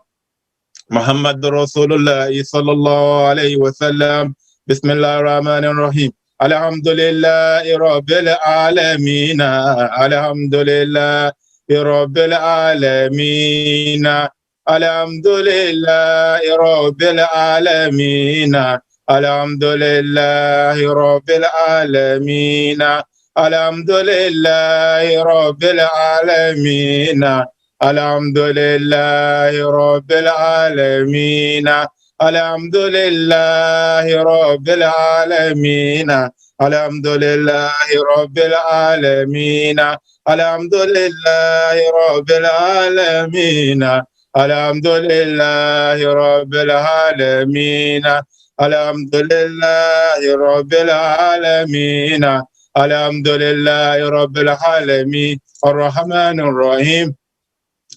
محمد رسول الله صلى الله عليه وسلم بسم الله الرحمن الرحيم الحمد لله رب العالمين الحمد لله رب العالمين الحمد لله رب العالمين الحمد لله رب العالمين الحمد لله رب العالمين الحمد لله رب العالمين الحمد لله رب العالمين الحمد لله رب العالمين الحمد لله رب العالمين الحمد لله رب العالمين الحمد لله رب العالمين الحمد لله رب العالمين الرحمن الرحيم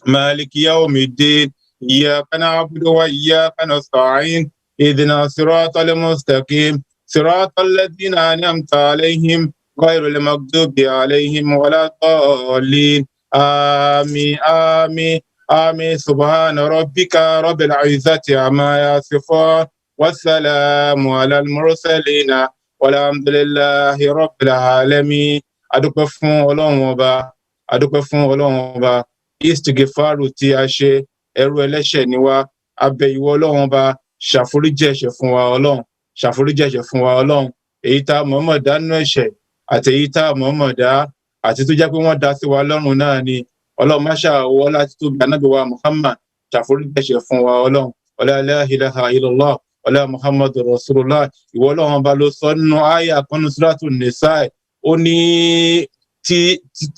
مالك يوم الدين إياك نعبد وإياك نستعين اهدنا الصراط المستقيم صراط الذين أنعمت عليهم غير المغضوب عليهم ولا الضالين آمين آمين آمين سبحان ربك رب العزة عما يصفون والسلام على المرسلين والحمد لله رب العالمين adúpẹ́ fún Ọlọ́run ọba adúpẹ́ fún Ọlọ́run ọba istighfaru tí a ṣe ẹrú ẹlẹ́ṣẹ̀ ni wá abẹ ìwọ Ọlọ́run ọba ṣàforíjì ẹ̀ṣẹ̀ fún wa Ọlọ́run ṣàforíjì ẹ̀ṣẹ̀ fún wa Ọlọ́run èyí tá mọ̀ọ́mọ̀ dá nínú ẹ̀ṣẹ̀ àti èyí tá mọ̀ọ́mọ̀ dá àti tó jẹ́ pé wọ́n dá sí wa lọ́rùn náà ni Ọlọ́run má ṣàwọ́ láti tóbi ànábì wa Muhammad ṣàforíjì ẹ̀ṣẹ̀ fún wa Ọlọ́run wala ilaha illallah wala Muhammadu Rasulullah ìwọ Ọlọ́run ọba ló sọ nínú àyà kan nínú Suratul Nisa ó ní tí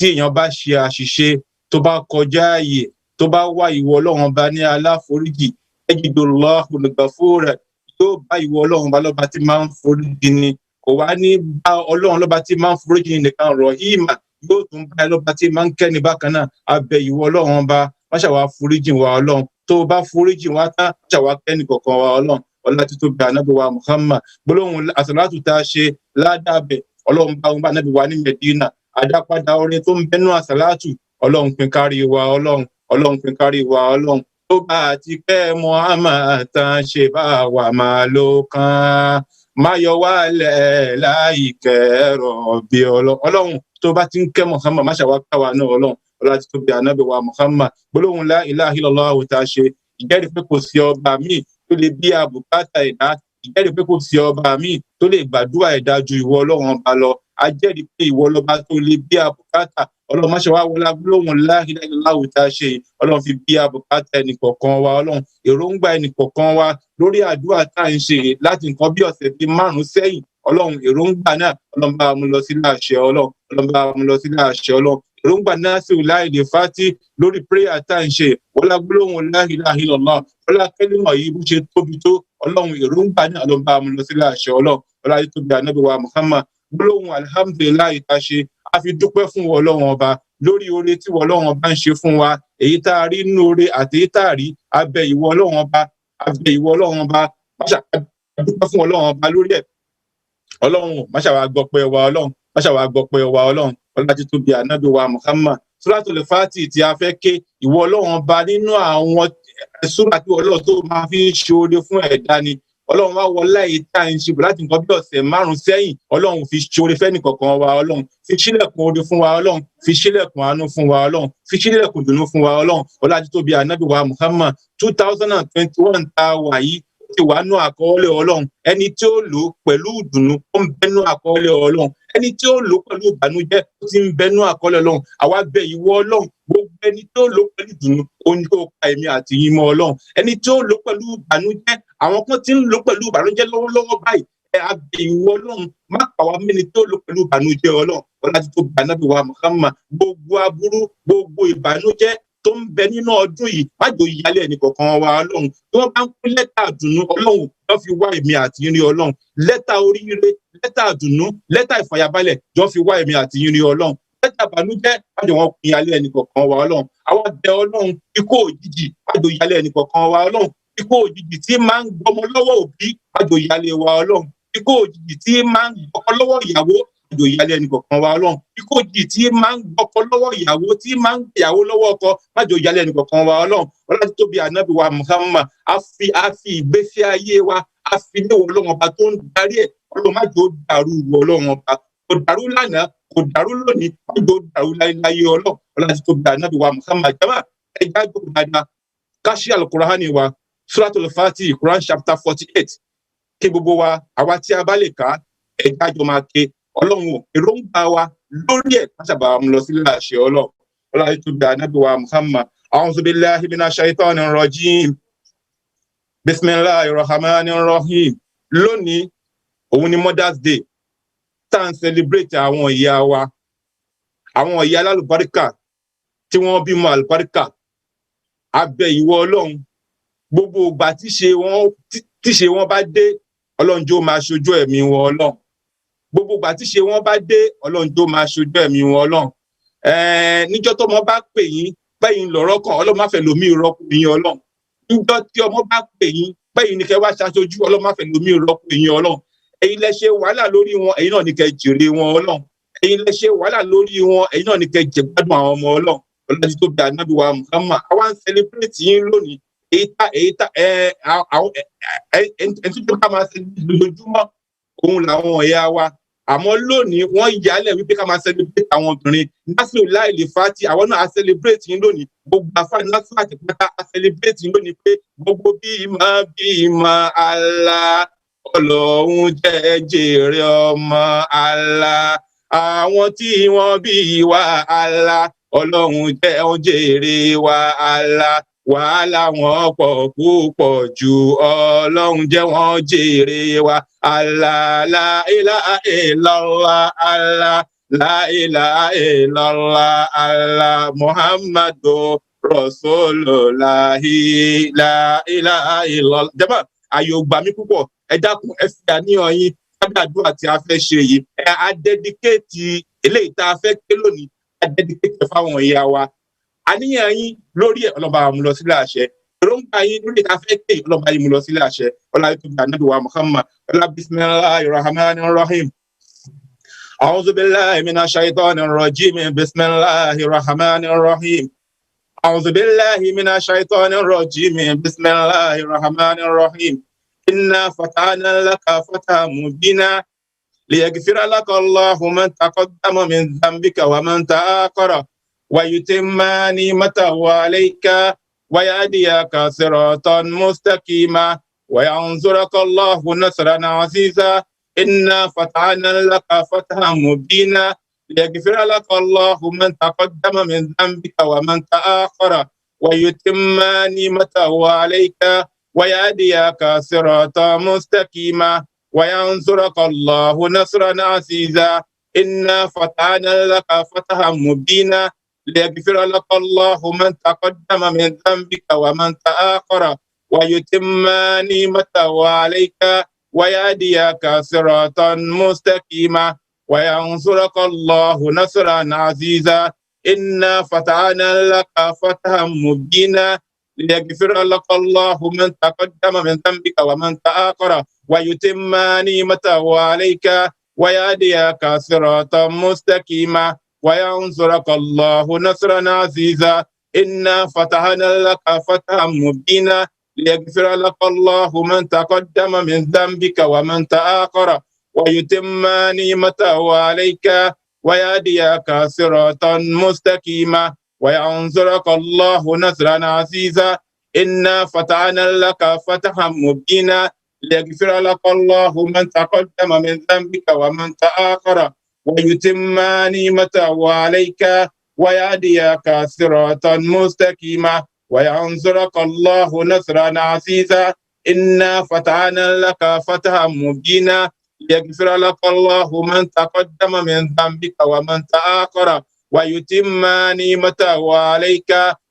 èèyàn bá ṣe àṣìṣe tó bá kọjá ààyè tó bá wá ìwọ Ọlọ́run ọba ní aláforíjì ejidullahu al-ghafura yóò bá ìwọ Ọlọ́run ọba lọ́ba tí máa ń foríjì ni kò wá ní bá Ọlọ́run lọ́ba tí máa ń foríjì nìkan rahima yóò tún bá lọ́ba tí máa ń kẹ́ni bákan náà abẹ ìwọ Ọlọ́run ọba má ṣàwá foríjì wa Ọlọ́run tó bá foríjì wa tán ṣàwá kẹ́ni kọ̀ọ̀kan wa Ọlọ́run ọlá títóbi ànábì wa Muhammad gbólóhùn àsàlátù tá a ṣe ládàbẹ̀ Ọlọ́run bá wọn bá ànábì wa ní Medina àdápadà orin tó ń bẹnu àsàlátù ọlọ́run pín kárí wa ọlọ́run pín kárí wa ọlọ́run tó bá ti kẹ́ Muhammad tán ṣe bá wà máa ló kàn má yọ wálẹ̀ láìkẹ́ rọ̀bì ọlọ́run tó bá ti ń kẹ́ Muhammad má ṣàwá káwa náà ọlọ́run ọlọ́run ti tóbi ànábì wa Muhammad gbólóhùn la ilaha illallah tá a ṣe ìjẹ́rìí pé kò sí ọba míì tó lè bí àbùkátà ẹ̀dá ìjẹ́rìí pé kò sí ọba míì tó lè gbàdúrà ẹ̀dá ju ìwọ ọlọ́run ọba lọ ajẹ́rìí pé ìwọ lọ́ba tó lè bí àbùkátà ọlọ́run má ṣe wá wọlá gbólóhùn la ilaha illallah tá a ṣe ọlọ́run fi bí àbùkátà ẹnìkọ̀ọ̀kan wa ọlọ́run èròǹgbà ẹnìkọ̀ọ̀kan wa lórí àdúrà tá à ń ṣe láti nǹkan bí ọ̀sẹ̀ bíi 5 sẹ́yìn ọlọ́run èròǹgbà náà ọlọ́run bá mú lọ sílé àṣẹ ọlọ́run bá mú lọ sílé àṣẹ ọlọ́run èròǹgbà náà sì láìlè fátí lórí prayer tá à ń ṣe wọlá gbólóhùn la ilaha illallah wọlá kẹ́límọ̀ yìí bó ṣe tóbi tó ọlọ́run èròǹgbà náà ọlọ́run bá mú lọ sílé àṣẹ ọlọ́run wọlá yìí tóbi ànábì wa Muhammad gbólóhùn alhamdulilayi tá a ṣe a fi dúpẹ́ fún ọlọ́run ọba lórí oore tí ọlọ́run ọba ń ṣe fún wa èyí tá a rí nínú oore àti èyí tá a rí abẹ ìwọ ọlọ́run ọba máṣà dúpẹ́ fún ọlọ́run ọba lórí ẹ̀ ọlọ́run máṣà wàá gbọpẹ́ wa ọlọ́run máṣà wàá gbọpẹ́ wa ọlọ́run ọlọ́run tó bí ànábì wa Muhammad Suratul Fati tí a fẹ́ ké ìwọ ọlọ́run ọba nínú àwọn súrà tí ọlọ́run tó máa fi ń ṣe oore fún ẹ̀dá ni ọlọ́run wá wọlá yìí tá à ń ṣe bọ̀ láti nǹkan bí ọ̀sẹ̀ 5 sẹ́yìn ọlọ́run fi ṣoore fẹ́ni kọ̀ọ̀kan wa ọlọ́run fi ṣílẹ̀kùn oore fún wa ọlọ́run fi ṣílẹ̀kùn àánú fún wa ọlọ́run fi ṣílẹ̀kùn dùnú fún wa ọlọ́run ọlájú tó bí ànábì wa Muhammad 2021 tá a wà yìí ti wà nú àkọọ́lẹ̀ ọlọ́run ẹni tí ó lò pẹ̀lú ìdùnnú ó ń bẹnu àkọọ́lẹ̀ ọlọ́run ẹni tí ó lò pẹ̀lú ìbànújẹ́ ó ti ń bẹnu àkọọ́lẹ̀ ọlọ́run àwa bẹ̀ ìwọ ọlọ́run gbogbo ẹni tí ó lò pẹ̀lú ìdùnnú ó ní kó pa èmi àti yín mọ́ ọlọ́run ẹni tí ó lò pẹ̀lú ìbànújẹ́ àwọn kan ti ń lò pẹ̀lú ìbànújẹ́ lọ́wọ́lọ́wọ́ báyìí àbẹ̀ ìwọ ọlọ́run má pa wá mẹ́ni tí ó lò pẹ̀lú ìbànújẹ́ ọlọ́run ọlájú tó bá ànábì wa Muhammad gbogbo aburú gbogbo ìbànújẹ́ tó ń bẹ nínú ọdún yìí má jò yálẹ̀ ẹnìkọ̀ọ̀kan wa ọlọ́run tí wọ́n bá ń pín lẹ́tà àdùnnú ọlọ́run jọ fi wá èmi àti yín rí ọlọ́run lẹ́tà oríire lẹ́tà àdùnnú lẹ́tà ìfàyàbalẹ̀ jọ fi wá èmi àti yín rí ọlọ́run lẹ́tà ìbànújẹ́ má jò wọ́n pín yálẹ̀ ẹnìkọ̀ọ̀kan wa ọlọ́run àwọn abẹ ọlọ́run ikú òjijì má jò yálẹ̀ ẹnìkọ̀ọ̀kan wa ọlọ́run ikú òjijì tí máa ń gbọmọ lọ́wọ́ òbí má jò yálẹ̀ wa ọlọ́run ikú òjijì tí máa ń gbọkọ lọ́wọ́ ìyàwó àjò ìyálẹ̀ ẹnìkọ̀ọ̀kan wa ọlọ́run ikú òjijì tí máa ń gbọkọ lọ́wọ́ ìyàwó tí máa ń gbìyàwó lọ́wọ́ ọkọ májò ìyálẹ̀ ẹnìkọ̀ọ̀kan wa ọlọ́run ọlọ́run tó bí ànábì wa Muhammad a fi ìgbésí ayé wa a fi lé ọlọ́run ọba tó ń darí ẹ̀ ọlọ́run májò dàrú ọlọ́run ọba kò dàrú lánàá kò dàrú lónìí májò dàrú láyé ọlọ́run tó bí ànábì wa Muhammad jama ẹja gbogbo dáadáa káṣí alukurahani wa Suratul Fati Quran chapter 48 kí gbogbo wa àwa tí a bá lè ká ẹja jọ máa ké ọlọ́run èròǹgbà wa lórí ẹ̀ máṣàbà mú lọ sílé àṣẹ ọlọ́run tó bí ànábì wa Muhammad a'udhu billahi minash shaitanir rajim bismillahir rahmanir rahim lónìí òun ni Mother's Day tá à ń celebrate àwọn ìyá wa àwọn ìyá alálùbáríkà tí wọ́n bímọ àlùbáríkà abẹ́ ìwọ ọlọ́run gbogbo ìgbà tíṣe wọn bá dé ọlọ́run jó máa ṣojú ẹ̀mí wọn ọlọ́run gbogbo ìgbà tíṣe wọn bá dé ọlọ́run jó máa ṣojú ẹ̀mí wọn ọlọ́run níjọ́ tó ọmọ bá pè yín pẹ́yìn lọ́rọ́ kan ọlọ́run má fẹ́ lómi ìrọ́pò yín ọlọ́run níjọ́ tí ọmọ bá pè yín pẹ́yìn ní kẹ́ wá ṣaṣojú ọlọ́run má fẹ́ lómi ìrọ́pò yín ọlọ́run ẹ̀yin lẹ ṣe wàhálà lórí wọn ẹ̀yin náà ní kẹ́ jèrè wọn ọlọ́run ẹ̀yin lẹ ṣe wàhálà lórí wọn ẹ̀yin náà ní kẹ́ jẹ̀gbádùn àwọn ọmọ ọlọ́run ọlọ́run tó bí ànábì wa Muhammad àwa ń celebrate yín lónìí èyí tá ẹni tó ká máa ṣe lójoojúmọ́ òun làwọn ọ̀yá wa àmọ́ lónìí wọ́n yálẹ̀ wípé ká máa celebrate àwọn obìnrin násìlò láìlè fati àwọn náà a celebrate yín lónìí gbogbo àfa Nasfat pátá a celebrate yín lónìí pé gbogbo bímọ Allah ọlọ́run jẹ́ jèrè ọmọ Allah àwọn tí wọ́n bí wa Allah ọlọ́run jẹ́ jèrè wa Allah wàhálà wọn pọ̀ púpọ̀ jù ọlọ́run jẹ́ wọ́n jèrè wa Allah la ilaha illallah Allah la ilaha illallah Allah Muhammadu Rasulullah la ilaha illallah. Jàmáà ayò gbà mí púpọ̀ ẹ dákun ẹ fi àníyàn yín kábíàdúrà tí a fẹ́ ṣe yìí a dẹ́díkéètì eléyìí tá a fẹ́ ké lónìí a dẹ́díkéètì fáwọn ìyá wa àníyàn yín lórí ẹ̀ ọlọ́ba mú lọ sílé àṣẹ èròǹgbà yín lórí tá a fẹ́ ké ọlọ́ba yín mú lọ sílé àṣẹ ọlá tó bí ànábì wa Muhammad ọlá bismillahir rahmanir rahim أعوذ بالله من الشيطان الرجيم بسم الله الرحمن الرحيم أعوذ بالله من الشيطان الرجيم بسم الله الرحمن الرحيم إنا فتحنا لك فتحا مبينا ليغفر لك الله من تقدم من ذنبك ومن تأخر ويتم نعمته عليك ويهديك صراطا مستقيما وينصرك الله نصرا عزيزا إنا فتحنا لك فتحا مبينا ليغفر لك الله من تقدم من ذنبك ومن تأخر ويتم نعمته عليك ويهديك صراطا مستقيما وينصرك الله نصرا عزيزا إنا فتحنا لك فتحا مبينا ليغفر لك الله من تقدم من ذنبك ومن تأخر ويتم نعمته عليك ويهديك صراطا مستقيما وينصرك الله نصرا عزيزا إنا فتحنا لك فتحا مبينا ليغفر لك الله من تقدم من ذنبك ومن تأخر ويتم نعمته عليك ويهديك صراطا مستقيما وينصرك الله نصرا عزيزا إنا فتحنا لك فتحا مبينا ليغفر لك الله من تقدم من ذنبك ومن تأخر ويتم نعمته عليك ويهديك صراطا مستقيما وينصرك الله نصرا عزيزا إنا فتحنا لك فتحا مبينا ليغفر لك الله من تقدم من ذنبك ومن تأخر ويتم نعمته عليك ويهديك صراطا مستقيما وينصرك الله نصرا عزيزا إنا فتحنا لك فتحا مبينا ليغفر لك الله من تقدم من ذنبك ومن تأخر ويتم نعمته عليك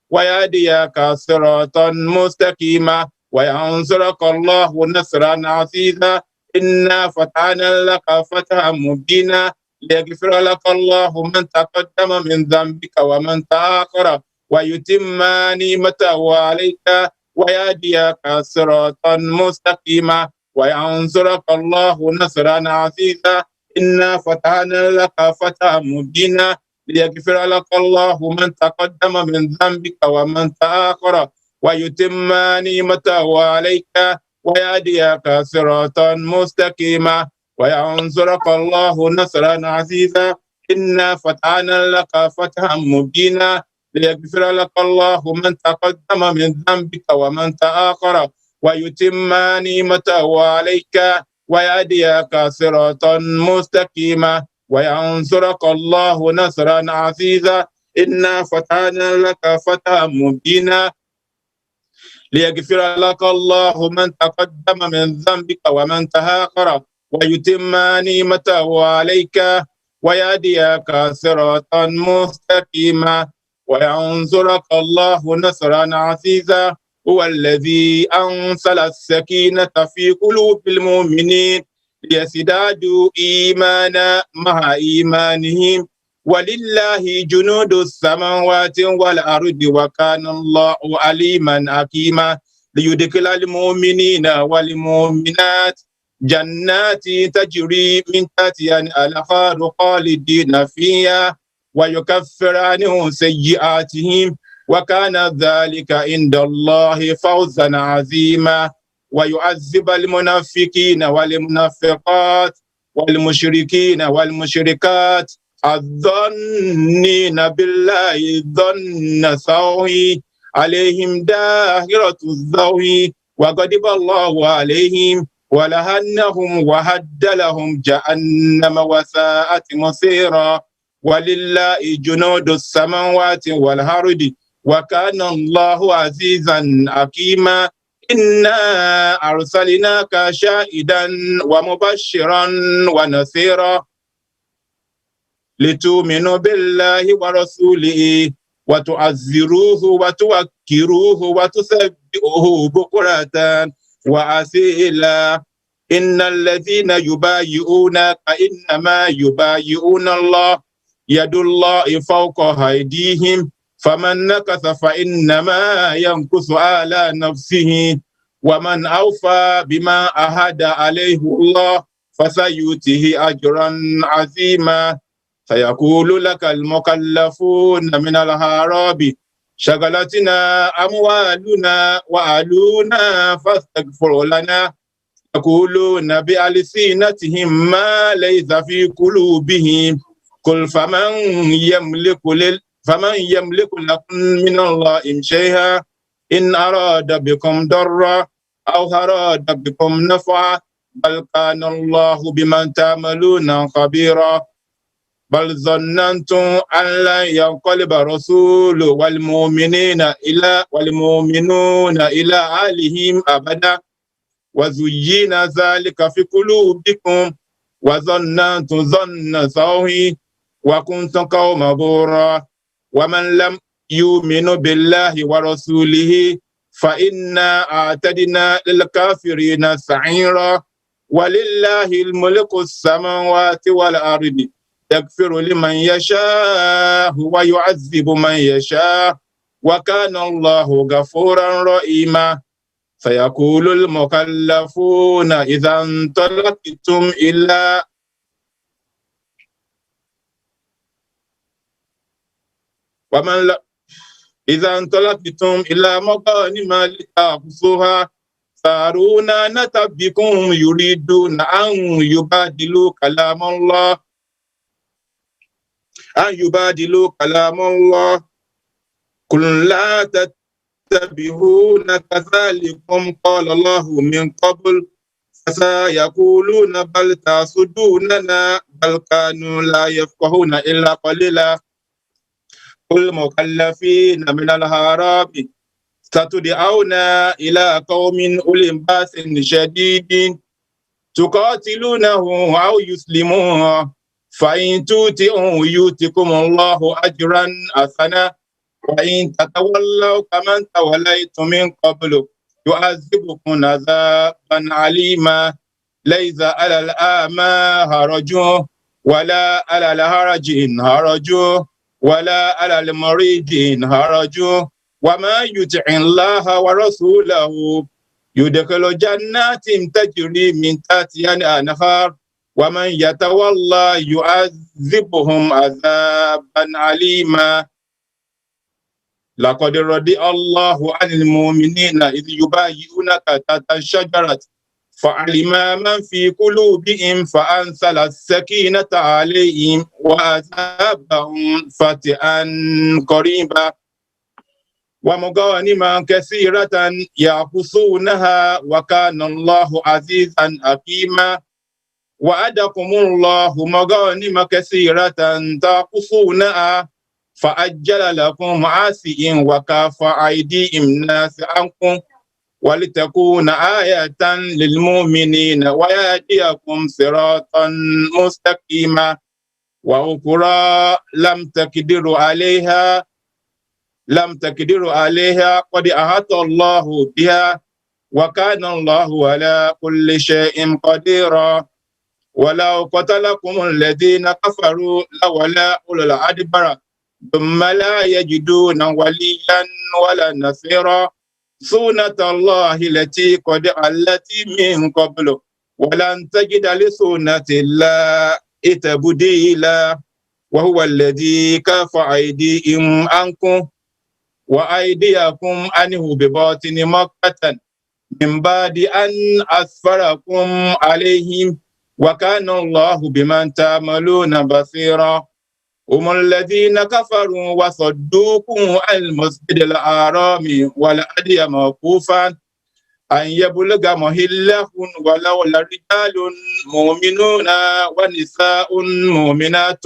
ويهديك صراطا مستقيما وينصرك الله نصرا عزيزا إنا فتحنا لك فتحا مبينا ليغفر لك الله من تقدم من ذنبك ومن تأخر ويتم نعمته عليك ويهديك صراطا مستقيما وينصرك الله نصرا عزيزا إنا فتحنا لك فتحا مبينا ليغفر لك الله من تقدم من ذنبك ومن تأخر ويتم نعمته عليك ويهديك صراطا مستقيما وينصرك الله نصرا عزيزا إنا فتحنا لك فتحا مبينا ليغفر لك الله من تقدم من ذنبك ومن تأخر ويتم نعمته عليك ويهديك صراطا مستقيما وينصرك الله نصرا عزيزا إنا فتحنا لك فتحا مبينا ليغفر لك الله من تقدم من ذنبك ومن تأخر ويتم نعمته عليك ويهديك صراطا مستقيما وينصرك الله نصرا عزيزا هو الذي أنزل السكينة في قلوب المؤمنين ليزدادوا إيمانا مع إيمانهم ولله جنود السماوات والأرض وكان الله عليما حكيما ليدخل المؤمنين والمؤمنات جنات تجري من تحتها الأنهار خالدين فيها ويكفر عنهم سيئاتهم وكان ذلك عند الله فوزا عظيما ويعذب المنافقين والمنافقات والمشركين والمشركات الظنين بالله ظن سوء عليهم داهرة السوء وغضب الله عليهم ولعنهم وهد لهم جهنم وساءت مصيرا ولله جنود السماوات والأرض وكان الله عزيزا حكيما إنا أرسلناك شاهدا ومبشرا ونصيرا لتؤمنوا بالله ورسوله وتعزروه وتوكروه وتسبحوه بكرة وأصيلا إن الذين يبايعونك إنما يبايعون الله يد الله فوق أيديهم فمن نكث فإنما ينكث على نفسه ومن أوفى بما عهد عليه الله فسيؤتيه أجرا عظيما سيقول لك المكلفون من الأعراب شغلتنا أموالنا وأهلنا فاستغفر لنا يقولون بألسنتهم ما ليس في قلوبهم قل فمن يملك لكم من الله شيئا إن أراد بكم ضرا أو أراد بكم نفعا بل كان الله بما تعملون خبيرا بل ظننتم أن لن ينقلب الرسول والمؤمنون إلى أهلهم أبدا وزين ذلك في قلوبكم وظننتم ظن سوء وكنتم قوما بورا ومن لم يؤمن بالله ورسوله فإنا أعتدنا للكافرين سعيرا ولله الملك السماوات والأرض يغفر لمن يشاء ويعذب من يشاء وكان الله غفورا رحيما سيقول المكلفون إذا انطلقتم إلى مغانم لتأخذوها سارونا نتبعكم يريدون أن يبادلوا كلام الله قل لا تتبعون كذلكم قال الله من قبل فسيقولون بل تحسدوننا بل كانوا لا يفقهون إلا قليلا قل مكلفين من الأعراب ستدعون إلى قوم أولي بأس شديد تقاتلونه أو يسلمون فإن تطيعوا يؤتكم الله أجرا حسنا وإن تتولوا كمن توليتم من قبل يعذبكم عذابا عليما ليس على الأعمى حرج ولا على الحرج حرج ولا على المريض حرج وما يطع الله ورسوله يدخل جنات تجري من تحتها الأنهار ومن يتولى يعذبهم عذابا عليما لقد رضي الله عن المؤمنين إذ يبايعونك تحت الشجرة فعلم ما في قلوبهم فأنزل السكينة عليهم وأثابهم فتحا قريبا ومغانم كثيرة يأخذونها وكان الله عزيزا حكيما وعدكم الله مغانم كثيرة تأخذونها فأجل لكم عاسئ وكاف أيديهم الناس عنكم ولتكون آية للمؤمنين ويهديكم صراطا مستقيما وأخرى لم تقدروا عليها قد أحاط الله بها وكان الله على كل شيء قديرا ولو قتلكم الذين كفروا لولا أولو الأدبار ثم لا يجدون وليا ولا نصيرا سنة الله التي من قبل ولن تجد لسنة الله تبديلا وهو الذي كف أيديهم عنكم وأيديكم عنه بباطن مكة من بعد أن أسفركم عليهم وكان الله بما تعملون بصيرا هم الذين كفروا وصدوكم عن المسجد الحرام والهدي موقوفا أن يبلغ محله ولولا رجال مؤمنون ونساء مؤمنات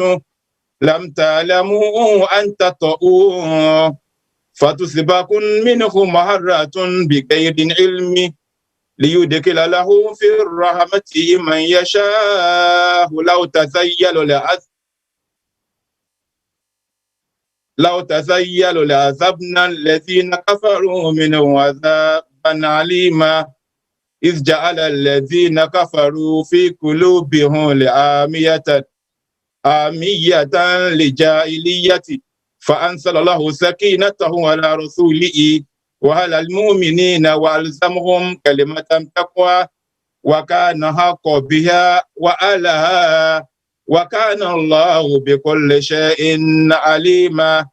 لم تعلموا أن تطؤوا فتصبكم منهم مهرة بغير علم ليدخل له في رحمته من يشاء لو تزيلوا لعذبنا الذين كفروا منهم عذابا عليما إذ جعل الذين كفروا في قلوبهم آمية لجاهلية فأنزل الله سكينته على رسوله وعلى المؤمنين وألزمهم كلمة تقوى وكان حق بها وأهلها وكان الله بكل شيء عليما.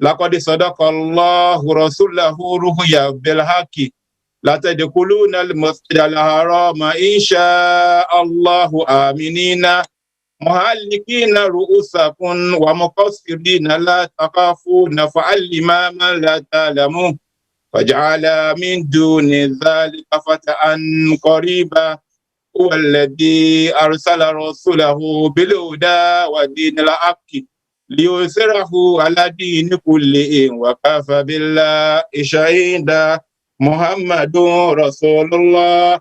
لقد صدق الله رسوله رؤيا بالحق لا تدخلون المسجد الحرام إن شاء الله آمنين محلقين رؤوسكم ومقصرين لا تخافون فعلم ما لا تعلمون فجعل من دون ذلك فتحا قريبا. هو الذي أرسل رسوله بالهدى ودين الحق ليظهره على دين كله وكفى بالله شهيدا. محمد رسول الله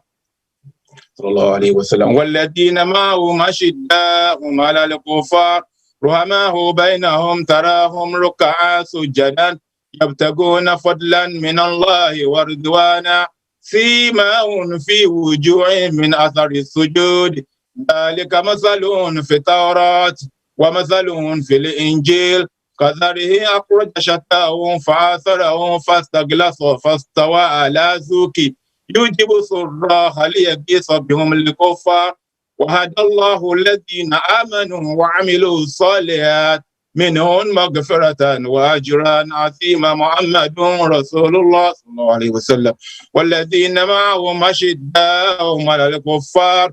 صلى الله عليه وسلم والذين معه أشداء على الكفار رحماء بينهم تراهم ركعا سجدا يبتغون فضلا من الله ورضوانا سيماهم في وجوههم من أثر السجود ذلك مثلهم في التوراة ومثلهم في الإنجيل كزرع أخرج شطأه فآزره فاستغلظ فاستوى على سوقه يجيب الضراع ليغيظ بهم الكفار. وهدى الله الذين آمنوا وعملوا الصالحات منهم مغفرة وأجرا عظيما. محمد رسول الله صلى الله عليه وسلم والذين معه أشداء على الكفار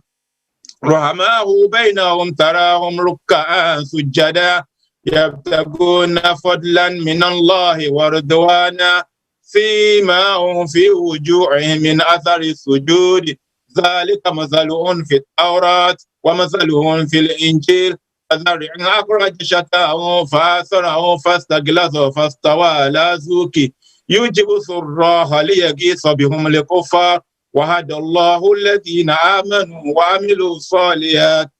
رحماء بينهم تراهم ركعا سجدا يبتغون فضلا من الله ورضوانا سيماهم في وجوههم من أثر السجود ذلك مثلهم في التوراة ومثلهم في الإنجيل كزرع أخرج شطأه فآزره فاستغلظ فاستوى على سوقه يجيب الضراع ليغيظ بهم الكفار. وهدى الله الذين آمنوا وعملوا الصالحات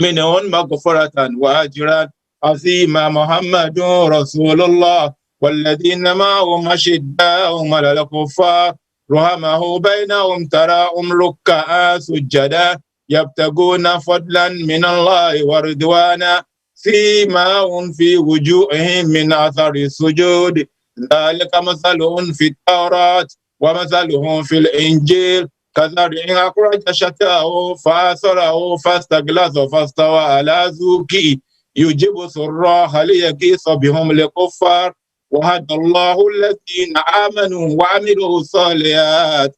منهم مغفرة وأجرا عظيما. محمد رسول الله والذين معهم أشداء على الكفار رحماء بينهم تراهم ركعا سجدا يبتغون فضلا من الله ورضوانا سيماهم في وجوههم من أثر السجود ذلك مثلهم في التوراة ومثلهم في الإنجيل كزرع أخرج شطأه فآزره فاستغلظ فاستوى على سوقه يجيب الضراع ليغيظ بهم الكفار. وهدى الله الذين آمنوا وعملوا الصالحات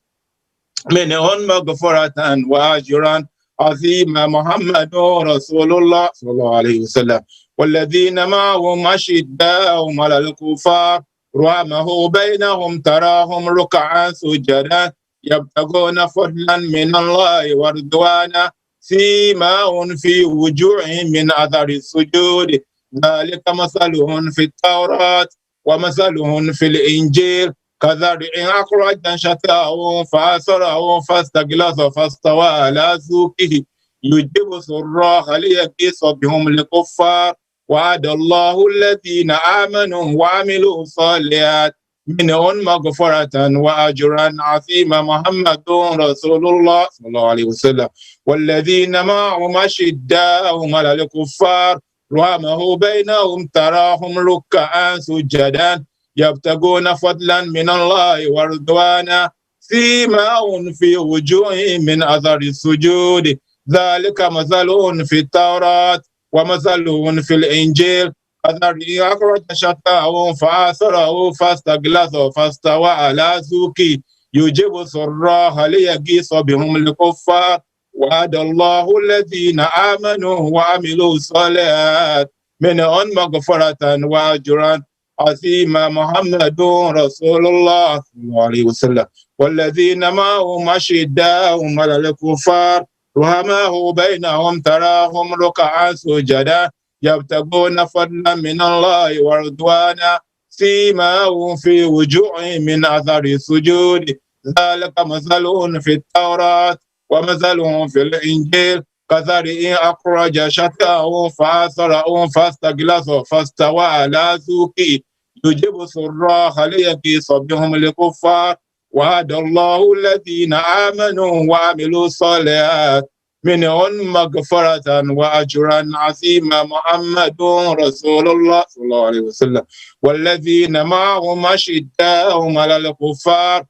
منهم مغفرة وأجرا عظيما. محمد رسول الله صلى الله عليه وسلم والذين معه أشداء على الكفار رحماء بينهم تراهم ركعا سجدا يبتغون فضلا من الله ورضوانا سيماهم في وجوههم من أثر السجود ذلك مثلهم في التوراة ومثلهم في الإنجيل كزرع أخرج شطأه فآزره فاستغلظ فاستوى على سوقه يجيب الضراع ليغيظ بهم الكفار. وعد الله الذين آمنوا وعملوا الصالحات منهم مغفرة وأجرا عظيما. محمد رسول الله صلى الله عليه وسلم والذين معه أشداء على الكفار رحماء بينهم تراهم ركعا سجدا يبتغون فضلا من الله ورضوانا سيماهم في وجوههم من أثر السجود ذلك مثلهم في التوراة ومثلهم في الإنجيل كزرع أخرج شطأه فآزره فاستغلظ فاستوى على سوقه يجيب الضراع ليغيظ بهم الكفار. وعد الله الذين آمنوا وعملوا الصالحات منهم مغفرة وأجرا عظيما. محمد رسول الله صلى الله عليه وسلم والذين معه أشداء على الكفار رحماء بينهم تراهم ركعا سجدا يبتغون فضلا من الله ورضوانا سيماهم في وجوههم من أثر السجود ذلك مثلهم في التوراة ومثلهم في الإنجيل كزرع أخرج شطأه فآزره فاستغلظ فاستوى على سوقه يجيب الضراع ليغيظ بهم الكفار. وعد الله الذين آمنوا وعملوا الصالحات منهم مغفرة وأجرا عظيما. محمد رسول الله صلى الله عليه وسلم والذين معهم أشداء على الكفار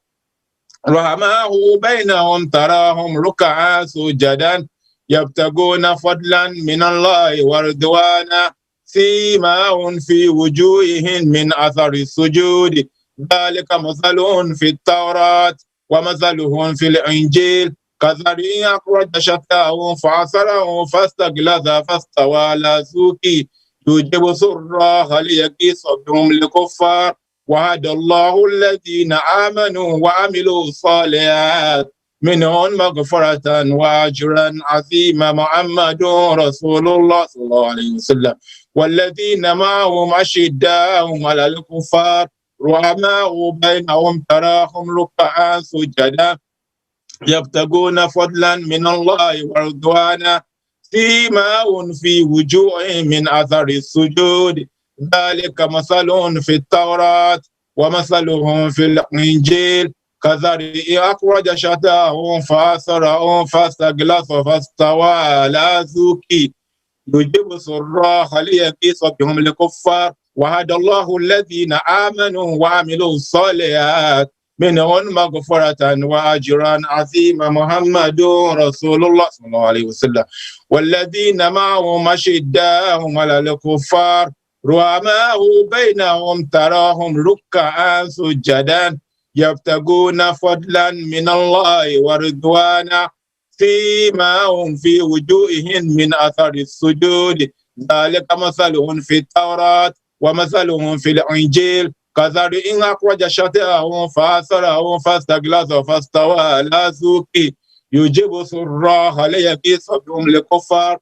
رحماء بينهم تراهم ركعا سجدا يبتغون فضلا من الله ورضوانا سيماهم في وجوههم من أثر السجود ذلك مثلهم في التوراة ومثلهم في الإنجيل كزرع أخرج شطأه فعصره فاستغلظ فاستوى على سوقه يجيب سره ليقيس بهم الكفار وعد الله الذين آمنوا وعملوا الصالحات منهم مغفرة وأجرا عظيما محمد رسول الله صلى الله عليه وسلم والذين معهم أشداء على الكفار رحماء بينهم تراهم ركعا سجدا يبتغون فضلا من الله ورضوانا سيماهم في وجوههم من أثر السجود ذلك مثلهم في التوراة ومثلهم في الإنجيل كزرع أخرج شطأه فآزره فاستغلظ فاستوى على سوقه يجيب سره ليقيس بهم الكفار وعد الله الذين آمنوا وعملوا الصالحات منهم مغفرة وأجرا عظيما محمد رسول الله صلى الله عليه وسلم والذين معهم أشداء على الكفار رحماء بينهم تراهم ركعا سجدا يبتغون فضلا من الله ورضوانا سيماهم في وجوههم من أثر السجود ذلك مثلهم في التوراة ومثلهم في الإنجيل كزرع أخرج شطأه فآزره فاستغلظ فاستوى على سوقه يجيب سره ليقيس بهم الكفار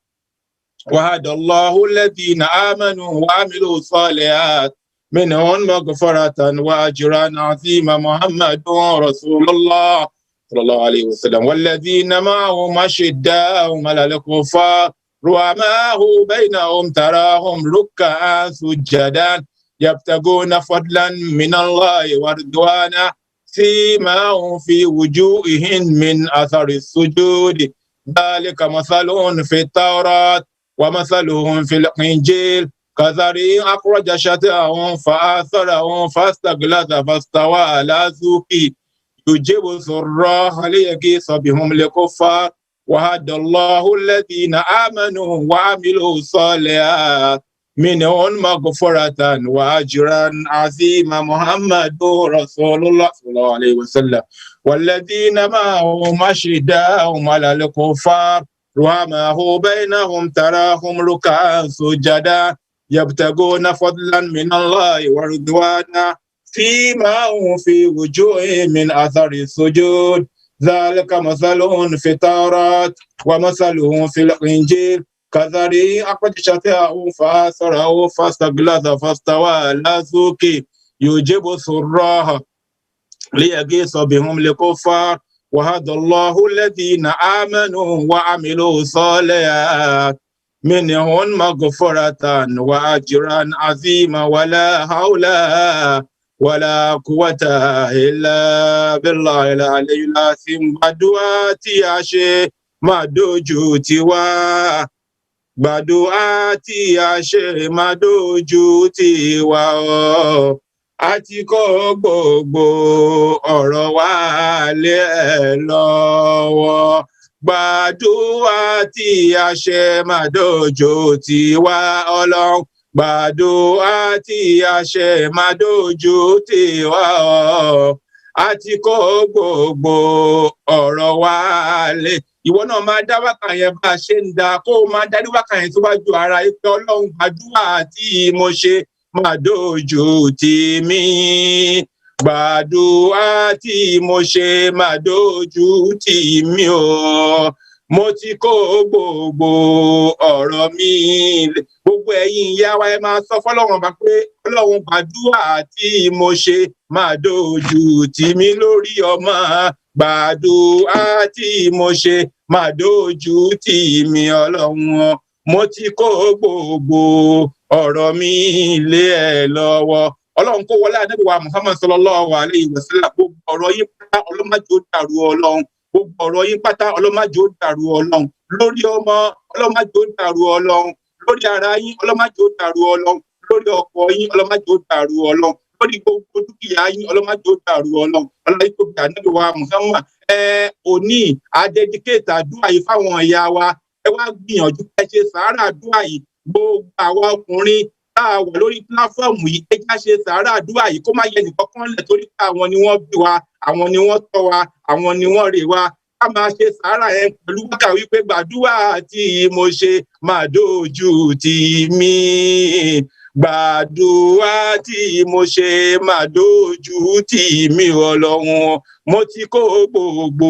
وعد الله الذين آمنوا وعملوا الصالحات منهم مغفرة وأجرا عظيما محمد رسول الله صلى الله عليه وسلم والذين معهم أشداء على الكفار رحماء بينهم تراهم ركعا سجدا يبتغون فضلا من الله ورضوانا سيماهم في وجوههم من أثر السجود ذلك مثلهم في التوراة ومثلهم في الإنجيل كزرع أخرج شطأه فآزره فاستغلظ فاستوى على سوقه يجيب سره ليقيس بهم الكفار وعد الله الذين آمنوا وعملوا الصالحات منهم مغفرة وأجرا عظيما محمد رسول الله صلى الله عليه وسلم والذين معهم أشداء على الكفار رحماء بينهم تراهم ركعا سجدا يبتغون فضلا من الله ورضوانا سيماهم في وجوههم من أثر السجود ذلك مثلهم في التوراة ومثلهم في الإنجيل كزرع أخرج شطأه فآزره فاستغلظ فاستوى على سوقه يجيب سره ليقيس بهم الكفار وعد الله الذين آمنوا وعملوا الصالحات منهم مغفرة وأجرا عظيما ولا حول ولا قوة إلا بالله العلي العظيم gbàdúrà tí a ṣe má dojú tiwa gbàdúrà tí a ṣe má dojú tiwa o àti kó gbogbo ọ̀rọ̀ wa lé ẹ lọ́wọ́ gbàdúrà tí a ṣe má dojú tiwa Ọlọ́run gbàdúrà tí a ṣe má dojú tiwa o àti kó gbogbo ọ̀rọ̀ wa lé. Ìwọ náà máa dá wákà yẹn bá a ṣe ń da kó o máa dá wákà yẹn síwájú ara yìí pé Ọlọ́run gbàdúrà tí mo ṣe má dojú tì mí gbàdúrà tí mo ṣe má dojú tì mí o mo ti kó gbogbo ọ̀rọ̀ mi lé. Gbogbo ẹ̀yin ìyá wa ẹ máa sọ fọ́lọ́run bá pé Ọlọ́run gbàdúrà tí mo ṣe má dojú tì mí lórí ọmọ gbàdúrà tí mo ṣe má dojú tì mí Ọlọ́run mo ti kó gbogbo ọ̀rọ̀ mi lé ẹ lọ́wọ́. Ọlọ́run kó wọlé Ànábì wa Muhammad sallallahu alayhi wa sallam gbogbo ọ̀rọ̀ yín pátá Ọlọ́run má jẹ́ ó dàrú Ọlọ́run gbogbo ọ̀rọ̀ yín pátá Ọlọ́run má jẹ́ ó dàrú Ọlọ́run lórí ọmọ Ọlọ́run má jẹ́ ó dàrú Ọlọ́run lórí ara yín Ọlọ́run má jẹ́ ó dàrú Ọlọ́run lórí ọkọ yín Ọlọ́run má jẹ́ ó dàrú Ọlọ́run lórí gbogbo dúkìá yín ọlọ́mọdé ó dàrú ọlọ́run ọlọ́run tó bí ànábì wa Muhammad òní àdẹ́díkéètì àdúrà yìí fáwọn ìyá wa ẹ wá gbìyànjú ẹ ṣe sàárà àdúrà yìí gbogbo àwa ọkùnrin tá a wà lórí pílàfọ́ọ̀mù yìí ẹ já ṣe sàárà àdúrà yìí kó má yẹ nìkan kan lẹ̀ torí pé àwọn ni wọ́n bí wa àwọn ni wọ́n tọ́ wa àwọn ni wọ́n rè wa ká máa ṣe sàárà yẹn pẹ̀lú wákà wípé gbàdúrà tí mo ṣe máa dójú tì mí gbàdúrà tí mo ṣe máa dójú tì mí ọlọ́run mo ti kó gbogbo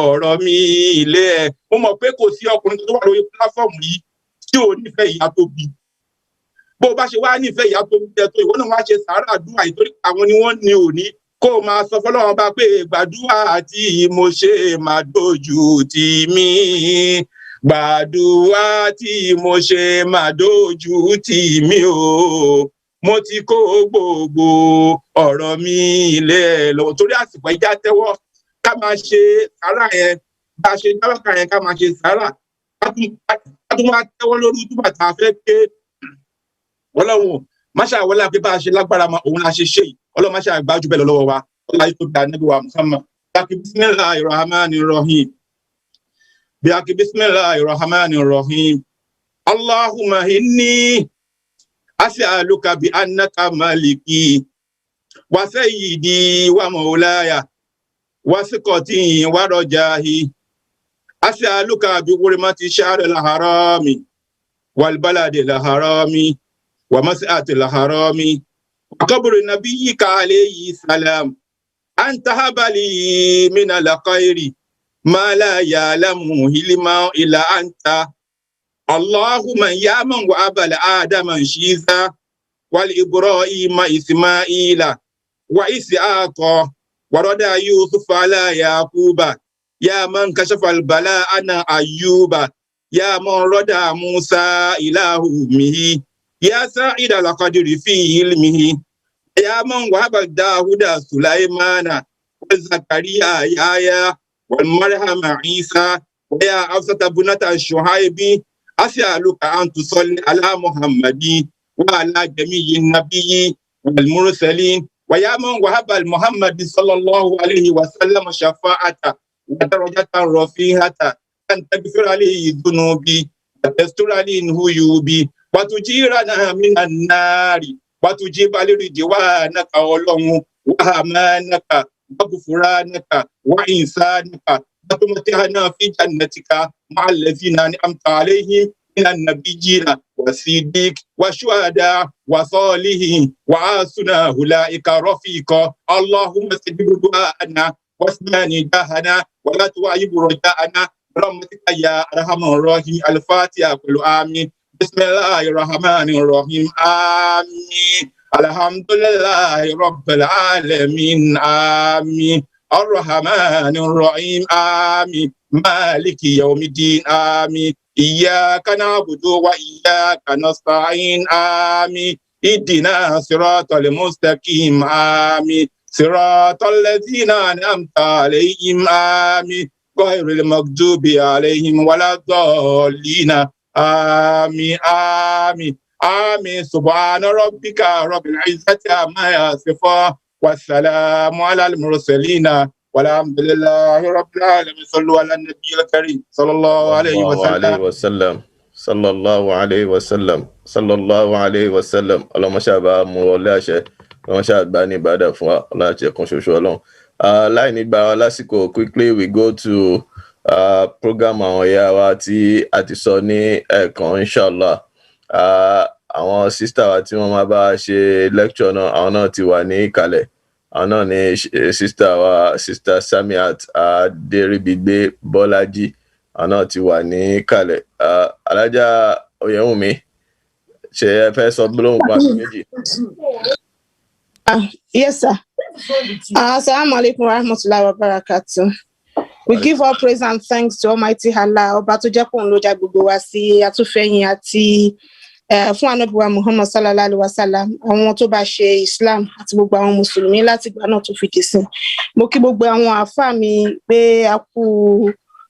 ọ̀rọ̀ mi ilé ẹ̀ mo mọ̀ pé kò sí ọkùnrin tó wà lórí pílàfọ́ọ̀mù yìí tí ò nífẹ̀ẹ́ ìyá tó bí bó bá ṣe wá nífẹ̀ẹ́ ìyá tó bí tó ìwọ náà wá ṣe sàárà àdúrà yìí torí àwọn ni wọ́n ní òní kó o máa sọ fọlọ́run bá pé gbàdúrà tí mo ṣe máa dójú tì mí gbàdúrà tí mo ṣe máa dójú tì mí o mo ti kó gbogbo ọ̀rọ̀ mi ilé ẹ̀ lọ́wọ́ torí àsìkò ẹja tẹ́wọ́ ká máa ṣe sàárà yẹn bá a ṣe dáwọ́kà yẹn ká máa ṣe sàárà ká tún máa tẹ́wọ́ lórí túbà tá a fẹ́ ké ọlọ́run máṣá wọlé àbí bá a ṣe lágbára ma òun la ṣe ṣe yìí ọlọ́run máṣá gbájú bẹ́ẹ̀ lọ́wọ́ wa ọlọ́run ayé tó gba níbi wa Muhammad bíi bismillahir rahmanir rahim bíi bismillahir rahmanir rahim Allahumma inni as'aluka bi annaka maliki wa sayyidi wa maulaya wa siqati wa rajahi as'aluka bi hurmati shahril harami wal baladil harami wa mas'atil harami wa qabri nabiyyika alayhi salam anta habali min al-khairi ma la ya'lamu ilma illa anta Allahumma ya man wa abal adama shiza wal ibrahima ismaila wa ishaqa wa rada yusuf ala yaquba ya man kashafa al-bala ana ayyuba ya man rada musa ilahu mihi ya sa'id al-qadri fi ilmihi ya man wahaba Dawuda Sulaimana wa Zakariya Yahya wal marhama Isa wa ya Hafsata bunata Shuhaibi as'aluka an tusalli ala Muhammadin wa ala jami'in nabiyyi wal mursalin wa ya man wahaba Muhammad sallallahu alayhi wa sallam shafa'ata wa darajatan rafi'ata an taghfira li dhunubi wa tastura li huyubi watujirana minan nari watujiba liridwanaka ọlọ́run wahamanaka waghfuranaka wa insanaka watumtihana fi jannatika ma'al ladhina an'amta alayhim minan nabiyyina wasiddiq washuhada wasalihin wa hasuna ulaika rafiqa Allahumma istajib du'ana wasmani dahana wa la tu'ayib raja'ana rahmatika ya arhamar rahim al-fatiha kullu amin Bismillahir Rahmanir Rahim. Amin. Alhamdulillahi Rabbil Alamin. Amin. Ar-Rahmanir Rahim. Amin. Maliki Yawmiddin. Amin. Iyyaka na'budu wa iyyaka nasta'in. Amin. Ihdina siratal mustaqim. Amin. Siratal ladzina an'amta alayhim. Amin. Ghayril maghdubi alayhim waladdallin. آمين آمين آمين سبحان ربك رب العزة عما يصفون والسلام على المرسلين والحمد لله رب العالمين صلوا على النبي الكريم صلى الله عليه وسلم صلى الله عليه وسلم صلى الله عليه وسلم اللهم شابا مولاشه اللهم شابا ni bada fún wa Allah je kan ṣoṣo Ọlọ́run láì ní gbà lásìkò quickly we go to program àwọn ìyá wa tí a ti sọ ní ẹ̀ẹ̀kan inshallah àwọn sister wa tí wọ́n máa bá ṣe lecture náà àwọn náà ti wà ní ìkàlẹ̀ àwọn náà ní sister wa sister Samiat Adéribigbe Bọ́lájí àwọn náà ti wà ní ìkàlẹ̀ Alájà Oyèwùnmí ṣé ẹ fẹ́ sọ gbólóhùn pàṣẹ méjì. Yes sir. Assalamu alaikum warahmatullahi wabarakatuh. We give all praise and thanks to Almighty Allah. Ọba tó jẹ́ kóun ló já gbogbo wa sí àtúnfẹ̀yìn àti fún Ànábì wa Muhammad sallallahu alaihi wasallam àwọn tó bá ṣe Islam àti gbogbo àwọn mùsùlùmí láti ìgbà náà tó fi dé sí. Mo kí gbogbo àwọn àfáà mi pé a kú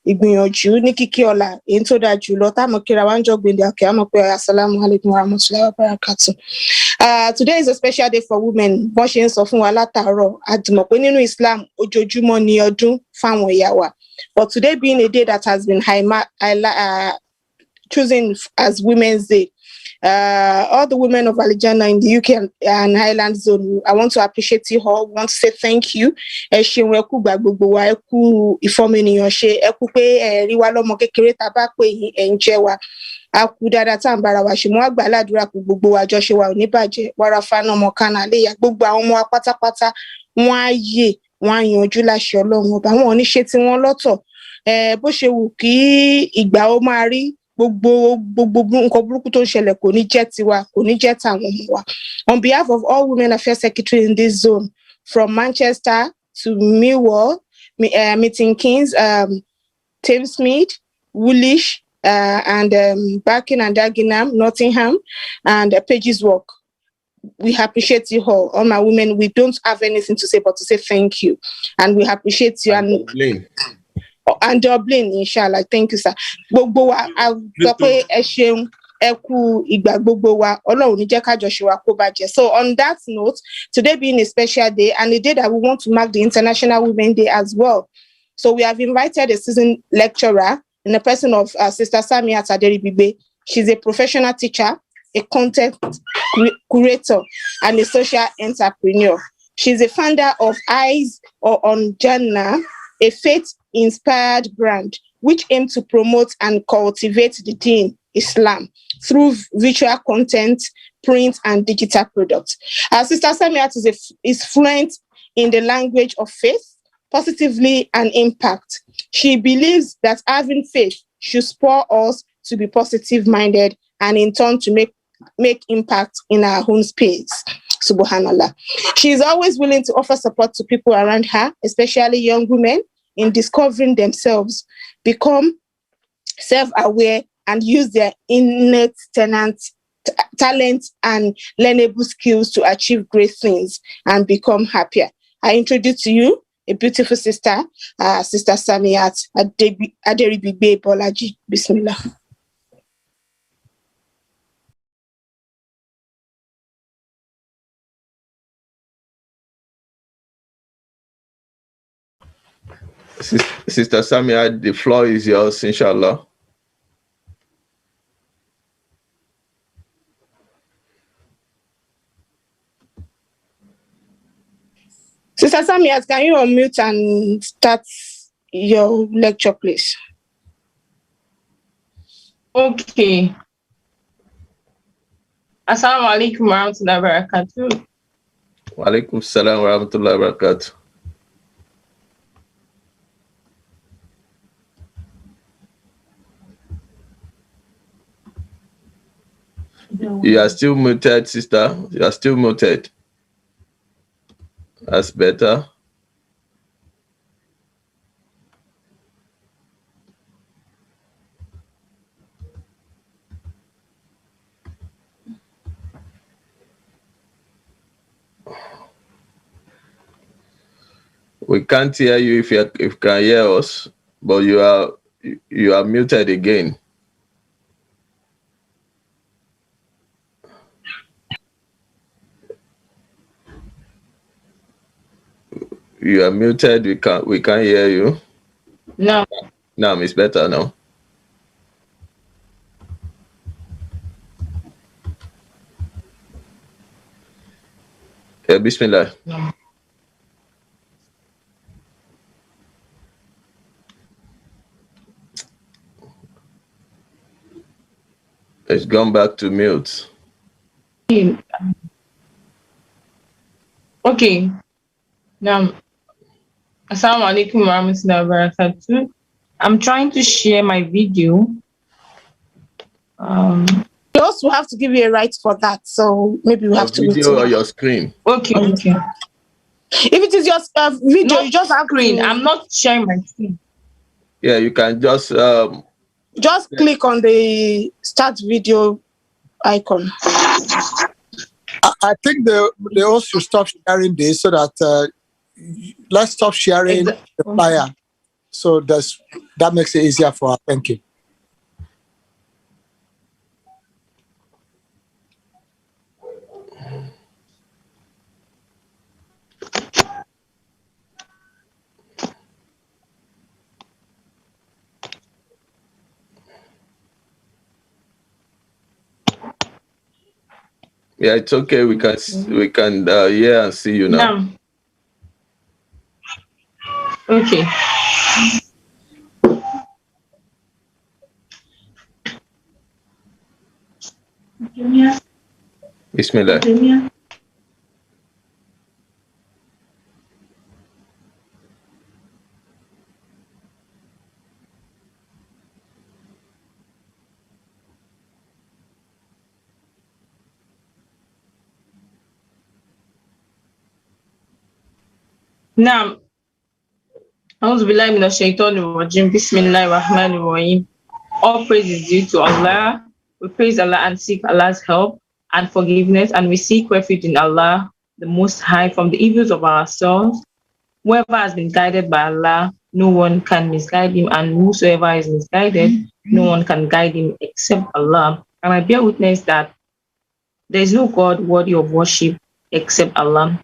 ìgbìyànjú ní kíkí ọ̀la èyí tó dáa jù lọ táàmù kíra wá ń jọ gbèndé àkè àmọ́ pé assalamu alaikum warahmatullahi wabarakatuh. Today is a special day for women. Bọ́n ṣe ń sọ fún wa látàárọ̀ àdìmọ̀ pé nínú Islam ojoojúmọ́ ni ọdún fáwọn ìyá wa. But today being a day that has been chosen as Women's Day, all the women of Alijana in the UK and Highland Zone, I want to appreciate you all. I want to say thank you. Ẹ ṣeun ẹ kú gbà gbogbo wa, ẹ kú ìfọmọnìyàn ṣe, ẹ kú pé ẹ rí wa lọ́mọ kékeré tá bá pè yín ẹ ń jẹ́ wa. A kú dáadáa tá ń bára wa ṣe mọ́ àgbà ládùúrà kú gbogbo wa jọ́ṣe wa ò ní bàjẹ́. Wàrà fana ọmọ kánà léyà gbogbo àwọn ọmọ wa pátápátá wọ́n á yè wọ́n á yanjú láṣẹ Ọlọ́run ọba. Wọn ò ní ṣe tí wọ́n lọ́tọ̀. Bó ṣe wù kí ìgbà ó máa rí gbogbo nǹkan burúkú tó ń ṣẹlẹ̀ kò ní jẹ́ tiwa, kò ní jẹ́ tàwọn ọmọ wa. On behalf of all Women Affairs Secretary in this zone, from Manchester to Millwall, Milton Keynes, Thamesmead, Woolwich, and Barking and Dagenham, Nottingham, and Pages Walk. We appreciate you all my women. We don't have anything to say but to say thank you, and we appreciate you. And Dublin, inshallah. Thank you, sir. Gbogbo wa a sọ pé ẹ ṣeun ẹ kú ìgbà gbogbo wa Ọlọ́run ní jẹ́ ká jọ ṣe wa kó bàjẹ́. So on that note, today being a special day and a day that we want to mark the International Women's Day as well. So we have invited a seasoned lecturer in the person of Sister Samiat Aderibigbe. She's a professional teacher, a content curator, and a social entrepreneur. She's a founder of Eyes on Jannah, a faith-inspired brand which aims to promote and cultivate the deen, Islam, through visual content, print, and digital products. Our Sister Samiat is fluent in the language of faith, positively and impact. She believes that having faith should spur us to be positive-minded and in turn to make impact in our own space. Subhanallah. She is always willing to offer support to people around her, especially young women, in discovering themselves, become self-aware, and use their innate talent and learnable skills to achieve great things and become happier. I introduce to you a beautiful sister, Sister Samiat Aderibigbe Bolaji. Bismillah. Sister Samia, the floor is yours, inshallah. Sister Samia, can you unmute and start your lecture, please? Okay. Assalamu alaikum warahmatullahi wabarakatuh. Wa alaikum salam warahmatullahi wabarakatuh. You are still muted, sister. You are still muted. That's better. We can't hear you if you can hear us, but you are muted again. You are muted. We can't hear you. No. No, it's better now. Bismillah. No. It's gone back to mute. Okay. Now, Assalamu alaikum warahmatullahi wabarakatuh. I'm trying to share my video. We also have to give you a right for that, so maybe we have to video or your screen. Okay. If it is your video, Not you just have screen. to. I'm not sharing my screen. Yeah, you can just click on the start video icon. I think they also stop sharing this so that let's stop sharing the flyer. So that makes it easier for her. Thank you. Yeah, it's okay. We can hear and see you now. Okay. Bismillah. Now, A'udhu billahi minash shaitanir rajim. Bismillahir rahmanir rahim. All praise is due to Allah. We praise Allah and seek Allah's help and forgiveness, and we seek refuge in Allah, the Most High, from the evils of ourselves. Whoever has been guided by Allah, no one can misguide him, and whosoever is misguided, no one can guide him except Allah. And I bear witness that there is no God worthy of worship except Allah,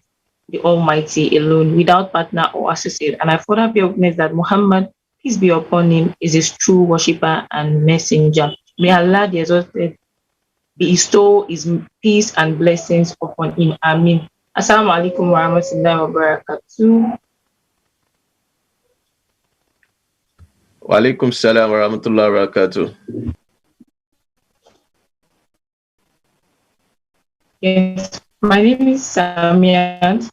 the Almighty alone, without partner or associate. And I further bear witness that Muhammad, peace be upon him, is his true worshipper and messenger. May Allah the Exalted bestow his peace and blessings upon him. Ameen. Assalamu alaikum wa rahmatullahi wa barakatuh. Wa alaikum salam wa rahmatullahi wa barakatuh. Yes, my name is Samiat.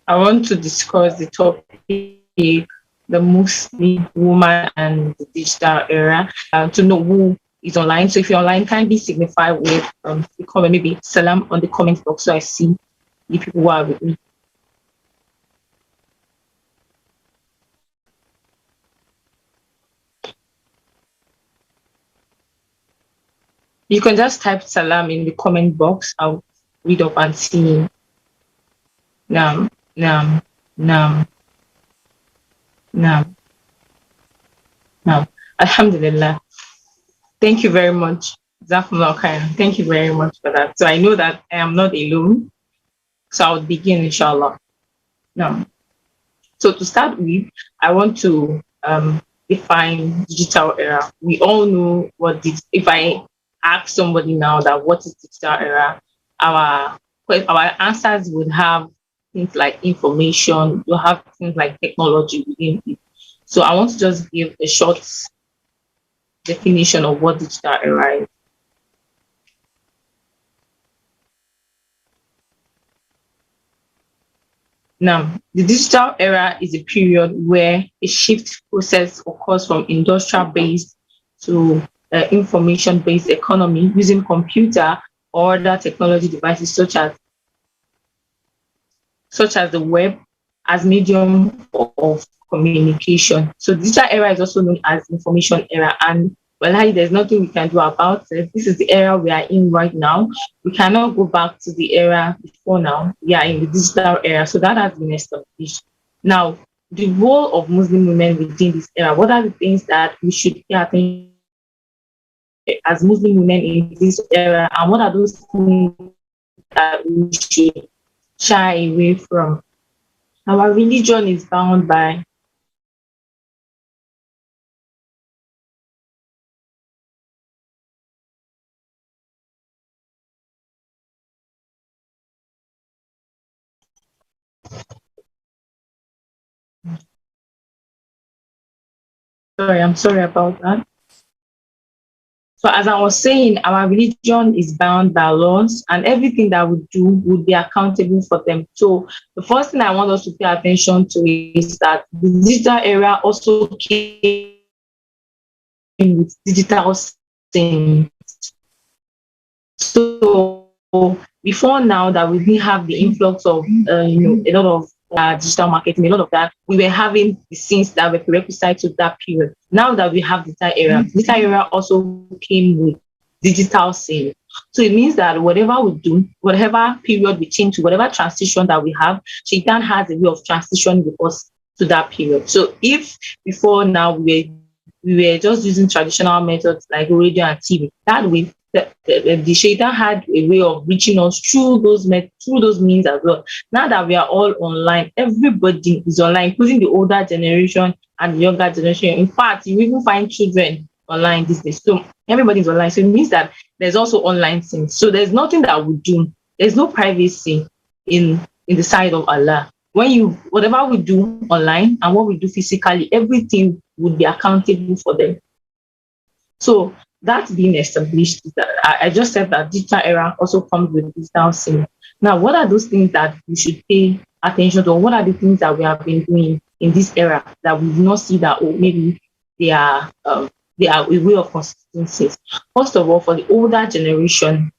I want to discuss the topic, the Muslim woman and the digital era, to know who is online. So if you're online, kindly signify with the comment, maybe salam on the comment box, so I see the people who are with me. You can just type salam in the comment box. I'll read up and see. Nam. Alhamdulillah. Thank you very much. Thank you very much for that. So I know that I am not alone. So I'll begin, inshallah. Now, so to start with, I want to define digital era. We all know what if I ask somebody now that what is digital era, our answers would have things like information, you'll have things like technology within it. So I want to just give a short definition of what digital era is. Now, the digital era is a period where a shift process occurs from industrial-based to information-based economy using computer or other technology devices such as the web as medium of communication. So digital era is also known as information era, and well, there's nothing we can do about it. This is the era we are in right now. We cannot go back to the era before now. We are in the digital era, so that has been established. Now, the role of Muslim women within this era, what are the things that we should pay attention as Muslim women in this era, and what are those things that we should shy away from? Our religion is bound by I'm sorry about that. So as I was saying, our religion is bound by laws, and everything that we do would be accountable for them. So the first thing I want us to pay attention to is that the digital era also came with digital things. So before now that we didn't have the influx of a lot of digital marketing, a lot of that, we were having the things that were prerequisite to that period. Now that we have digital era also came with digital sin. So it means that whatever we do, whatever period we change to, whatever transition that we have, Shaitan has a way of transitioning with us to that period. So if before now we were just using traditional methods like radio and TV, that way the Shaitan had a way of reaching us through those means as well. Now that we are all online, everybody is online, including the older generation and the younger generation. In fact, you even find children online these days. So everybody's online. So it means that there's also online things. So there's nothing that we do. There's no privacy in the sight of Allah. Whatever we do online and what we do physically, everything would be accountable for them. So that's being established. I just said that digital era also comes with digital sin. Now, what are those things that we should pay attention to? What are the things that we have been doing in this era that we do not see that maybe they are a way of consistency? First of all, for the older generation,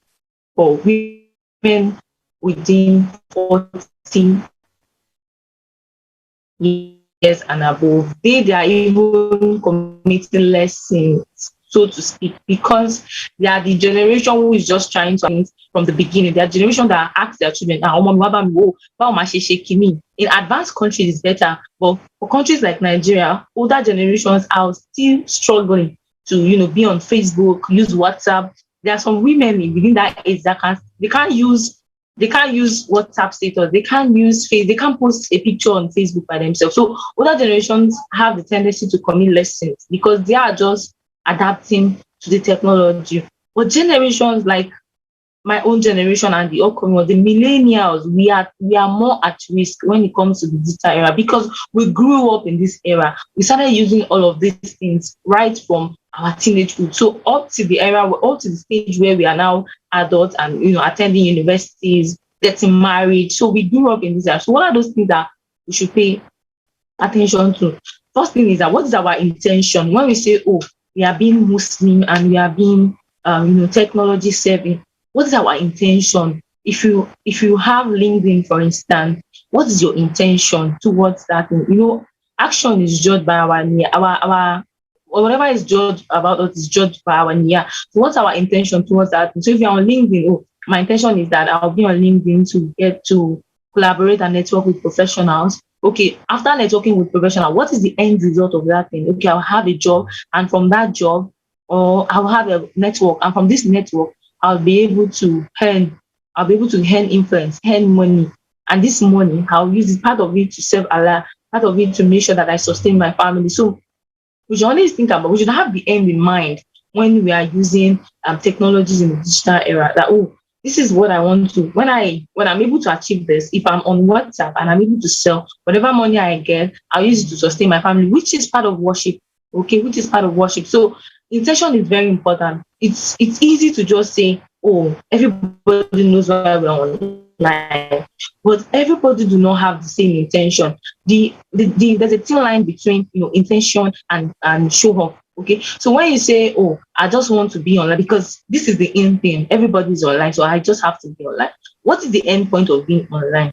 for women within 40 years and above, they are even committing less sins, so to speak, because they are the generation who is just trying to think from the beginning. They are generation that asks their children, in advanced countries it's better, but for countries like Nigeria, older generations are still struggling to be on Facebook, use WhatsApp. There are some women within that age that can't use WhatsApp status. They can't post a picture on Facebook by themselves. So older generations have the tendency to commit less sins because they are just adapting to the technology. But generations like my own generation and the upcoming one, the millennials, we are more at risk when it comes to the digital era because we grew up in this era. We started using all of these things right from our teenagehood. So up to the stage where we are now adults and attending universities, getting married. So we grew up in this era. So what are those things that we should pay attention to? First thing is that what is our intention when we say, oh, we are being Muslim and we are being technology savvy? What is our intention? If you have LinkedIn, for instance, what is your intention towards that thing? Action is judged by our whatever is judged about us is judged by our niyyah. So what's our intention towards that? So if you're on LinkedIn, my intention is that I'll be on LinkedIn to get to collaborate and network with professionals. Okay, after networking with professionals, what is the end result of that thing? Okay, I'll have a job, and from that job, or I'll have a network, and from this network, I'll be able to earn influence, earn money. And this money, I'll use part of it to serve Allah, part of it to make sure that I sustain my family. So we should always we should have the end in mind when we are using technologies in the digital era, that, this is what I want to, when I'm able to achieve this, if I'm on WhatsApp and I'm able to sell whatever money I get, I'll use it to sustain my family, which is part of worship. Okay, which is part of worship. So intention is very important. It's easy to just say, oh, everybody knows why we're online, but everybody do not have the same intention. There's a thin line between intention and show off. Okay, so when you say, oh, I just want to be online because this is the in thing, everybody's online, so I just have to be online. What is the end point of being online?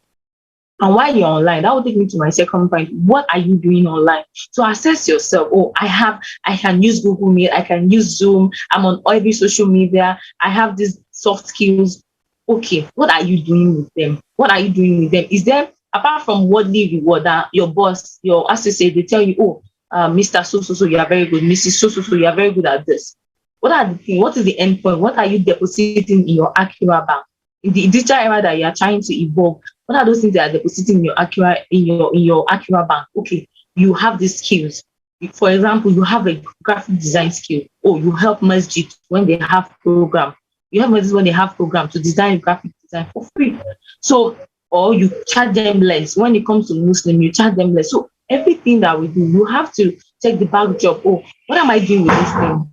And while you're online, that will take me to my second point. What are you doing online? So assess yourself. Oh, I can use Google Meet, I can use Zoom, I'm on every social media, I have these soft skills. Okay, what are you doing with them? What are you doing with them? Is there, apart from worldly reward that your boss, your associate, they tell you, oh, Mr. So, you are very good. Mrs. So, you are very good at this. What is the end point? What are you depositing in your Akira bank? In the digital era that you are trying to evolve, what are those things that are depositing in your Akira bank? Okay, you have these skills. For example, you have a graphic design skill. Oh, you help masjid when they have program. You help masjid when they have program to design graphic design for free. So, or you charge them less. When it comes to Muslim, you charge them less. So everything that we do, you have to check the back job. Oh, what am I doing with this thing?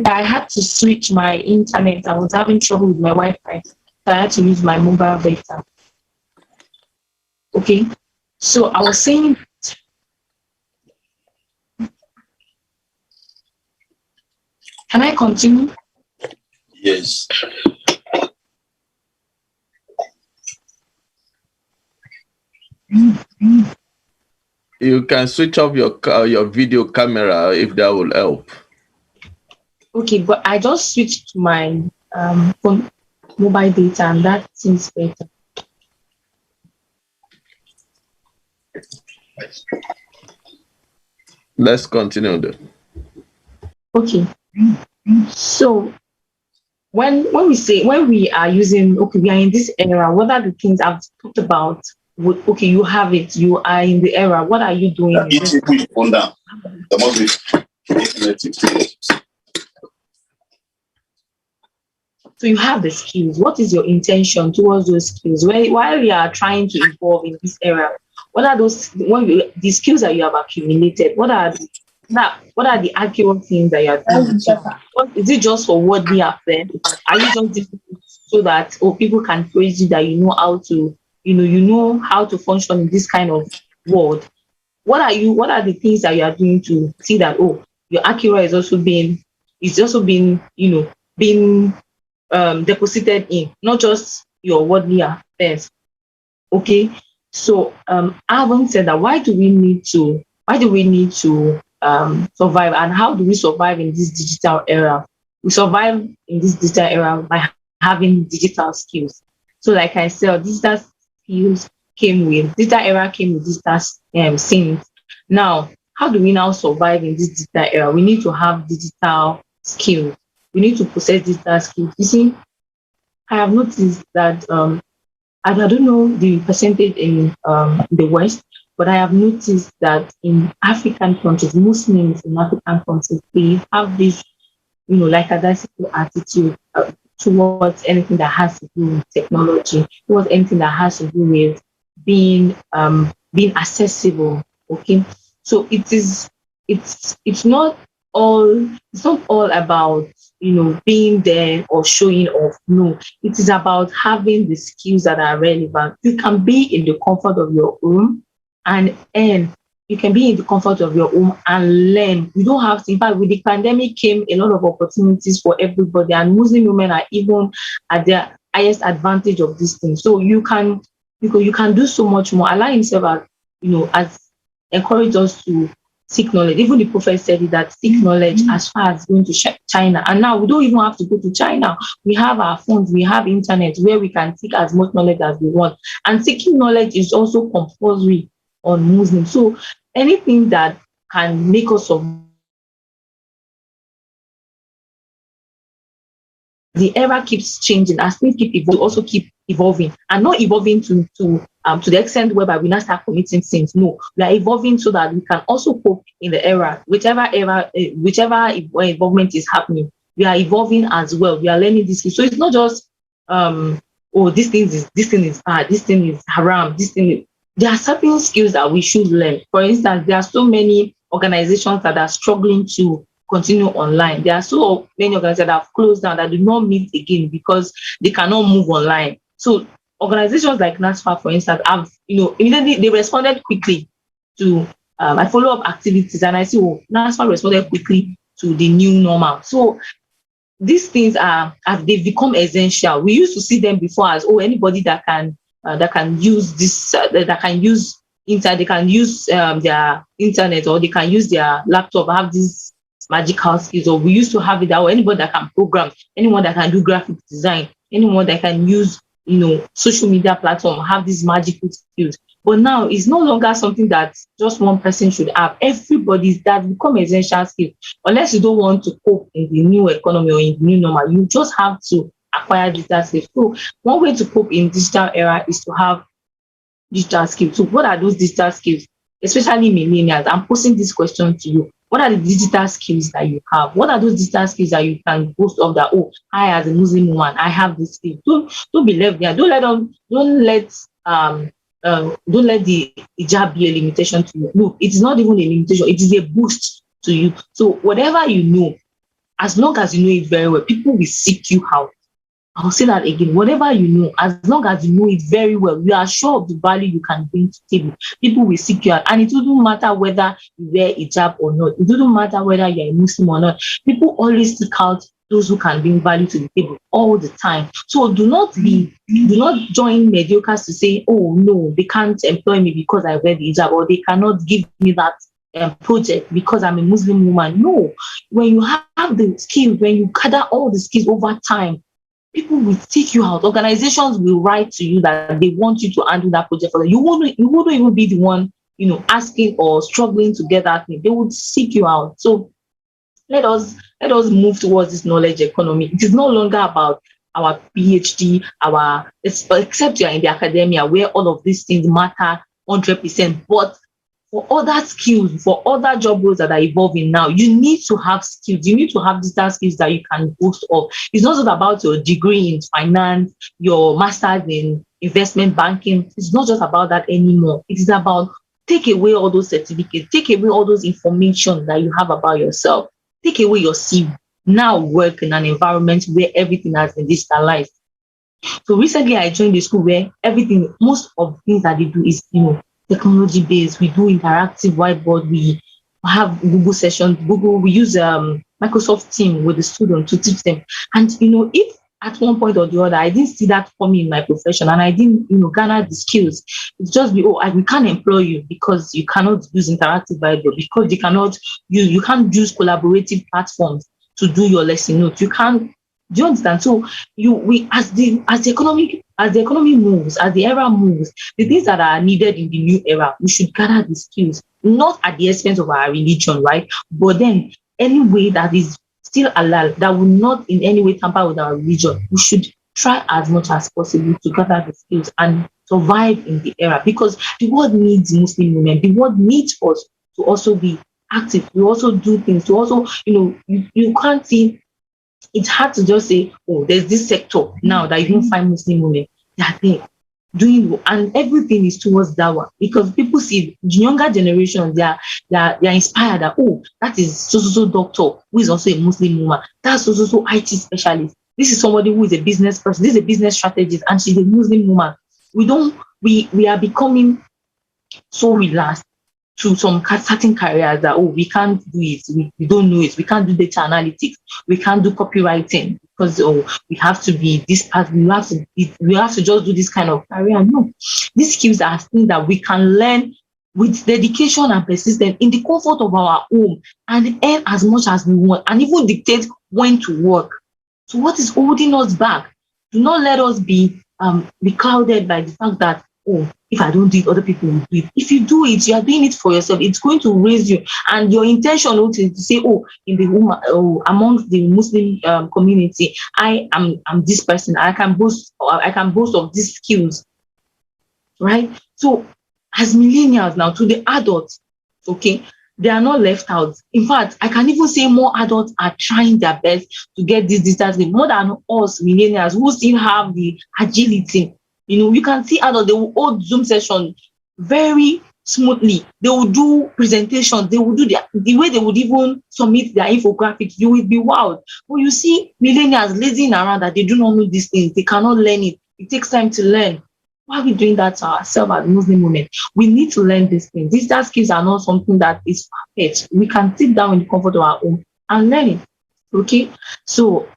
I had to switch my internet. I was having trouble with my Wi-Fi, so I had to use my mobile data. Okay, so I was saying, can I continue? Yes. You can switch off your video camera if that will help. Okay, but I just switched to my phone mobile data, and that seems better. Let's continue then. Okay, so when we are using, okay, we are in this era. What are the things I've talked about? Okay, you have it. You are in the era. What are you doing? In this? So you have the skills. What is your intention towards those skills? While you are trying to evolve in this era, what are those the skills that you have accumulated? What are the accurate things that you are doing? Is it just for worldly affairs? Are you just doing it so that people can praise you, that you know how to, you know how to function in this kind of world? What are the things that you are doing to see that your accurate is also being being deposited in, not just your worldly affairs. Okay, so I haven't said that. Why do we need to survive, and how do we survive in this digital era? We survive in this digital era by having digital skills. So like I said, digital skills digital era came with digital things. Now, how do we now survive in this digital era? We need to have digital skills. We need to possess digital skills. You see, I have noticed that I don't know the percentage in the West, but I have noticed that in African countries, Muslims in African countries, they have this, like a digital attitude towards anything that has to do with technology, towards anything that has to do with being accessible. Okay, so it's not all about being there or showing off. No, it is about having the skills that are relevant. You can be in the comfort of your home and earn. You can be in the comfort of your home and learn. You don't have to. In fact, with the pandemic came a lot of opportunities for everybody, and Muslim women are even at their highest advantage of this thing. So you can do so much more. Allah Himself has encouraged us to seek knowledge. Even the Prophet said it, that seek knowledge as far as going to China. And now we don't even have to go to China. We have our phones, we have internet where we can seek as much knowledge as we want. And seeking knowledge is also compulsory on Muslims. So anything that can make us the era keeps changing as things keep evolving, also keep evolving, and not evolving to the extent whereby we now start committing sins. No, we are evolving so that we can also cope in the era, whichever involvement is happening. We are evolving as well. We are learning this. So it's not just this thing is bad, this thing is haram, there are certain skills that we should learn. For instance, there are so many organizations that are struggling to continue online. There are so many organizations that have closed down, that do not meet again because they cannot move online. So organizations like Nasfat, for instance, have immediately they responded quickly to my follow-up activities, and I see Nasfat responded quickly to the new normal. So these things they've become essential. We used to see them before as anybody that can use this, that can use internet, they can use their internet, or they can use their laptop, have these magical skills. Or we used to have it that anybody that can program, anyone that can do graphic design, anyone that can use social media platform, have these magical skills. But now it's no longer something that just one person should have. Everybody's that become essential skills. Unless you don't want to cope in the new economy or in the new normal, you just have to acquire digital skills. So one way to cope in digital era is to have digital skills. So what are those digital skills? Especially millennials, I'm posing this question to you. What are the digital skills that you have? What are those digital skills that you can boast of that? I as a Muslim woman, I have this skill. Don't be left there. Don't let the hijab be a limitation to you. No, it is not even a limitation. It is a boost to you. So whatever you know, as long as you know it very well, people will seek you out. I'll say that again. Whatever you know, as long as you know it very well, you are sure of the value you can bring to the table. People will seek you out. And it doesn't matter whether you wear hijab or not. It doesn't matter whether you're a Muslim or not. People always seek out those who can bring value to the table all the time. So do not join mediocres to say, oh no, they can't employ me because I wear the hijab, or they cannot give me that project because I'm a Muslim woman. No, when you have the skills, when you gather all the skills over time, people will seek you out. Organizations will write to you that they want you to handle that project for them. You wouldn't even be the one, asking or struggling to get that thing. They would seek you out. So let us move towards this knowledge economy. It is no longer about our PhD, except you are in the academia where all of these things matter 100%. But for other skills, for other job roles that are evolving now, you need to have skills. You need to have digital skills that you can boast of. It's not just about your degree in finance, your master's in investment banking. It's not just about that anymore. It is about take away all those certificates, take away all those information that you have about yourself, take away your CV. Now work in an environment where everything has been digitalized. So recently I joined the school where most of the things that they do is, technology based. We do interactive whiteboard. We have Google sessions. We use Microsoft Teams with the students to teach them. And if at one point or the other I didn't see that coming in my profession and I didn't garner the skills, it's just we can't employ you because you cannot use interactive whiteboard, because you can't use collaborative platforms to do your lesson notes. You can't. Do you understand? So as the economy moves, as the era moves, the things that are needed in the new era, we should gather the skills, not at the expense of our religion, right? But then any way that is still allowed, that will not in any way tamper with our religion, we should try as much as possible to gather the skills and survive in the era, because the world needs Muslim women. The world needs us to also be active, to also do things, to also, you can't see. It's hard to just say, oh, there's this sector now that you don't find Muslim women. They are there doing, and everything is towards that one, because people see the younger generation, they are inspired that, oh, that is so doctor who is also a Muslim woman. That's so IT specialist. This is somebody who is a business person. This is a business strategist, and she's a Muslim woman. We are becoming so relaxed to some certain careers that, we can't do it, we don't know it, we can't do data analytics, we can't do copywriting because we have to be this part, we have to just do this kind of career. No, these skills are things that we can learn with dedication and persistence in the comfort of our home and earn as much as we want, and even dictate when to work. So what is holding us back? Do not let us be clouded by the fact that, if I don't do it, other people will do it. If you do it, you are doing it for yourself. It's going to raise you, and your intention is to say, amongst the Muslim community, I'm this person. I can boast of these skills, right? So, as millennials now, to the adults, they are not left out. In fact, I can even say more adults are trying their best to get this distance more than us millennials who still have the agility. You can see adults, they will hold Zoom session very smoothly. They will do presentations. They will do the way they would even submit their infographics. You will be wild. But you see millennials lazing around that they do not know these things. They cannot learn it. It takes time to learn. Why are we doing that to ourselves as Muslim women? We need to learn these things. Digital skills are not something that is perfect. We can sit down in the comfort of our home and learn it. Okay? So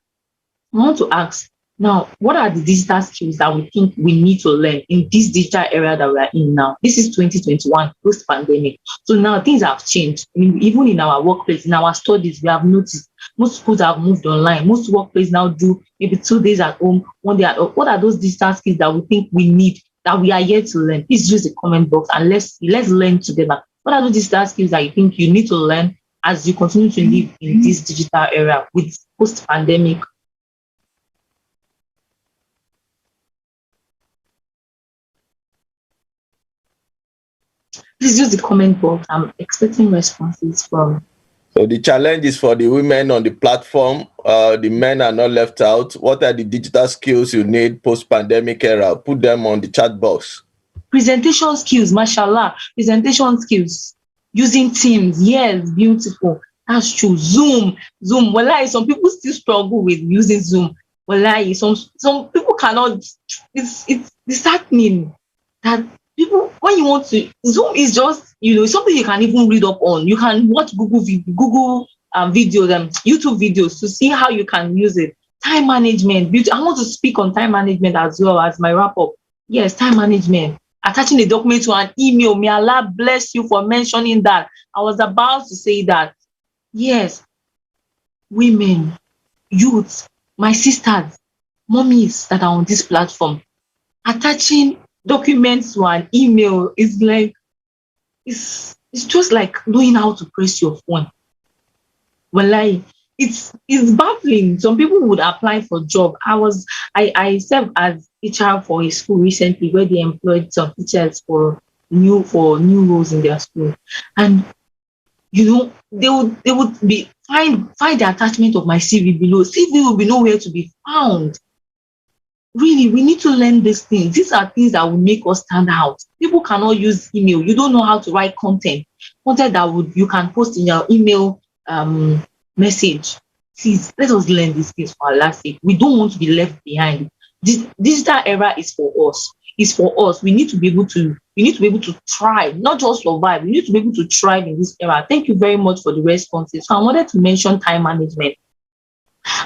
I want to ask, now, what are the digital skills that we think we need to learn in this digital era that we are in now? This is 2021, post-pandemic. So now things have changed. Even in our workplace, in our studies, we have noticed most schools have moved online. Most workplaces now do maybe 2 days at home, 1 day at home. What are those digital skills that we think we need, that we are yet to learn? Please use the comment box and let's learn together. What are those digital skills that you think you need to learn as you continue to live in this digital era with post-pandemic? Please use the comment box. I'm expecting responses from. So the challenge is for the women on the platform. The men are not left out. What are the digital skills you need post-pandemic era? Put them on the chat box. Presentation skills, mashallah. Presentation skills. Using Teams, yes, beautiful. That's true. Zoom. Well, some people still struggle with using Zoom. Well, some people cannot. It's disheartening that people, when you want to, Zoom is just, something you can even read up on. You can watch Google videos and YouTube videos to see how you can use it. Time management. I want to speak on time management as well as my wrap up. Yes, time management. Attaching a document to an email. May Allah bless you for mentioning that. I was about to say that. Yes, women, youths, my sisters, mommies that are on this platform, attaching documents to an email is like, it's just like knowing how to press your phone. Well, it's baffling. Some people would apply for job. I served as teacher for a school recently where they employed some teachers for new roles in their school, and they would be find the attachment of my CV below. CV will be nowhere to be found. Really, we need to learn these things. These are things that will make us stand out. People cannot use email. You don't know how to write content that you can post in your email message. Please, let us learn these things for Allah's sake. We don't want to be left behind. This digital era is for us. It's for us. We need to be able to thrive, not just survive. We need to be able to thrive in this era. Thank you very much for the responses. So I wanted to mention time management.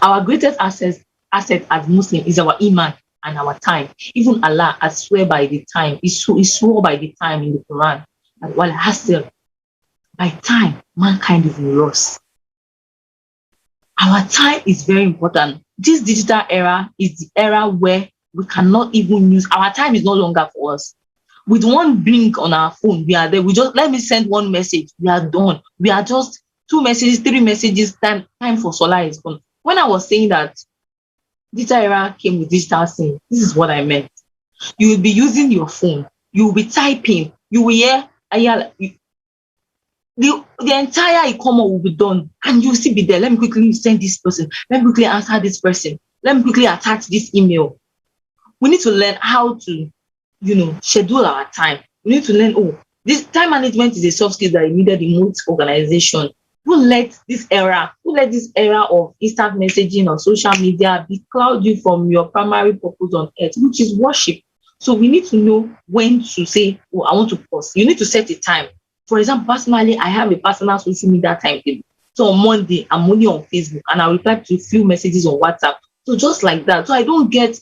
Our greatest asset as Muslim is our iman and our time. Even Allah has swear by the time. He swore by the time in the Quran. And while hasel, by time, mankind is in loss. Our time is very important. This digital era is the era where we cannot even use, our time is no longer for us. With one blink on our phone, we are there. We just, let me send one message, we are done. We are just 2 messages, 3 messages, time for Salah is gone. When I was saying that digital era came with digital sin, this is what I meant. You will be using your phone, you will be typing, you will hear, the entire e-commerce will be done, and you'll still be there. Let me quickly send this person, let me quickly answer this person, let me quickly attach this email. We need to learn how to, schedule our time. We need to learn, this time management is a soft skill that is needed in most organization. Don't let this era of instant messaging or social media cloud you from your primary purpose on earth, which is worship. So we need to know when to say, I want to pause. You need to set a time. For example, personally, I have a personal social media timetable. So on Monday, I'm only on Facebook and I reply to a few messages on WhatsApp. So just like that. So I don't get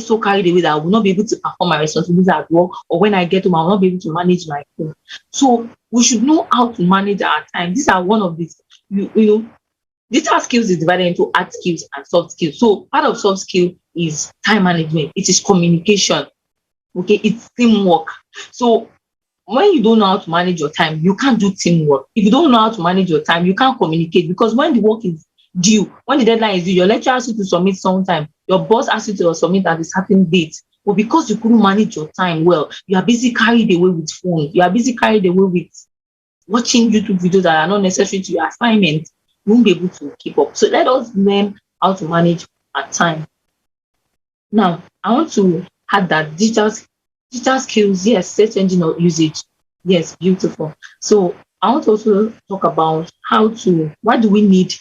so carried away that I will not be able to perform my responsibilities at work, or when I get home, I will not be able to manage my phone. So we should know how to manage our time. These are one of these, digital skills is divided into hard skills and soft skills. So part of soft skill is time management. It is communication. Okay, it's teamwork. So when you don't know how to manage your time, you can't do teamwork. If you don't know how to manage your time, you can't communicate, because when the work is due, when the deadline is due, your lecturer asks you to submit sometime, your boss asks you to submit at a certain date. But because you couldn't manage your time well, you are busy carried away with phones, you are busy carried away with watching YouTube videos that are not necessary to your assignment, you won't be able to keep up. So let us learn how to manage our time. Now, I want to add that digital skills, yes, search engine usage, yes, beautiful. So I want to also talk about why do we need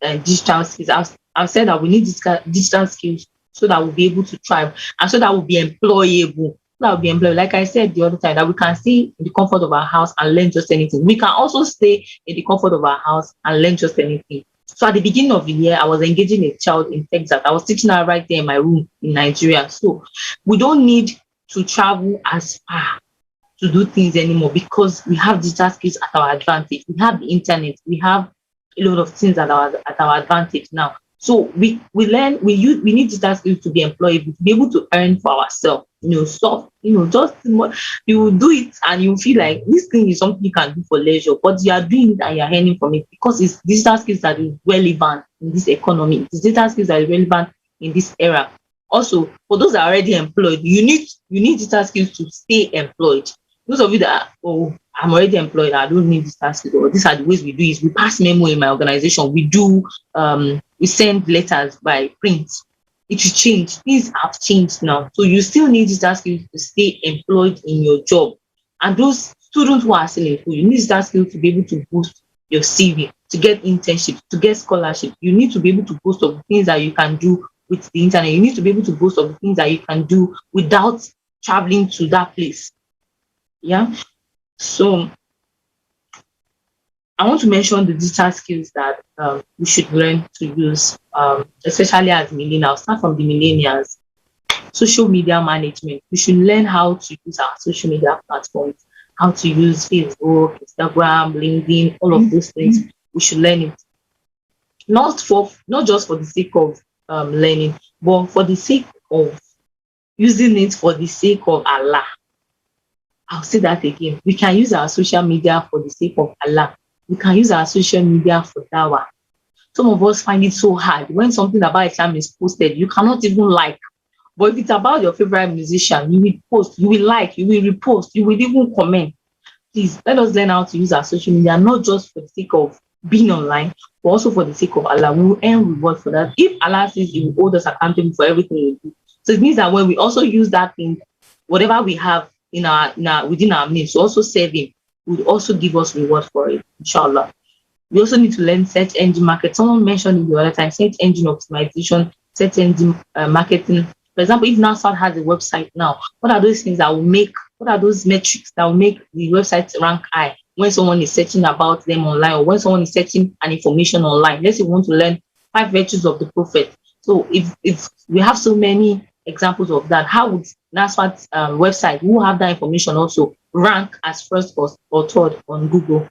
digital skills. I've said that we need digital skills so that we'll be able to thrive and so that we'll be employable. Like I said the other time, that we can stay in the comfort of our house and learn just anything. We can also stay in the comfort of our house and learn just anything. So at the beginning of the year, I was engaging a child in Texas. I was teaching her right there in my room in Nigeria. So we don't need to travel as far to do things anymore, because we have digital skills at our advantage. We have the internet. We have a lot of things at our advantage now. So we need digital skills to be employable, to be able to earn for ourselves. Just you will do it and you feel like this thing is something you can do for leisure, but you are doing it and you are earning from it because it's digital skills that is relevant in this economy. It's digital skills that is relevant in this era. Also, for those that are already employed, you need digital skills to stay employed. Those of you that I'm already employed, I don't need digital skills, or these are the ways we do it. We pass memo in my organization. We do we send letters by print. It will change. Things have changed now. So you still need digital skills to stay employed in your job. And those students who are still in school, you need digital skills to be able to boost your CV. to get internship, to get scholarship. You need to be able to boast of the things that you can do with the internet. You need to be able to boast of the things that you can do without traveling to that place. Yeah. So I want to mention the digital skills that we should learn to use, especially as millennials. Start from the millennials. Social media management. We should learn how to use our social media platforms, how to use Facebook, Instagram, LinkedIn, all of those things. We should learn it. Not just for the sake of learning, but for the sake of using it for the sake of Allah. I'll say that again. We can use our social media for the sake of Allah. We can use our social media for dawah. Some of us find it so hard when something about Islam is posted, you cannot even like. But if it's about your favorite musician, you will post, you will like, you will repost, you will even comment. Please let us learn how to use our social media, not just for the sake of being online, but also for the sake of Allah. We will earn reward for that. If Allah says He will hold us accountable for everything we do, so it means that when we also use that thing, whatever we have in our within our means to also serve Him, He will also give us reward for it, inshallah. We also need to learn search engine market. Someone mentioned it the other time, search engine optimization, search engine marketing. For example, if Nasfat has a website now, what are those things that will make, what are those metrics that will make the website rank high when someone is searching about them online, or when someone is searching an information online? Let's say we want to learn 5 virtues of the Prophet. So if we have so many examples of that, how would Nasfat's website, who have that information, also rank as first or third on Google?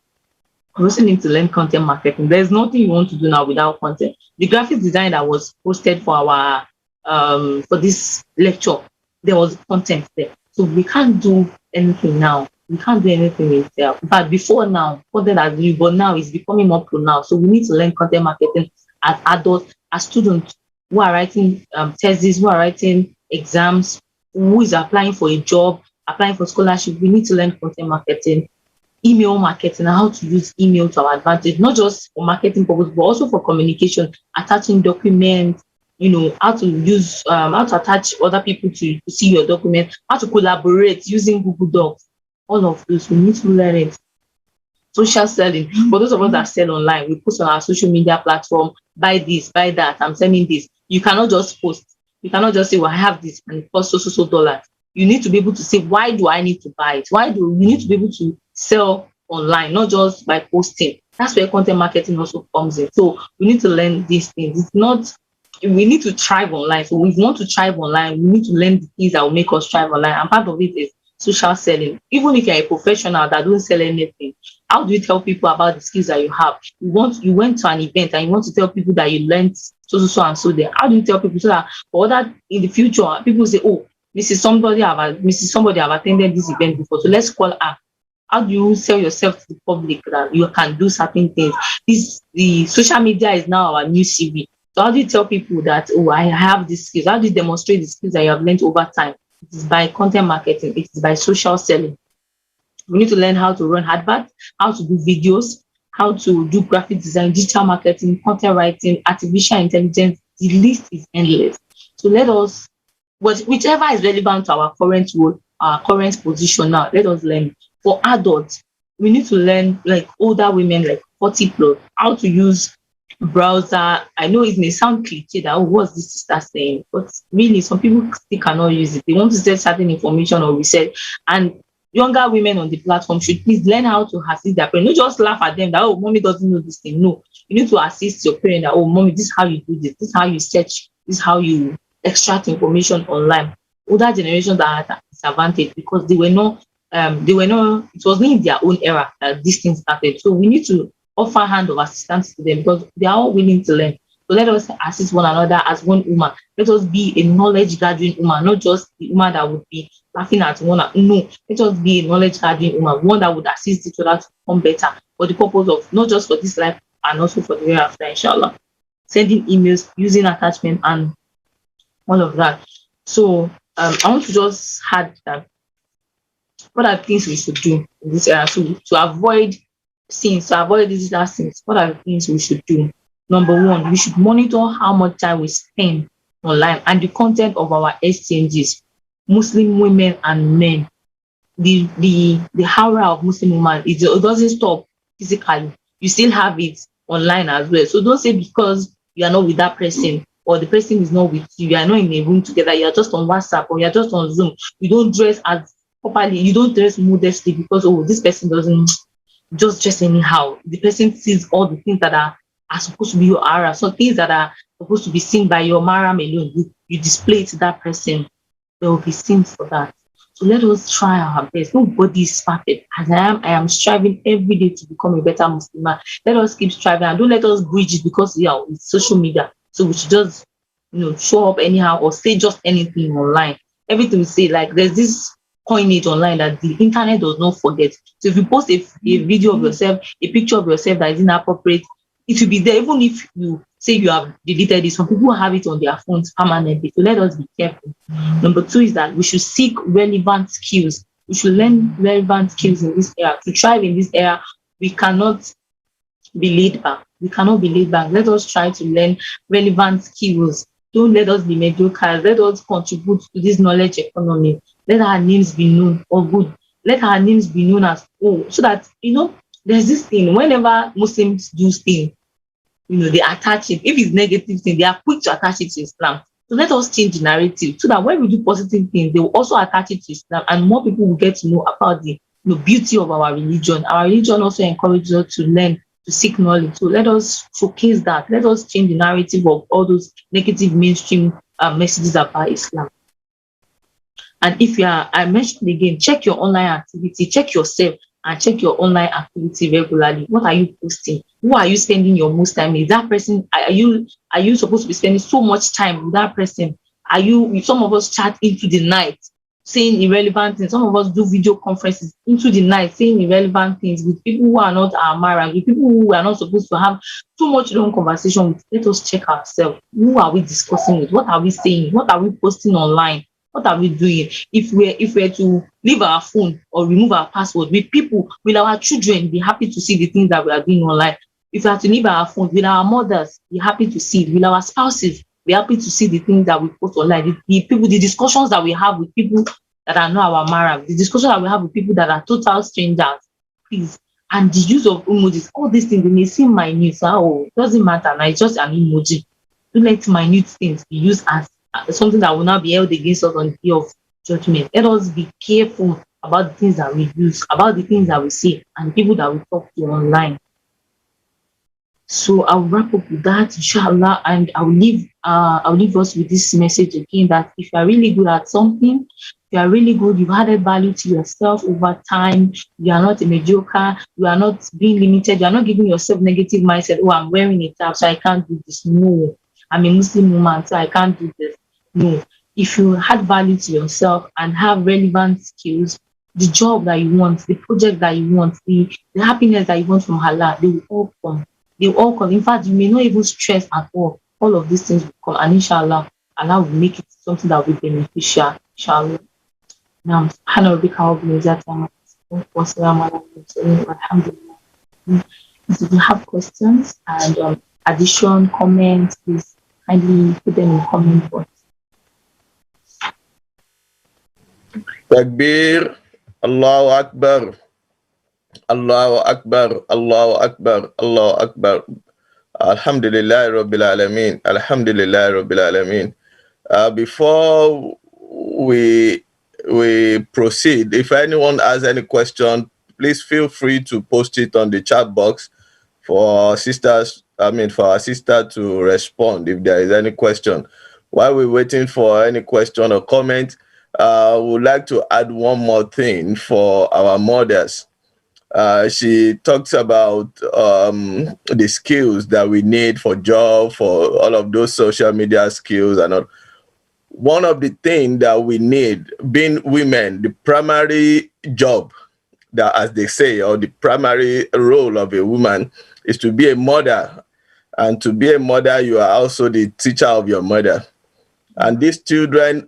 We also need to learn content marketing. There's nothing you want to do now without content. The graphic design that was posted for our for this lecture, there was content there. So we can't do anything now. We can't do anything itself. But before now, content has been, but now it's becoming more pronounced. So we need to learn content marketing as adults, as students who are writing theses, who are writing exams, who is applying for a job, applying for scholarship. We need to learn content marketing, email marketing, and how to use email to our advantage, not just for marketing purposes, but also for communication, attaching documents, how to use, how to attach other people to see your document, how to collaborate using Google Docs. All of those, we need to learn it. Social selling. For those of us that sell online, we post on our social media platform, buy this, buy that, I'm selling this. You cannot just post. You cannot just say, well, I have this and it costs so dollars. You need to be able to say, why do I need to buy it? You need to be able to sell online, not just by posting. That's where content marketing also comes in. So we need to learn these things. It's not, we need to thrive online. So if we want to thrive online, we need to learn the things that will make us thrive online. And part of it is social selling. Even if you're a professional that don't sell anything, how do you tell people about the skills that you have? You went to an event and you want to tell people that you learned so and so there. How do you tell people so that for that in the future people say, oh, Mrs. Somebody have attended this event before, so let's call her. How do you sell yourself to the public that you can do certain things? The social media is now our new CV. So how do you tell people that, oh, I have these skills? How do you demonstrate the skills that you have learned over time? It is by content marketing. It is by social selling. We need to learn how to run adverts, how to do videos, how to do graphic design, digital marketing, content writing, artificial intelligence. The list is endless. So let us, whichever is relevant to our current role, our current position now, let us learn. For adults, we need to learn, like older women, like 40 plus, how to use browser. I know it may sound cliche that, oh, what's this sister saying? But really, some people still cannot use it. They want to set certain information or research. And younger women on the platform should please learn how to assist their parents. Not just laugh at them that, oh, mommy doesn't know this thing. No, you need to assist your parent that, oh, mommy, this is how you do this. This is how you search. This is how you extract information online. Older generations are at a disadvantage because it was not in their own era that this thing started. So we need to offer hand of assistance to them because they are all willing to learn. So let us assist one another as one woman. Let us be a knowledge gathering woman, not just the woman that would be laughing at one. No, let us be a knowledge gathering woman, one that would assist each other to become better for the purpose of not just for this life and also for the year after, inshallah. Sending emails, using attachment, and all of that. So I want to just add that what are things we should do in this area to avoid sins, to avoid digital sins? What are the things we should do? Number one, we should monitor how much time we spend online and the content of our exchanges. Muslim women and men, the aura of Muslim women, it doesn't stop physically. You still have it online as well. So don't say because you are not with that person or the person is not with you, you are not in a room together, you are just on WhatsApp or you are just on Zoom, you don't dress as properly, you don't dress modestly because, oh, this person doesn't just dress anyhow. The person sees all the things that are supposed to be your aura, so things that are supposed to be seen by your maram alone, you display to that person. There will be sins for that. So let us try our best. Nobody is perfect. As I am striving every day to become a better Muslim. Let us keep striving and don't let us bridge it because it's social media. So we should just show up anyhow or say just anything online. Everything we say, like there's this coinage online that the internet does not forget. So if you post a video of yourself, a picture of yourself that is inappropriate, it will be there even if you say you have deleted it. Some people have it on their phones permanently. So let us be careful. Number 2 is that we should seek relevant skills. We should learn relevant skills in this era. To thrive in this era, we cannot be laid back. We cannot be laid back. Let us try to learn relevant skills. Don't let us be mediocre. Let us contribute to this knowledge economy. Let our names be known or good. Let our names be known as so that there's this thing. Whenever Muslims do things, they attach it. If it's negative thing, they are quick to attach it to Islam. So let us change the narrative so that when we do positive things, they will also attach it to Islam, and more people will get to know about the beauty of our religion. Our religion also encourages us to learn, to seek knowledge. So let us showcase that. Let us change the narrative of all those negative mainstream messages about Islam. And if I mentioned again, check your online activity, check yourself and check your online activity regularly. What are you posting? Who are you spending your most time with? That person, are you supposed to be spending so much time with that person? Some of us chat into the night saying irrelevant things. Some of us do video conferences into the night saying irrelevant things with people who are not our marriage, with people who are not supposed to have too much long conversation with. Let us check ourselves. Who are we discussing with? What are we saying? What are we posting online? What are we doing? If we're to leave our phone or remove our password with people, will our children be happy to see the things that we are doing online? If we are to leave our phone, will our mothers be happy to see it? Will our spouses be happy to see the things that we post online? The discussions that we have with people that are not our marriage, the discussions that we have with people that are total strangers, please. And the use of emojis, all these things, they may seem minute. It doesn't matter. Now it's just an emoji. Don't let minute things be used as something that will not be held against us on the day of judgment. Let us be careful about the things that we use, about the things that we say, and the people that we talk to online. So I'll wrap up with that, inshallah, and I'll leave us with this message again, that if you are really good at something, you are really good, you've added value to yourself over time, you are not a mediocre, you are not being limited, you are not giving yourself negative mindset, I'm wearing a tab, so I can't do this. No, I'm a Muslim woman, so I can't do this. No, if you add value to yourself and have relevant skills, the job that you want, the project that you want, the happiness that you want from Allah, they will all come. They will all come. In fact, you may not even stress at all. All of these things will come, and inshallah, Allah will make it something that will be beneficial. Inshallah. Now, if you have questions and addition, comments, please kindly put them in the comment box. Takbir, Allahu Akbar, Allahu Akbar, Allahu Akbar, Allahu Akbar. Alhamdulillah Rabbil Alameen, Alhamdulillah Rabbil Alameen. Before we proceed, if anyone has any question, please feel free to post it on the chat box for our sister to respond if there is any question. While we're waiting for any question or comment, I would like to add one more thing for our mothers. She talks about the skills that we need for job, for all of those social media skills and all. One of the things that we need, being women, the primary job that, as they say, or the primary role of a woman is to be a mother. And to be a mother, you are also the teacher of your mother. And these children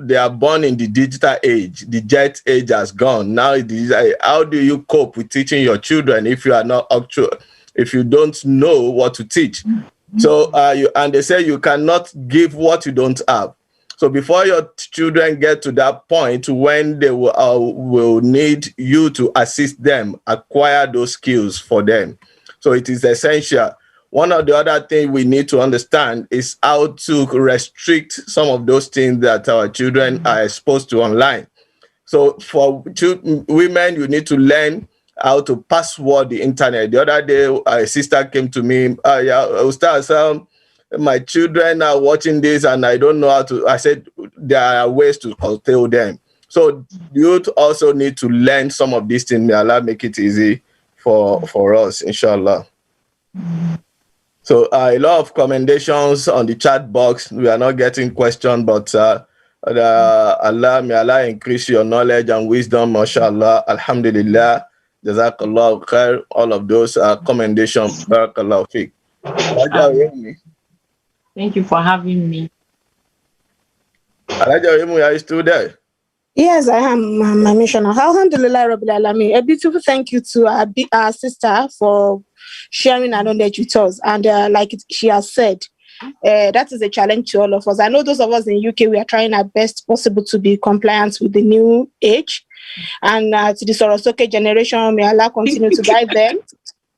they are born in the digital age. The jet age has gone. Now, how do you cope with teaching your children if you are not actual, if you don't know what to teach? So, and they say you cannot give what you don't have. So before your children get to that point when they will need you to assist them, acquire those skills for them. So it is essential. One of the other things we need to understand is how to restrict some of those things that our children are exposed to online. So for women, you need to learn how to password the internet. The other day, a sister came to me, Ustaz, my children are watching this and I don't know how to. I said, there are ways to curtail them. So youth also need to learn some of these things. May Allah make it easy for us, inshallah. So a lot of commendations on the chat box. We are not getting questions, but may Allah increase your knowledge and wisdom, mashallah, alhamdulillah, jazakallah khair, all of those commendations, barakallahu fiqh. Thank you for having me. Alaja, are you still there? Yes, I am, my missioner. Alhamdulillah, Rabbil Alameen. A beautiful thank you to our sister for sharing her knowledge with us. And like she has said, that is a challenge to all of us. I know those of us in UK, we are trying our best possible to be compliant with the new age. And to the Sorosoke generation, may Allah continue to guide them.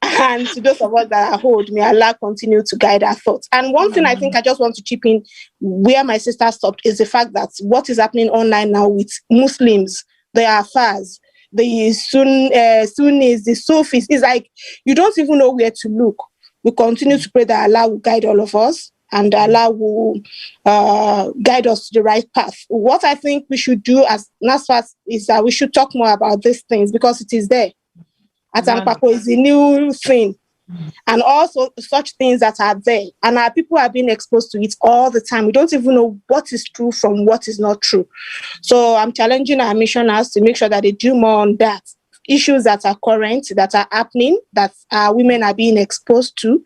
And to those of us that are old, may Allah continue to guide our thoughts. And one thing I think I just want to chip in where my sister stopped is the fact that what is happening online now with Muslims, the Afars, the Sunnis, the Sufis, is like you don't even know where to look. We continue to pray that Allah will guide all of us and Allah will guide us to the right path. What I think we should do as Nasfat is that we should talk more about these things because it is there. Atankpako is a new thing. And also such things that are there. And our people are being exposed to it all the time. We don't even know what is true from what is not true. So I'm challenging our missioners to make sure that they do more on that. Issues that are current, that are happening, that women are being exposed to.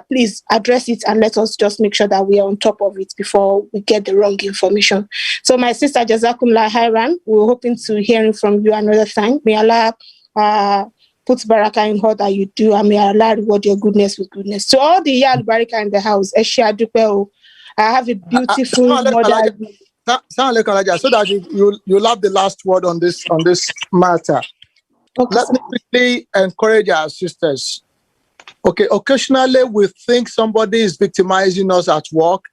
Please address it and let us just make sure that we are on top of it before we get the wrong information. So my sister, Jazakumullah Khairan, we're hoping to hear from you another time. May Allah put barakah in all that you do, and may Allah reward your goodness with goodness. To all the Yal Baraka in the house, I have a beautiful mother. So that you'll have the last word on this matter. Okay. Let me quickly encourage our sisters. Okay, occasionally we think somebody is victimizing us at work.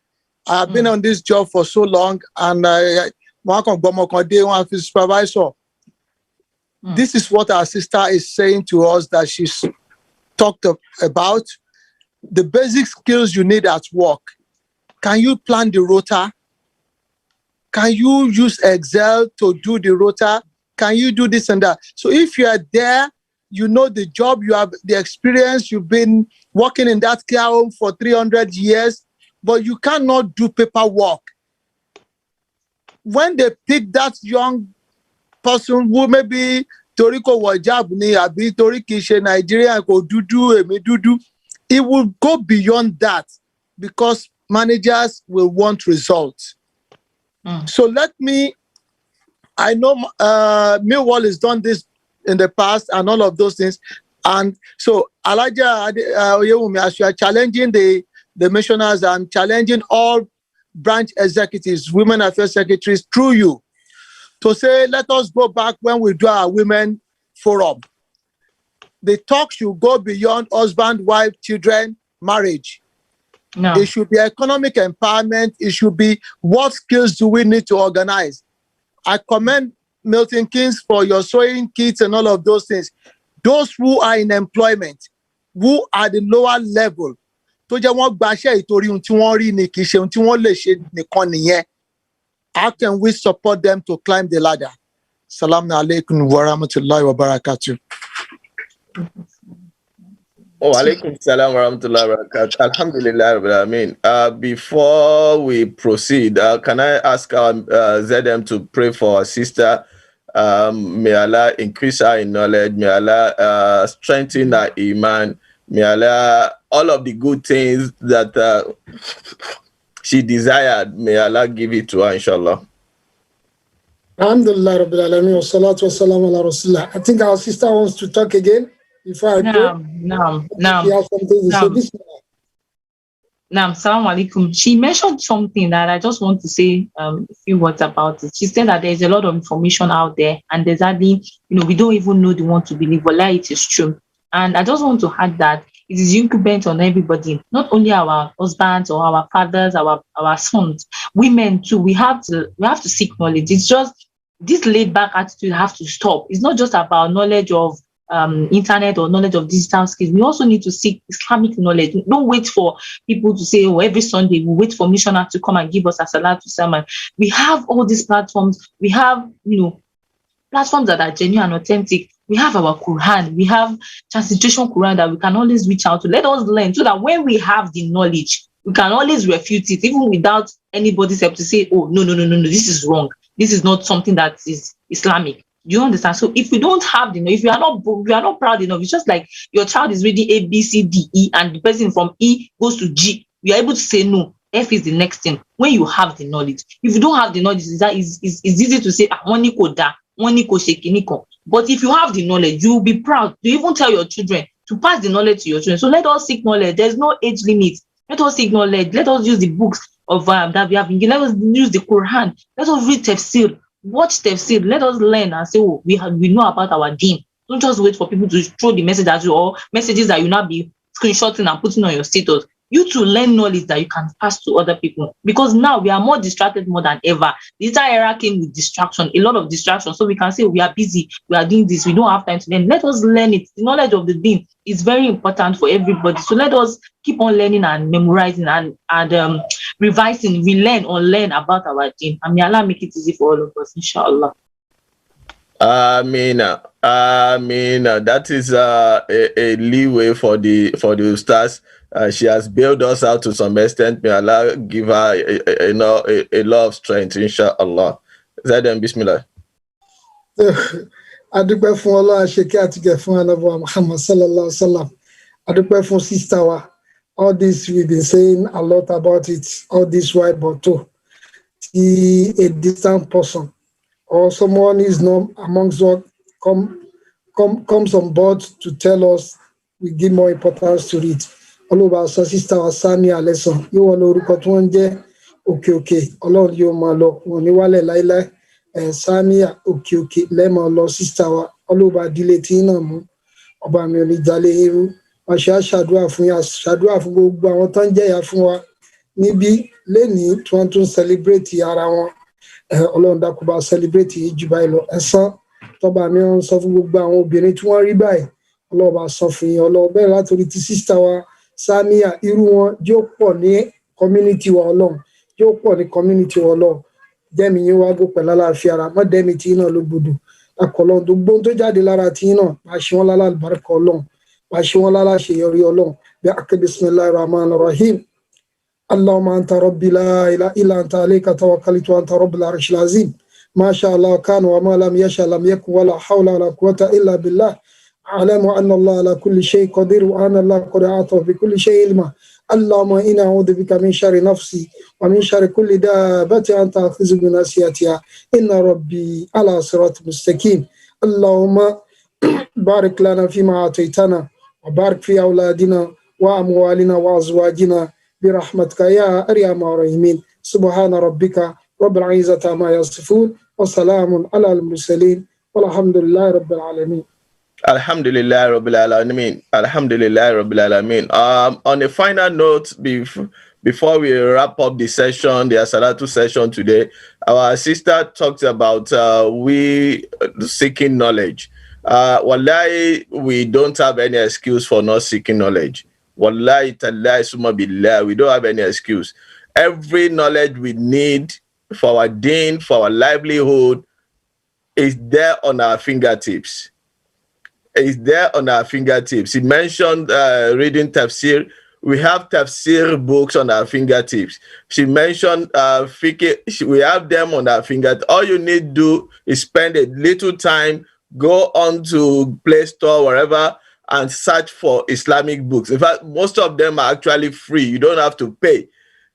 I've been on this job for so long, and supervisor. This is what our sister is saying to us that she's talked about. The basic skills you need at work. Can you plan the rota? Can you use Excel to do the rota? Can you do this and that? So if you are there, you know the job, you have the experience, you've been working in that care home for 300 years, but you cannot do paperwork. When they pick that young person who maybe Toriko Wajab ni abi Toriki Nigeria ko dudu emi dudu, it will go beyond that because managers will want results. So I know Millwall has done this in the past and all of those things. And so Alaja Oyewumi, as you are challenging the missioners and challenging all branch executives, women affairs secretaries through you, to say, let us go back when we do our women forum. The talk should go beyond husband, wife, children, marriage. No. It should be economic empowerment. It should be what skills do we need to organize. I commend Milton Keynes for your sewing kits and all of those things. Those who are in employment, who are the lower level, how can we support them to climb the ladder? Salaam alaikum wa rahmatullahi wa barakatuh. Oh, alaikum salam wa rahmatullahi wa barakatuh. Alhamdulillah rabbil alameen. Before we proceed, can I ask our ZM to pray for our sister? May Allah increase her in knowledge. May Allah strengthen her iman. May Allah, all of the good things that she desired, may Allah give it to her, inshallah. Alhamdulillah Rabbil Alameen wa salatu wa salam ala Rasulullah. I think our sister wants to talk again before I go. Naam. Salam alaikum. She mentioned something that I just want to say a few words about it. She said that there's a lot of information out there and there's hardly, we don't even know the one to believe. Wallah, it is true. And I just want to add that it is incumbent on everybody, not only our husbands or our fathers, our sons, women too. We have to seek knowledge. It's just this laid back attitude have to stop. It's not just about knowledge of internet or knowledge of digital skills. We also need to seek Islamic knowledge. Don't wait for people to say, oh, every Sunday we wait for missionary to come and give us Asalat to sermon. We have all these platforms. We have, platforms that are genuine and authentic. We have our Quran. We have transliteration Quran that we can always reach out to. Let us learn so that when we have the knowledge, we can always refute it, even without anybody's help to say, oh, no, this is wrong. This is not something that is Islamic. You understand? So if we don't have the, if you are not proud enough, it's just like your child is reading A, B, C, D, E, and the person from E goes to G. You are able to say no. F is the next thing. When you have the knowledge, if you don't have the knowledge, it's easy to say, but if you have the knowledge, you will be proud to even tell your children to pass the knowledge to your children. So let us seek knowledge. There's no age limit. Let us seek knowledge. Let us use the books of that we have been given. Let us use the Quran. Let us read tafsir. Watch tafsir. Let us learn and say, oh, we know about our deen. Don't just wait for people to throw the message at you or messages that you now be screenshotting and putting on your status. You to learn knowledge that you can pass to other people, because now we are more distracted more than ever. The entire era came with distraction, a lot of distraction. So we can say we are busy, we are doing this, we don't have time to learn. Let us learn it. The knowledge of the deen is very important for everybody. So let us keep on learning and memorizing and revising. We learn about our deen. And may Allah make it easy for all of us, inshallah. Amina. That is a leeway for the ustaz. She has bailed us out to some extent. May Allah give her a lot of strength, inshallah. Zaydem, bismillah. Adúpẹ́ fún Ọlọ́run, àṣekẹ́ àtìgẹ̀ fún Ànábì Muhammad sallallahu alaihi wasallam. Adúpẹ́ fún sister wa. All this we've been saying a lot about it all this while, but too, a distant person or someone is not amongst us comes on board to tell us, we give more importance to it. Ọlọ́ba sọ sister wa Sami Alẹ́sàn yóò wọ́n lórúkọ tí wọ́n ń jẹ́ òkè Ọlọ́run yóò máa lọ wọn ní wálẹ̀ láíláí Sami òkè lẹ́mọ̀ lọ sister wa Ọlọ́ba dílé tí náà mú ọba mi ò ní jalè irú wọ́n ṣàdúrà fún yà ṣàdúrà fún gbogbo àwọn tó ń jẹ́yà fún wa níbí lénìí tí wọ́n tún celebrate ara wọn Ọlọ́run dákun bá celebrate yìí jù báyìí lọ ẹ̀san tọ́ba mi ń sọ fún gbogbo àwọn obìnrin tí wọ́n rí báyìí Ọlọ́ba sọ fún yín Ọlọ́run bẹ́ẹ̀ látòrí ti sister wa Samia irú wọn yóò pọ̀ ní community wa Ọlọ́run yóò pọ̀ ní community wa Ọlọ́run dẹ́mi yín wá gò pẹ̀lú àlàáfíà ara má dẹ́mi tí náà ló gbọdọ̀ akọ̀lọ́run tó gbóhùn tó jáde lára tí náà bá ṣe wọn lálá àlùbáríkà Ọlọ́run bá ṣe wọn lálá àṣeyọrí Ọlọ́run bí akẹ́ bismillahir rahmanir rahim Allahumma anta rabbi la ilaha illa anta alayka tawakkaltu wa anta rabbul arshil azim ma sha Allah kana wa ma lam yasha lam yakun wa la hawla wa la quwwata illa billah أعلم أن الله على كل شيء قدير وأن الله قد أعطى بكل شيء علما اللهم إنا أعوذ بك من شر نفسي ومن شر كل دابة أنت آخذ بناصيتها إن ربي على صراط مستقيم اللهم بارك لنا فيما أعطيتنا وبارك في أولادنا وأموالنا وأزواجنا برحمتك يا أرحم الراحمين سبحان ربك رب العزة عما يصفون وسلام على المرسلين والحمد لله رب العالمين. Alhamdulillah Rabbil Alameen. Alhamdulillah Rabbil Alameen. On a final note, before we wrap up the session, the Asalatu session today, our sister talked about we seeking knowledge. Wallahi, we don't have any excuse for not seeking knowledge. Wallahi, tallahi, summa billah, we don't have any excuse. Every knowledge we need for our deen, for our livelihood, is there on our fingertips. Is there on our fingertips. He mentioned reading tafsir. We have tafsir books on our fingertips. She mentioned fiqh. We have them on our fingertips. All you need to do is spend a little time, go on to Play Store, wherever, and search for Islamic books. In fact, most of them are actually free. You don't have to pay.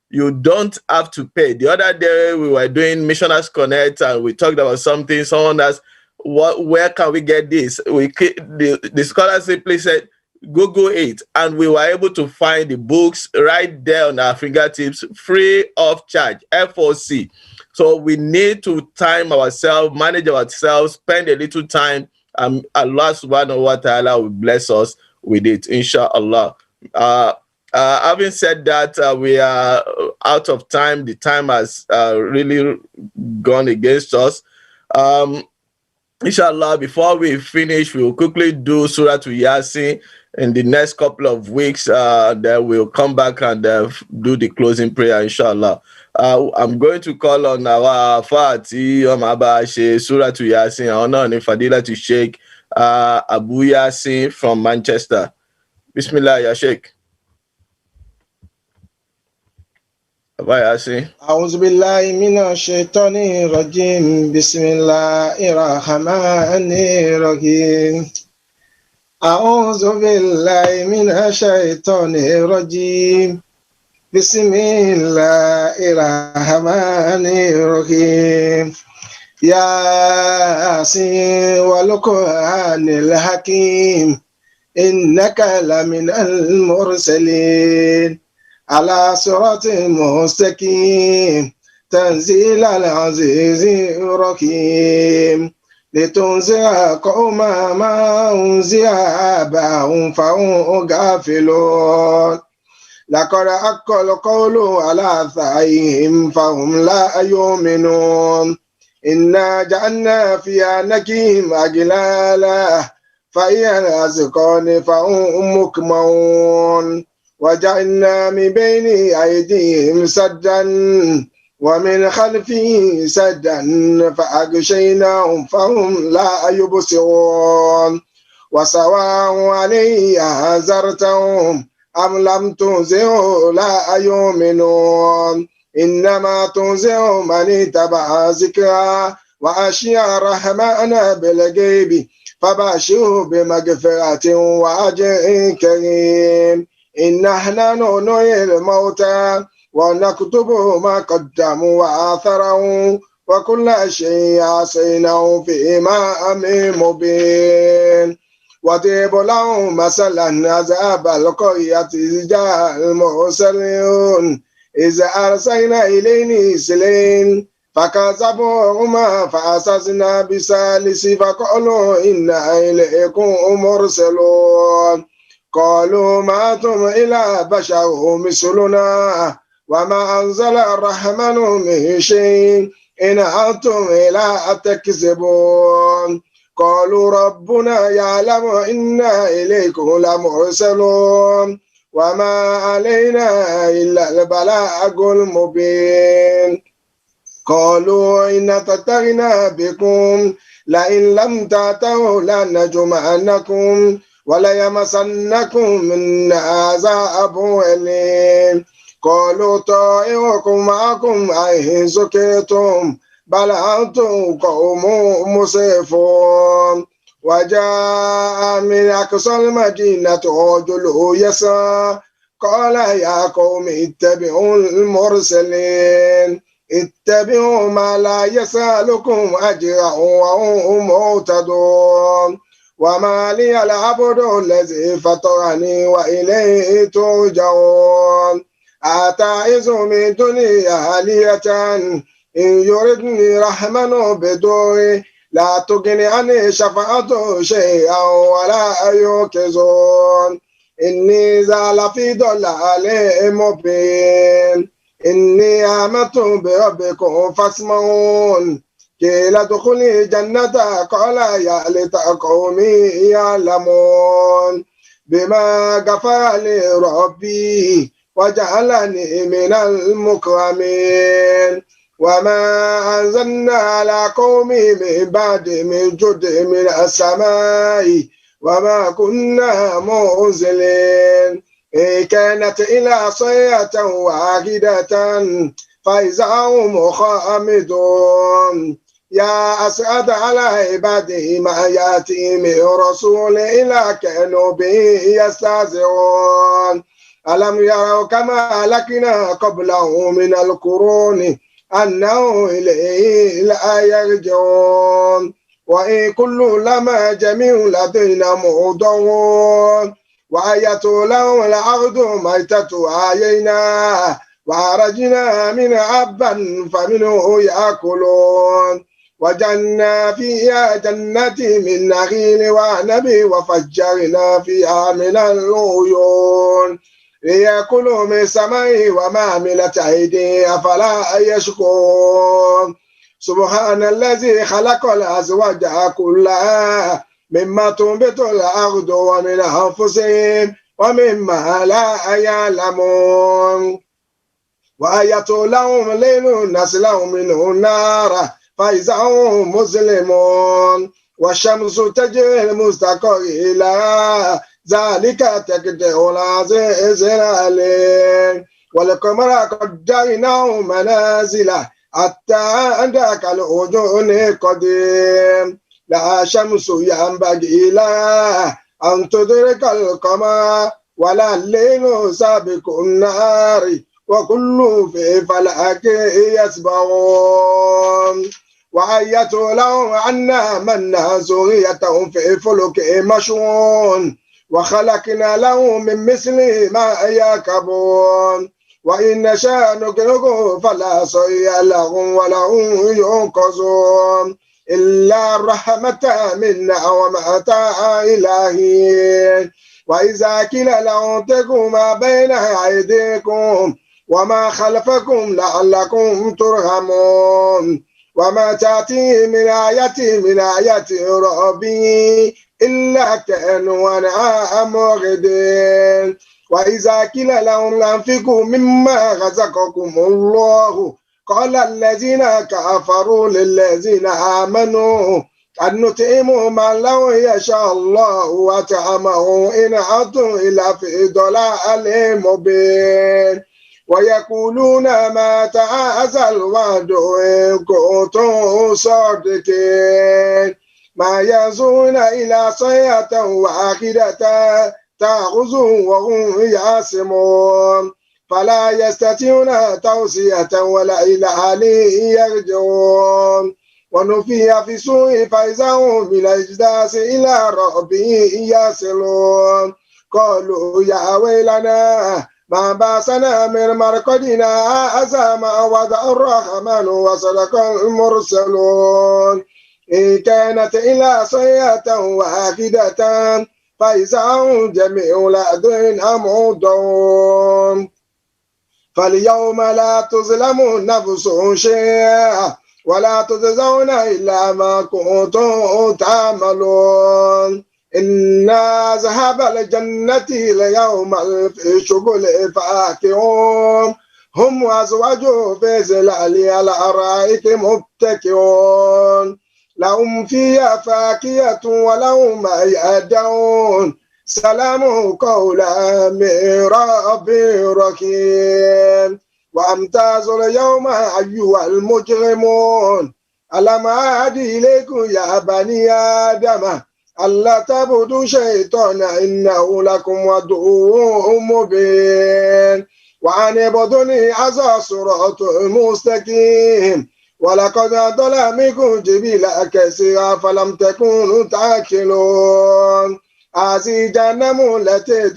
You don't have to pay. The other day we were doing Missioners Connect and we talked about something. Someone asked, where can we get this? The scholar simply said, Google it. And we were able to find the books right there on our fingertips, free of charge, FOC. So we need to time ourselves, manage ourselves, spend a little time Allah subhanahu wa ta'ala will bless us with it, inshallah. Having said that, we are out of time. The time has really gone against us. Inshallah, before we finish, we'll quickly do Surah to Yasin. In the next couple of weeks, then we'll come back and do the closing prayer, inshallah. I'm going to call on our Fati Omaba Surah to Yasin, honor and Fadila to Sheikh Abu Yasin from Manchester. Bismillah, ya Sheikh. Abu Yasin. أعوذ بالله من الشيطان الرجيم بسم الله الرحمن الرحيم أعوذ بالله من الشيطان الرجيم بسم الله الرحمن الرحيم ياسين والقرآن الحكيم إنك لمن المرسلين على صراط مستقيم تنزيل العزيز الرحيم لتنذر قوما ما أنذر آباؤهم فهم غافلون لقد حق القول على أكثرهم فهم لا يؤمنون إنا جعلنا في أعناقهم أغلالا فهي الأذقان فهم مقمحون وجعلنا من بين أيديهم سدا ومن خلفهم سدا فأغشيناهم فهم لا يبصرون وسواء عليه أنذرتهم أم لم تنذرهم لا يؤمنون إنما تنذر من اتبع ذكرى وخشي الرحمن بالغيب فبشره بمغفرة وأجر كريم إنا نحن نحيي الموتى ونكتب ما قدموا وآثرهم وكل شيء أحصيناه في إمام مبين وضرب لهم مثلا عذاب القرية إذ جاء المرسلون إذا أرسلنا إليهم سلين فكذبوهما فأسسنا بثالث فقالوا إنا إليكم مرسلون قالوا ما أنتم إلا بشر مثلنا وما أنزل الرحمن من شيء إن أنتم إلا تكذبون قالوا ربنا يعلم إنا إليكم لمرسلون وما علينا إلا البلاغ المبين قالوا إن تتغنى بكم لئن لم تأتوا لنجمعنكم وليمسنكم من عذاب أليم قالوا طائركم معكم أئن ذكرتم بل أنتم قوم مسرفون وجاء من أقصى المدينة رجل يسعى قال يا قوم اتبعوا المرسلين اتبعوا ما لا يسألكم أجرا وهم مهتدون وما لي العبد الذي فطرني وإليه ترجعون أتعظ من دنيا آلية إن يردني رحمن بدور لا تغني عني شفاعته شيئا ولا يوكزون إني زال في ضلال مبين إني آمنت بربكم فاسمعون قيل ادخلي جنة قال يا ليت قومي يعلمون بما غفر لي ربي وجعلني من المكرمين وما أنزلنا على قومي من بعد من جد من السماء وما كنا منزلين كانت إلى صيحة واحدة فإذا هم خامدون يا أسعد على عباده ما يأتي من رسول إلا كانوا به يستهزئون ألم يروا كما أهلكنا قبلهم من القرون أنه إليه لا يرجعون وإن كل لما جميع لدينا محضرون وآية لهم الأرض ميتة أحييناها وأخرجنا من حبا فمنه يأكلون وجعلنا فيها جنات من نخيل وعنب وفجرنا فيها من العيون ليأكلوا من ثمره وما عملت أيديهم أفلا يشكرون سبحان الذي خلق الأزواج كلها مما تنبت الأرض ومن أنفسهم ومما لا يعلمون وآية لهم ليل نسلهم منه النار فإذا هم مسلمون والشمس تجري لمستقر إلى ذلك تقدير العزيز العليم والقمر قدرناه منازل حتى أدرك العرجون القديم لا شمس ينبغي لها أن تدرك القمر ولا الليل سابق النهار وكل في فلك يسبحون وآية لهم أنا منا ذريتهم في فلك مشحون وخلقنا لهم من مثله ما يركبون وإن نشاء نغرقهم فلا صريخ لهم ولهم ينقذون إلا رحمة منا ومتاع إلهي وإذا قيل لهم اتقوا ما بين أيديكم وما خلفكم لعلكم ترحمون وما تأتي من آية ربي إلا كانوا عنها معرضين وإذا قيل لهم انفقوا مما رزقكم الله قال الذين كفروا للذين آمنوا أن نطعم من لو يشاء الله وطعمه إن أنتم إلا في ضلال مبين ويقولون متى هذا الوعد إن كنتم صادقين ما يزون إلى صيحة واحدة تأخذهم وهم يعصمون فلا يستطيعون توصية ولا إلى أهلهم يرجعون ونفي في السوء فإذا هم بالأجداث إلى ربهم يصلون قالوا يا ويلنا ما باسنا من مرقدنا هذا ما وعد الرحمن وصدق المرسلون إن كانت إلا صيحة واحدة فإذا هم جميع لدينا عمودون فاليوم لا تظلم نفس شيئا ولا تجزون إلا ما كنتم تعملون إنا ذهب الجنة اليوم في شغل فاكهون هم وأزواجهم في ظلال على الأرائك متكئون لهم فيها فاكهة ولهم ما يدعون سلام قولا من رب رحيم وامتازوا اليوم أيها المجرمون ألم أعهد إليكم يا بني آدم ألا تعبدوا شيطانا إنه لكم عدو مبين وأن اعبدوني هذا صراط مستقيم ولقد أضل منكم جبلا كثيرا فلم تكونوا تعقلون هذه جهنم التي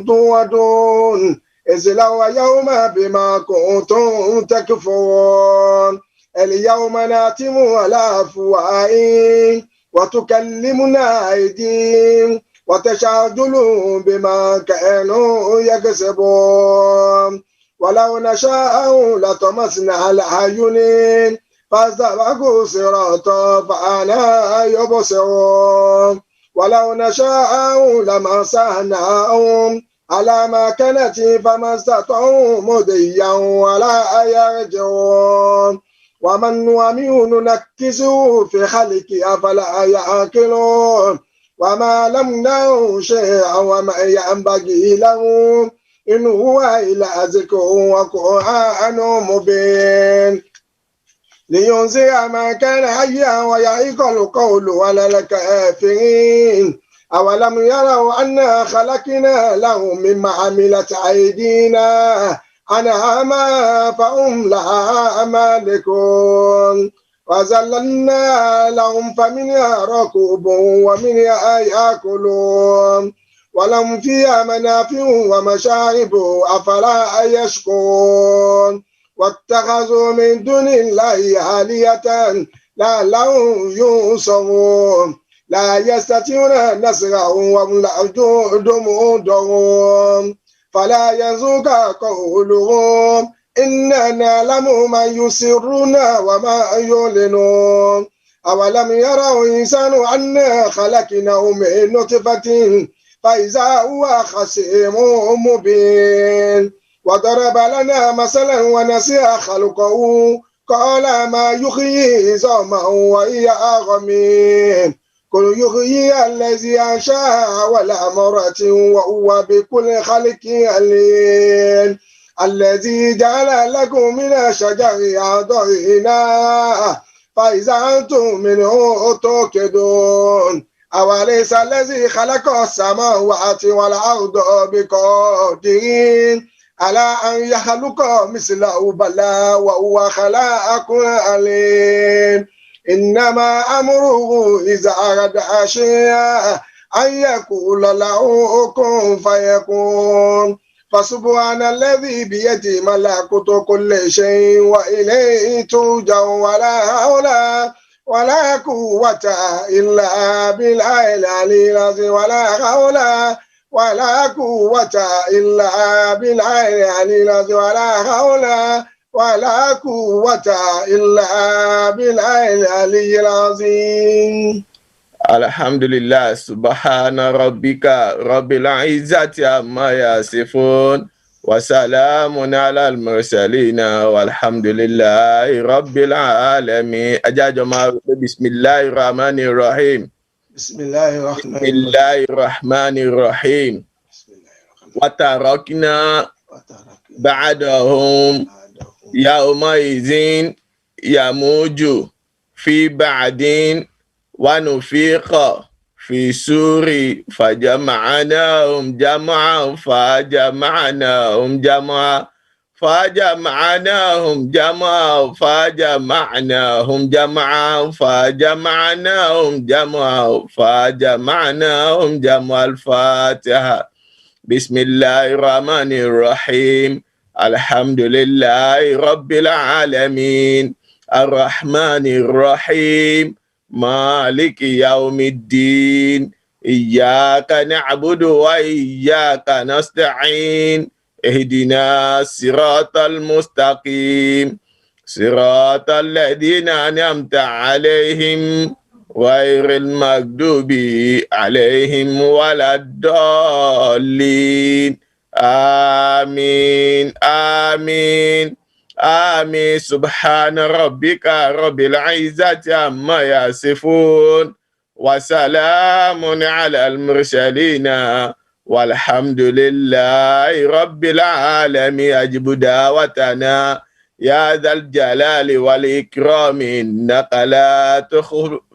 توعدون اصلوها يوم بما كنتم تكفرون اليوم نختم على أفواههم وتكلمنا أيديهم وتشهد أرجلهم بما كانوا يكسبون ولو نشاء لطمسنا على أعينهم فاستبقوا صراطا فأنا يبصرون ولو نشاء لمسحناهم على ما كانت فما استطاعوا مضيا ولا يرجعون ومن نعمره نكسه في خلقه أفلا يعقلون وما لمناه شيئا وما ينبغي له إن هو إلا ذكر وقرآن مبين لينذر من كان حيا ويحق القول على الكافرين أولم يروا أنا خلقنا لهم مما عملت أيدينا أنعاما فهم لها مالكون وذللنا لهم فمنها ركوبهم ومنها يأكلون ولهم فيها منافع ومشارب أفلا يشكرون واتخذوا من دون الله آلهة لعلهم ينصرون لا يستطيعون نصرهم وهم لهم منذرون فلا يحزنك قولهم إنا نعلم ما يسرون وما يعلنون أولم يروا الإنسان أنا خلقناه من نطفة فإذا هو خصيم مبين وضرب لنا مثلا ونسي خلقه قال ما يحيي عظاما وهي رميم قل يحيي الذي أنشأها ولا مرة وهو بكل خلق عليم الذي جعل لكم من الشجر ضرينا فإذا أنتم منه توقدون أوليس الذي خلق السماوات والأرض بقادر على أن يخلق مثله بلى وهو خلاق عليم إنما أمره إذا أراد شيئا أن يقول له كن فيكون فسبحان الذي بيده ملكوت كل شيء وإليه ترجعون ولا قوة إلا بالله العلي العظيم ولا حول ولا قوة إلا بالله العلي العظيم ولا حول ولا قوة إلا بالله العلي العظيم. Alhamdulillah, subhana rabbika rabbil izzati amma yasifun wa salamun ala al-mursalina walhamdulillahi rabbil alamin. Ajajo ma bismillahir rahmanir rahim. Bismillahir rahmanir rahim. Wa tarakna ba'dahum yawma izin yamuju fi ba'din ونفيق في سور فجمعناهم جمعا فجمعناهم جمعا فجمعناهم جمعا فجمعناهم جمعا فجمعناهم جمعا فجمعناهم جمع الفاتحة. بسم الله الرحمن الرحيم. الحمد لله رب العالمين الرحمن الرحيم مالك يوم الدين إياك نعبد وإياك نستعين اهدنا الصراط المستقيم صراط الذين أنعمت عليهم غير المغضوب عليهم ولا الضالين آمين آمين آمين. سبحان ربك رب العزة عما يصفون وسلام على المرسلين والحمد لله رب العالمين. أجب دعوتنا يا ذا الجلال والإكرام إنك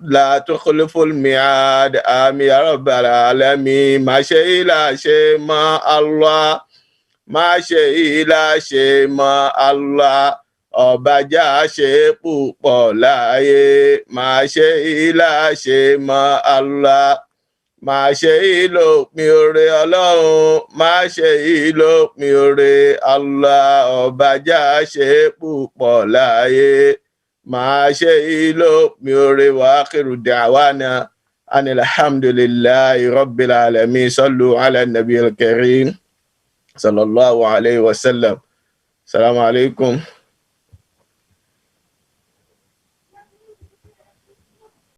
لا تخلف الميعاد. آمين يا رب العالمين. ما شيء لا شيء ما الله má ṣe ilá ṣe mọ Allah ọbàjá ṣe púpọ̀ láyé. má ṣe ilá ṣe mọ Allah má ṣe ìlòpin oore Ọlọ́run má ṣe ìlòpin oore Allah ọbàjá ṣe púpọ̀ láyé. má ṣe ìlòpin oore wa akhiru da'wana anil hamdulillahi rabbil alamin. sallu ala nabiyil karim sallallahu alayhi wa sallam. Assalamu alaikum.